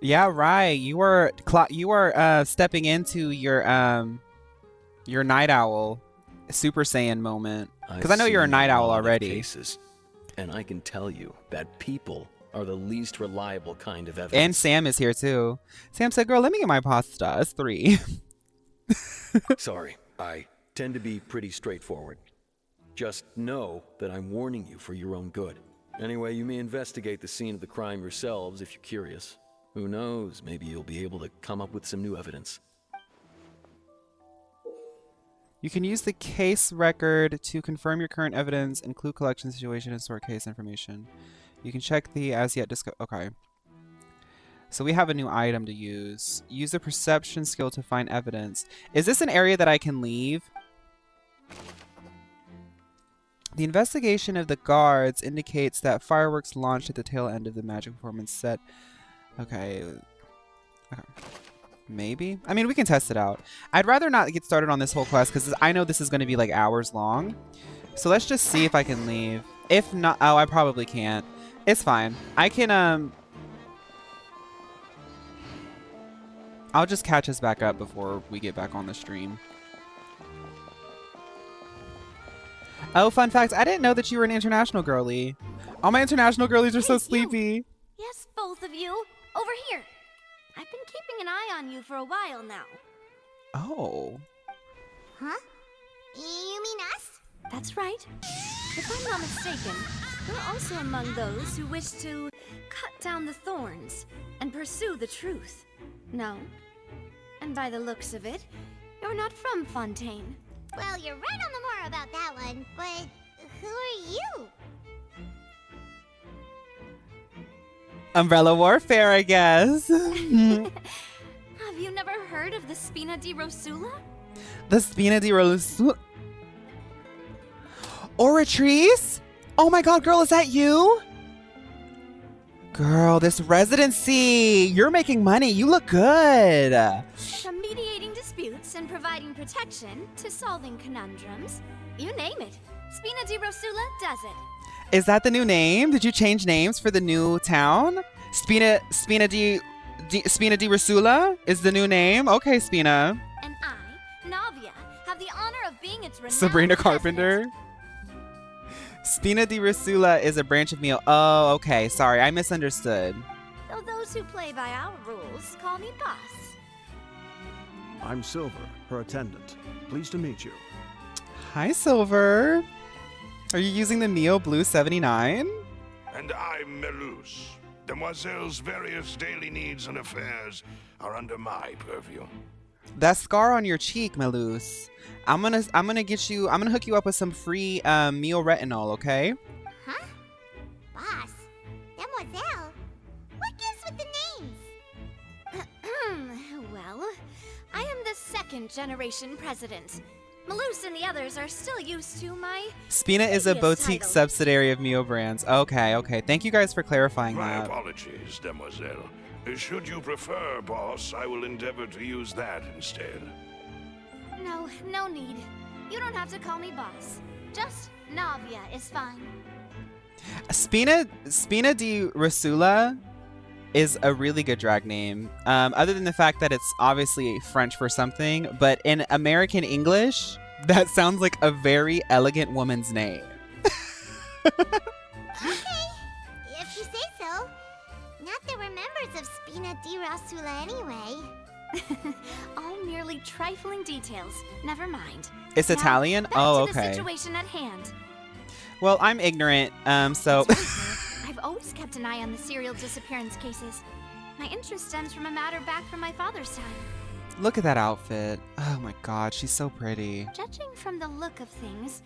Yeah, right. You were stepping into your night owl Super Saiyan moment, because I know you're a night owl already. Cases, and I can tell you that people are the least reliable kind of evidence. And Sam is here too. Sam said, "Girl, let me get my pasta. It's 3." Sorry, I tend to be pretty straightforward. Just know that I'm warning you for your own good. Anyway, you may investigate the scene of the crime yourselves if you're curious. Who knows, maybe you'll be able to come up with some new evidence. You can use the case record to confirm your current evidence, include collection situation, and sort case information. You can check the as yet discovered. Okay. So we have a new item to use. Use the perception skill to find evidence. Is this an area that I can leave? The investigation of the guards indicates that fireworks launched at the tail end of the magic performance set. Okay. Maybe? I mean, we can test it out. I'd rather not get started on this whole quest because I know this is going to be like hours long. So let's just see if I can leave. If not, oh, I probably can't. It's fine. I can, I'll just catch us back up before we get back on the stream. Oh, fun fact. I didn't know that you were an international girly. All my international girlies are so sleepy. Yes, both of you. Over here. I've been keeping an eye on you for a while now. Oh. Huh? You mean us? That's right. If I'm not mistaken, you're also among those who wish to cut down the thorns and pursue the truth. No? And by the looks of it, you're not from Fontaine. Well, you're right on the more about that one, but who are you? Umbrella warfare, I guess. Have you never heard of the Spina di Rosula? The Spina di Rosula. Oratrice? Oh my god, girl, is that you? Girl, this residency. You're making money. You look good. From mediating disputes and providing protection to solving conundrums, you name it. Spina di Rosula does it. Is that the new name? Did you change names for the new town? Spina di Rasula is the new name. Okay, Spina. And I, Navia, have the honor of being its renowned Sabrina Carpenter. Spina di Rasula is a branch of Mio. Oh, okay. Sorry, I misunderstood. Though those who play by our rules call me boss. I'm Silver, her attendant. Pleased to meet you. Hi, Silver. Are you using the Mio Blue 79? And I'm Melus. Demoiselle's various daily needs and affairs are under my purview. That scar on your cheek, Melus. I'm gonna hook you up with some free Mio retinol, okay? Huh? Boss? Demoiselle? What gives with the names? Well, I am the second generation president. Malus and the others are still used to my Spina is a previous boutique title. subsidiary of Mio Brands. Okay, okay. Thank you guys for clarifying My that. apologies, Demoiselle. Should you prefer, boss, I will endeavor to use that instead. No, no need. You don't have to call me boss. Just Navia is fine. Spina di Rasula is a really good drag name. Other than the fact that it's obviously French for something, but in American English, that sounds like a very elegant woman's name. Okay, if you say so. Not that we're members of Spina di Rasula anyway. All merely trifling details. Never mind. It's Now, Italian? back Oh, to the okay. situation at hand. Well, I'm ignorant, so... I've always kept an eye on the serial disappearance cases. My interest stems from a matter back from my father's time. Look at that outfit. Oh my god, she's so pretty. Judging from the look of things,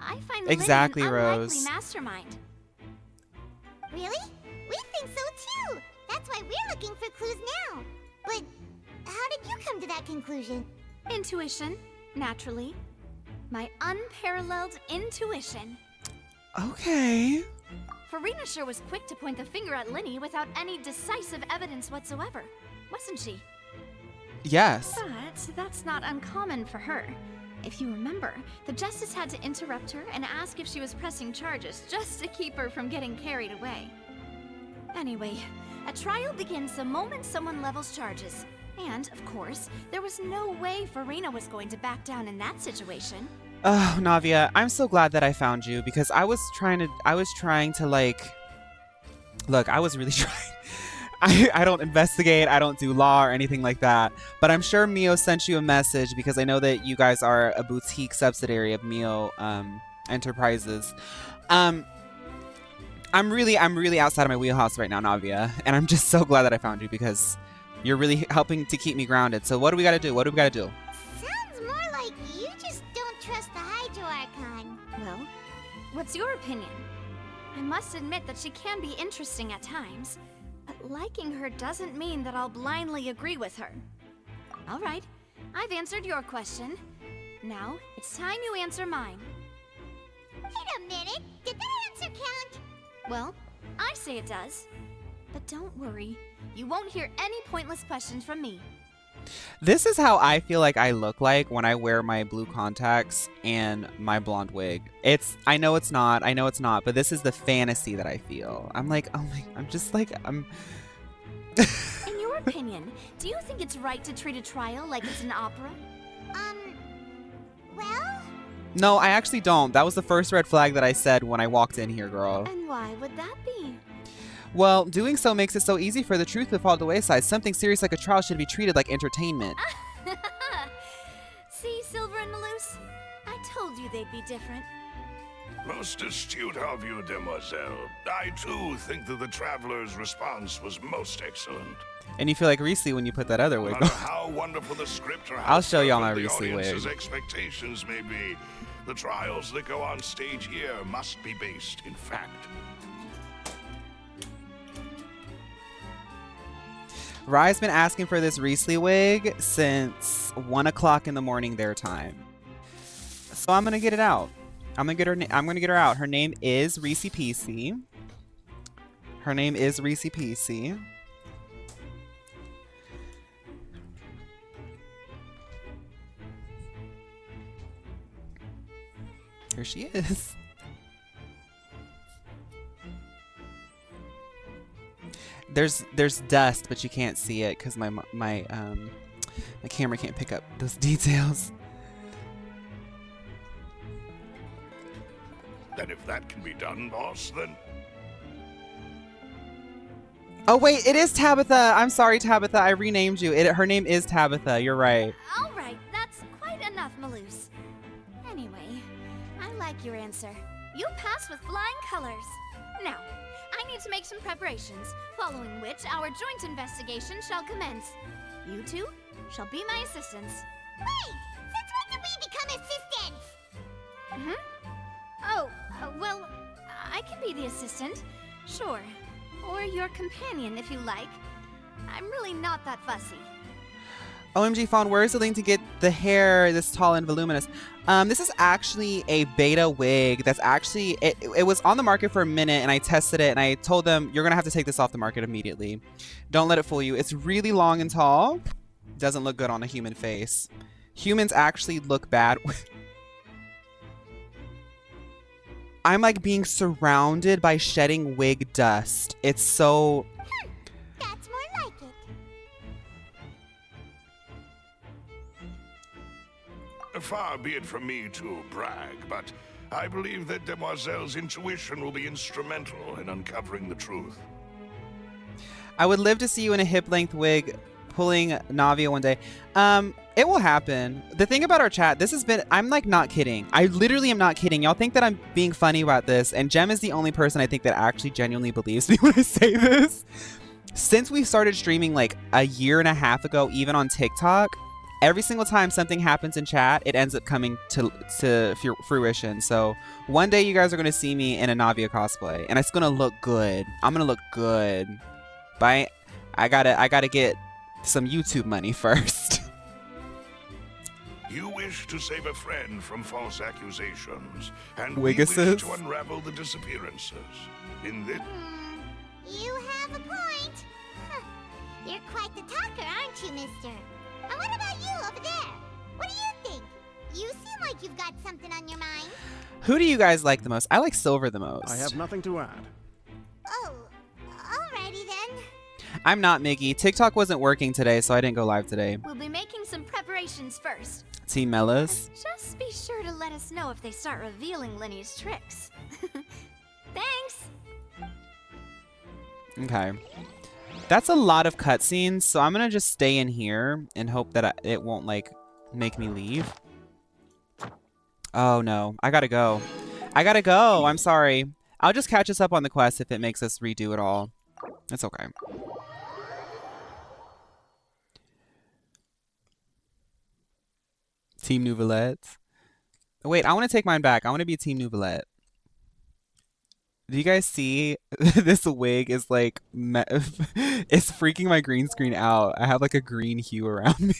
I find Exactly, Lyney an unlikely Rose. mastermind. Really? We think so too. That's why we're looking for clues now. But how did you come to that conclusion? Intuition, naturally. My unparalleled intuition. Okay. Furina sure was quick to point the finger at Lyney without any decisive evidence whatsoever, wasn't she? Yes. But that's not uncommon for her. If you remember, the justice had to interrupt her and ask if she was pressing charges just to keep her from getting carried away. Anyway, a trial begins the moment someone levels charges. And, of course, there was no way Furina was going to back down in that situation. Oh, Navia, I'm so glad that I found you because I was trying to like, look, I was really trying. I don't investigate, I don't do law or anything like that, but I'm sure Mio sent you a message because I know that you guys are a boutique subsidiary of Mio Enterprises. I'm really outside of my wheelhouse right now, Navia, and I'm just so glad that I found you because you're really helping to keep me grounded. So what do we gotta do? What do we gotta do? Sounds more like you just don't trust the Hydro Archon. Well, what's your opinion? I must admit that she can be interesting at times, but liking her doesn't mean that I'll blindly agree with her. All right, I've answered your question. Now, it's time you answer mine. Wait a minute, did that answer count? Well, I say it does. But don't worry, you won't hear any pointless questions from me. This is how I feel like I look like when I wear my blue contacts and my blonde wig. I know it's not, but this is the fantasy that I feel. I'm like, oh my, I'm just like, I'm... In your opinion, do you think it's right to treat a trial like it's an opera? Well? No, I actually don't. That was the first red flag that I said when I walked in here, girl. And why would that be? Well, doing so makes it so easy for the truth to fall to the wayside. Something serious like a trial should be treated like entertainment. See, Silver and Malus? I told you they'd be different. Most astute of you, Demoiselle. I too think that the traveler's response was most excellent. And you feel like Reese when you put that other No wig matter on. how wonderful the script or I'll show y'all my the Reese audience's wig. expectations may be, the trials that go on stage here must be based in fact. Rye's been asking for this Reese wig since 1 o'clock in the morning their time. So I'm gonna get it out. I'm gonna get her out. Her name is Reese Peasy. Her name is Reese Peasy. Here she is. there's dust, but you can't see it because my camera can't pick up those details. Then if that can be done, boss, then... Oh wait, it is Tabitha. I'm sorry, Tabitha. I renamed you. Her name is Tabitha. You're right. All right, that's quite enough, Maloose. Anyway, I like your answer. You passed with flying colors. Now, I need to make some preparations, following which our joint investigation shall commence. You two shall be my assistants. Wait! Since when did we become assistants? Oh, well, I can be the assistant. Sure. Or your companion, if you like. I'm really not that fussy. OMG Fawn, where is the link to get the hair this tall and voluminous? This is actually a beta wig that's actually, it was on the market for a minute and I tested it and I told them, you're gonna have to take this off the market immediately. Don't let it fool you. It's really long and tall. Doesn't look good on a human face. Humans actually look bad. I'm like being surrounded by shedding wig dust. It's so... That's more like it. Far be it from me to brag, but I believe that Demoiselle's intuition will be instrumental in uncovering the truth. I would live to see you in a hip-length wig pulling Navia one day. It will happen. The thing about our chat, this has been, I'm like not kidding. I literally am not kidding. Y'all think that I'm being funny about this, and Jem is the only person I think that actually genuinely believes me when I say this. Since we started streaming like a year and a half ago, even on TikTok, every single time something happens in chat, it ends up coming to fruition. So one day you guys are going to see me in a Navia cosplay, and it's going to look good. I'm going to look good. But I gotta get some YouTube money first. You wish to save a friend from false accusations, and Wiggus's? we wish to unravel the disappearances. In this... You have a point. Huh. You're quite the talker, aren't you, mister? And what about you over there? What do you think? You seem like you've got something on your mind. Who do you guys like the most? I like Silver the most. I have nothing to add. Oh, alrighty then. I'm not Miggy. TikTok wasn't working today, so I didn't go live today. We'll be making some preparations first. Team Mellis. Just be sure to let us know if they start revealing Lyney's tricks. Thanks! Okay. That's a lot of cutscenes, so I'm gonna just stay in here and hope that it won't, like, make me leave. Oh, no. I gotta go. I gotta go. I'm sorry. I'll just catch us up on the quest if it makes us redo it all. It's okay. Team Neuvillette. Wait, I want to take mine back. I want to be Team Neuvillette. Do you guys see this wig is like it's freaking my green screen out. I have like a green hue around me.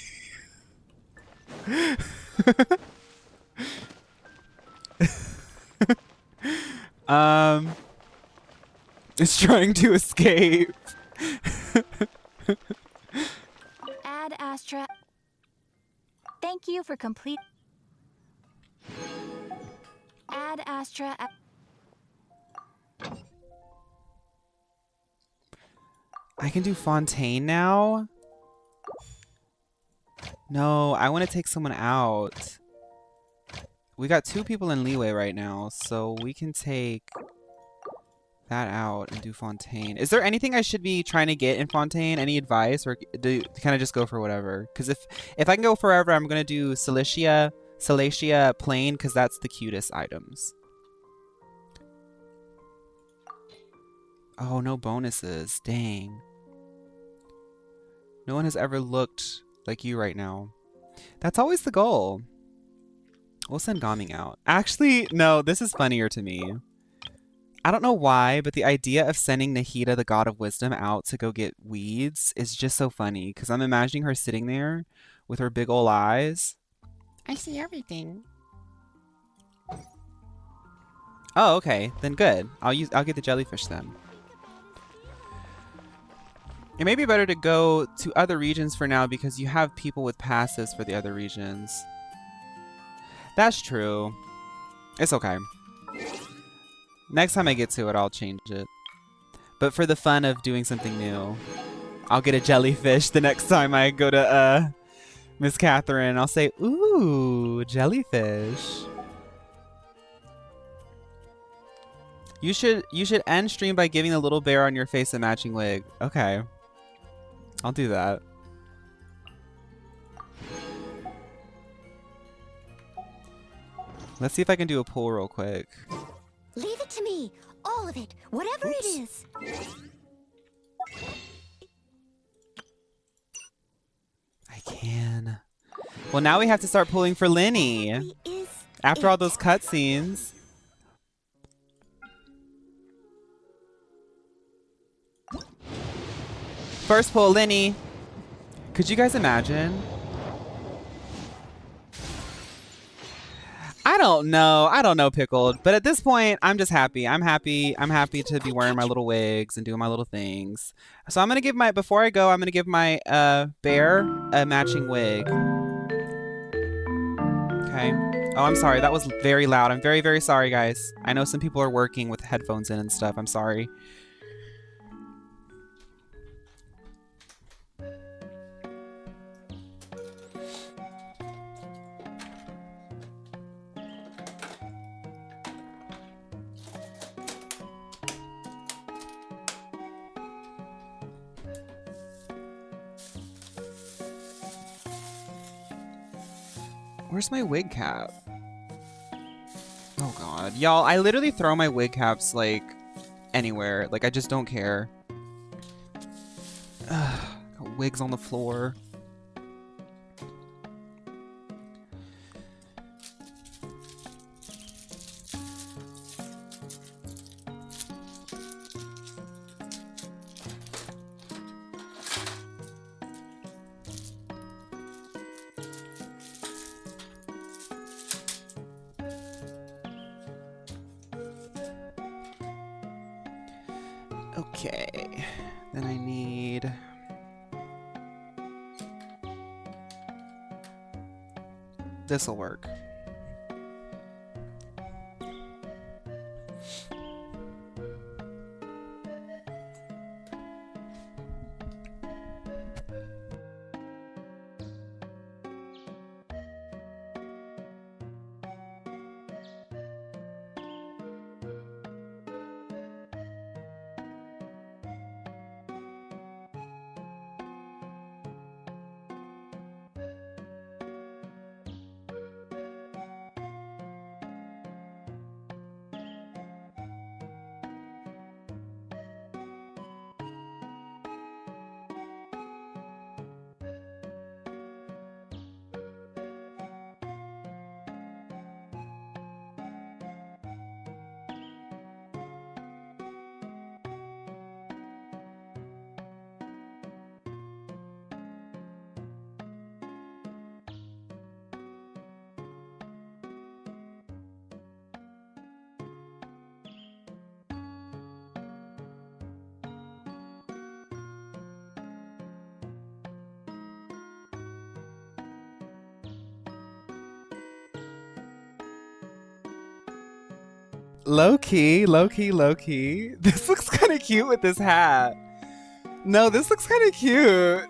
It's trying to escape. Ad Astra. Thank you for complete. Ad Astra. I can do Fontaine now? No, I want to take someone out. We got 2 people in leeway right now, so we can take that out and do Fontaine. Is there anything I should be trying to get in Fontaine? Any advice, or kind of just go for whatever? Because if I can go forever, I'm gonna do Salacia Plain, because that's the cutest items. Oh, no bonuses. Dang. No one has ever looked like you right now. That's always the goal. We'll send Gaming out. Actually, no, this is funnier to me. I don't know why, but the idea of sending Nahida, the god of wisdom, out to go get weeds is just so funny, because I'm imagining her sitting there with her big ol' eyes. I see everything. Oh, okay. Then good. I'll get the jellyfish then. It may be better to go to other regions for now because you have people with passes for the other regions. That's true. It's okay. Next time I get to it, I'll change it. but for the fun of doing something new. I'll get a jellyfish the next time I go to Miss Catherine. I'll say, ooh, jellyfish. You should end stream by giving the little bear on your face a matching wig. Okay. I'll do that. Let's see if I can do a pull real quick. Leave it to me. All of it. Whatever it is. I can. Well, now we have to start pulling for Lyney. After all those cutscenes. First pull, Lyney. Could you guys imagine? I don't know, Pickled. But at this point, I'm just happy. I'm happy to be wearing my little wigs and doing my little things. So I'm gonna give before I go, I'm gonna give my bear a matching wig. Okay. Oh, I'm sorry. That was very loud. I'm very, very sorry, guys. I know some people are working with headphones in and stuff. I'm sorry. Where's my wig cap? Oh god. Y'all, I literally throw my wig caps like anywhere. Like I just don't care. Ugh, got wigs on the floor. Okay, then I need... This'll work. Low key, low key, low key. This looks kind of cute with this hat. No, this looks kind of cute.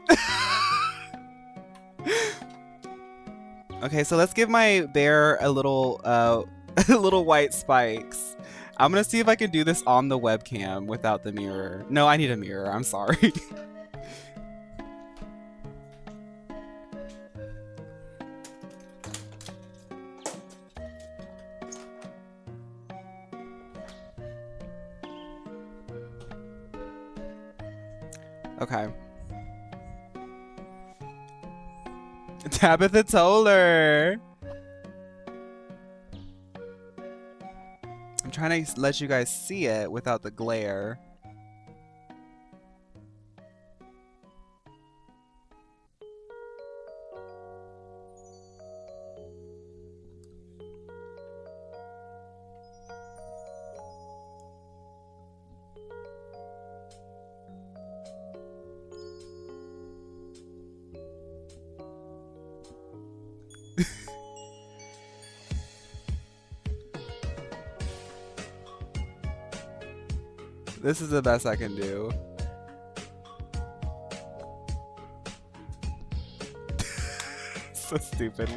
Okay, so let's give my bear a little, little white spikes. I'm gonna see if I can do this on the webcam without the mirror. No, I need a mirror. I'm sorry. Okay. Tabitha Toller. I'm trying to let you guys see it without the glare. This is the best I can do. So stupid.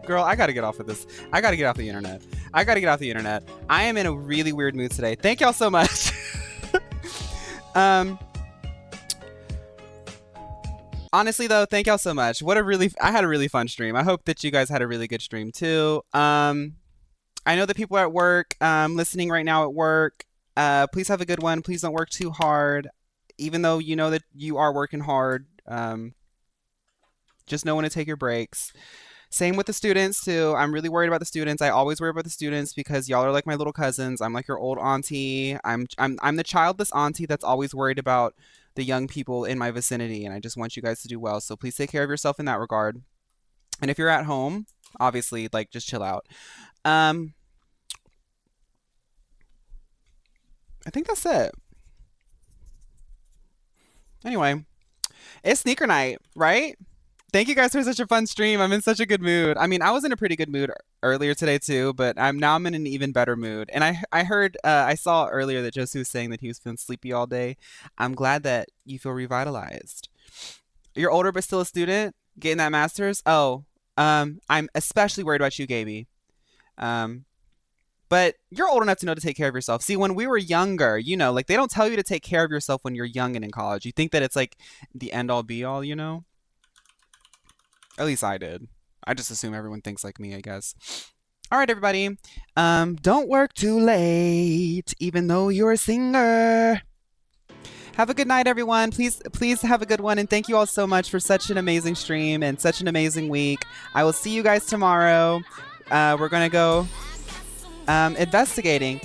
Girl, I gotta get off of this. I gotta get off the internet. I gotta get off the internet. I am in a really weird mood today. Thank y'all so much. Honestly though, thank y'all so much. I had a really fun stream. I hope that you guys had a really good stream too. I know that people are at work, listening right now at work. Please have a good one. Please don't work too hard. Even though you know that you are working hard, just know when to take your breaks. Same with the students too. I'm really worried about the students. I always worry about the students because y'all are like my little cousins. I'm like your old auntie. I'm the childless auntie that's always worried about the young people in my vicinity, and I just want you guys to do well. So please take care of yourself in that regard. And if you're at home, obviously, like, just chill out. I think that's it. Anyway, it's sneaker night, right? Thank you guys for such a fun stream. I'm in such a good mood. I mean, I was in a pretty good mood earlier today too, but I'm in an even better mood. And I saw earlier that Josu was saying that he was feeling sleepy all day. I'm glad that you feel revitalized. You're older but still a student, getting that master's. Oh, I'm especially worried about you, Gaby. But you're old enough to know to take care of yourself. See, when we were younger, you know, like, they don't tell you to take care of yourself when you're young and in college. You think that it's like the end all be all, you know? At least I did. I just assume everyone thinks like me, I guess. All right, everybody. Don't work too late, even though you're a singer. Have a good night, everyone. Please have a good one. And thank you all so much for such an amazing stream and such an amazing week. I will see you guys tomorrow. We're going to go investigating.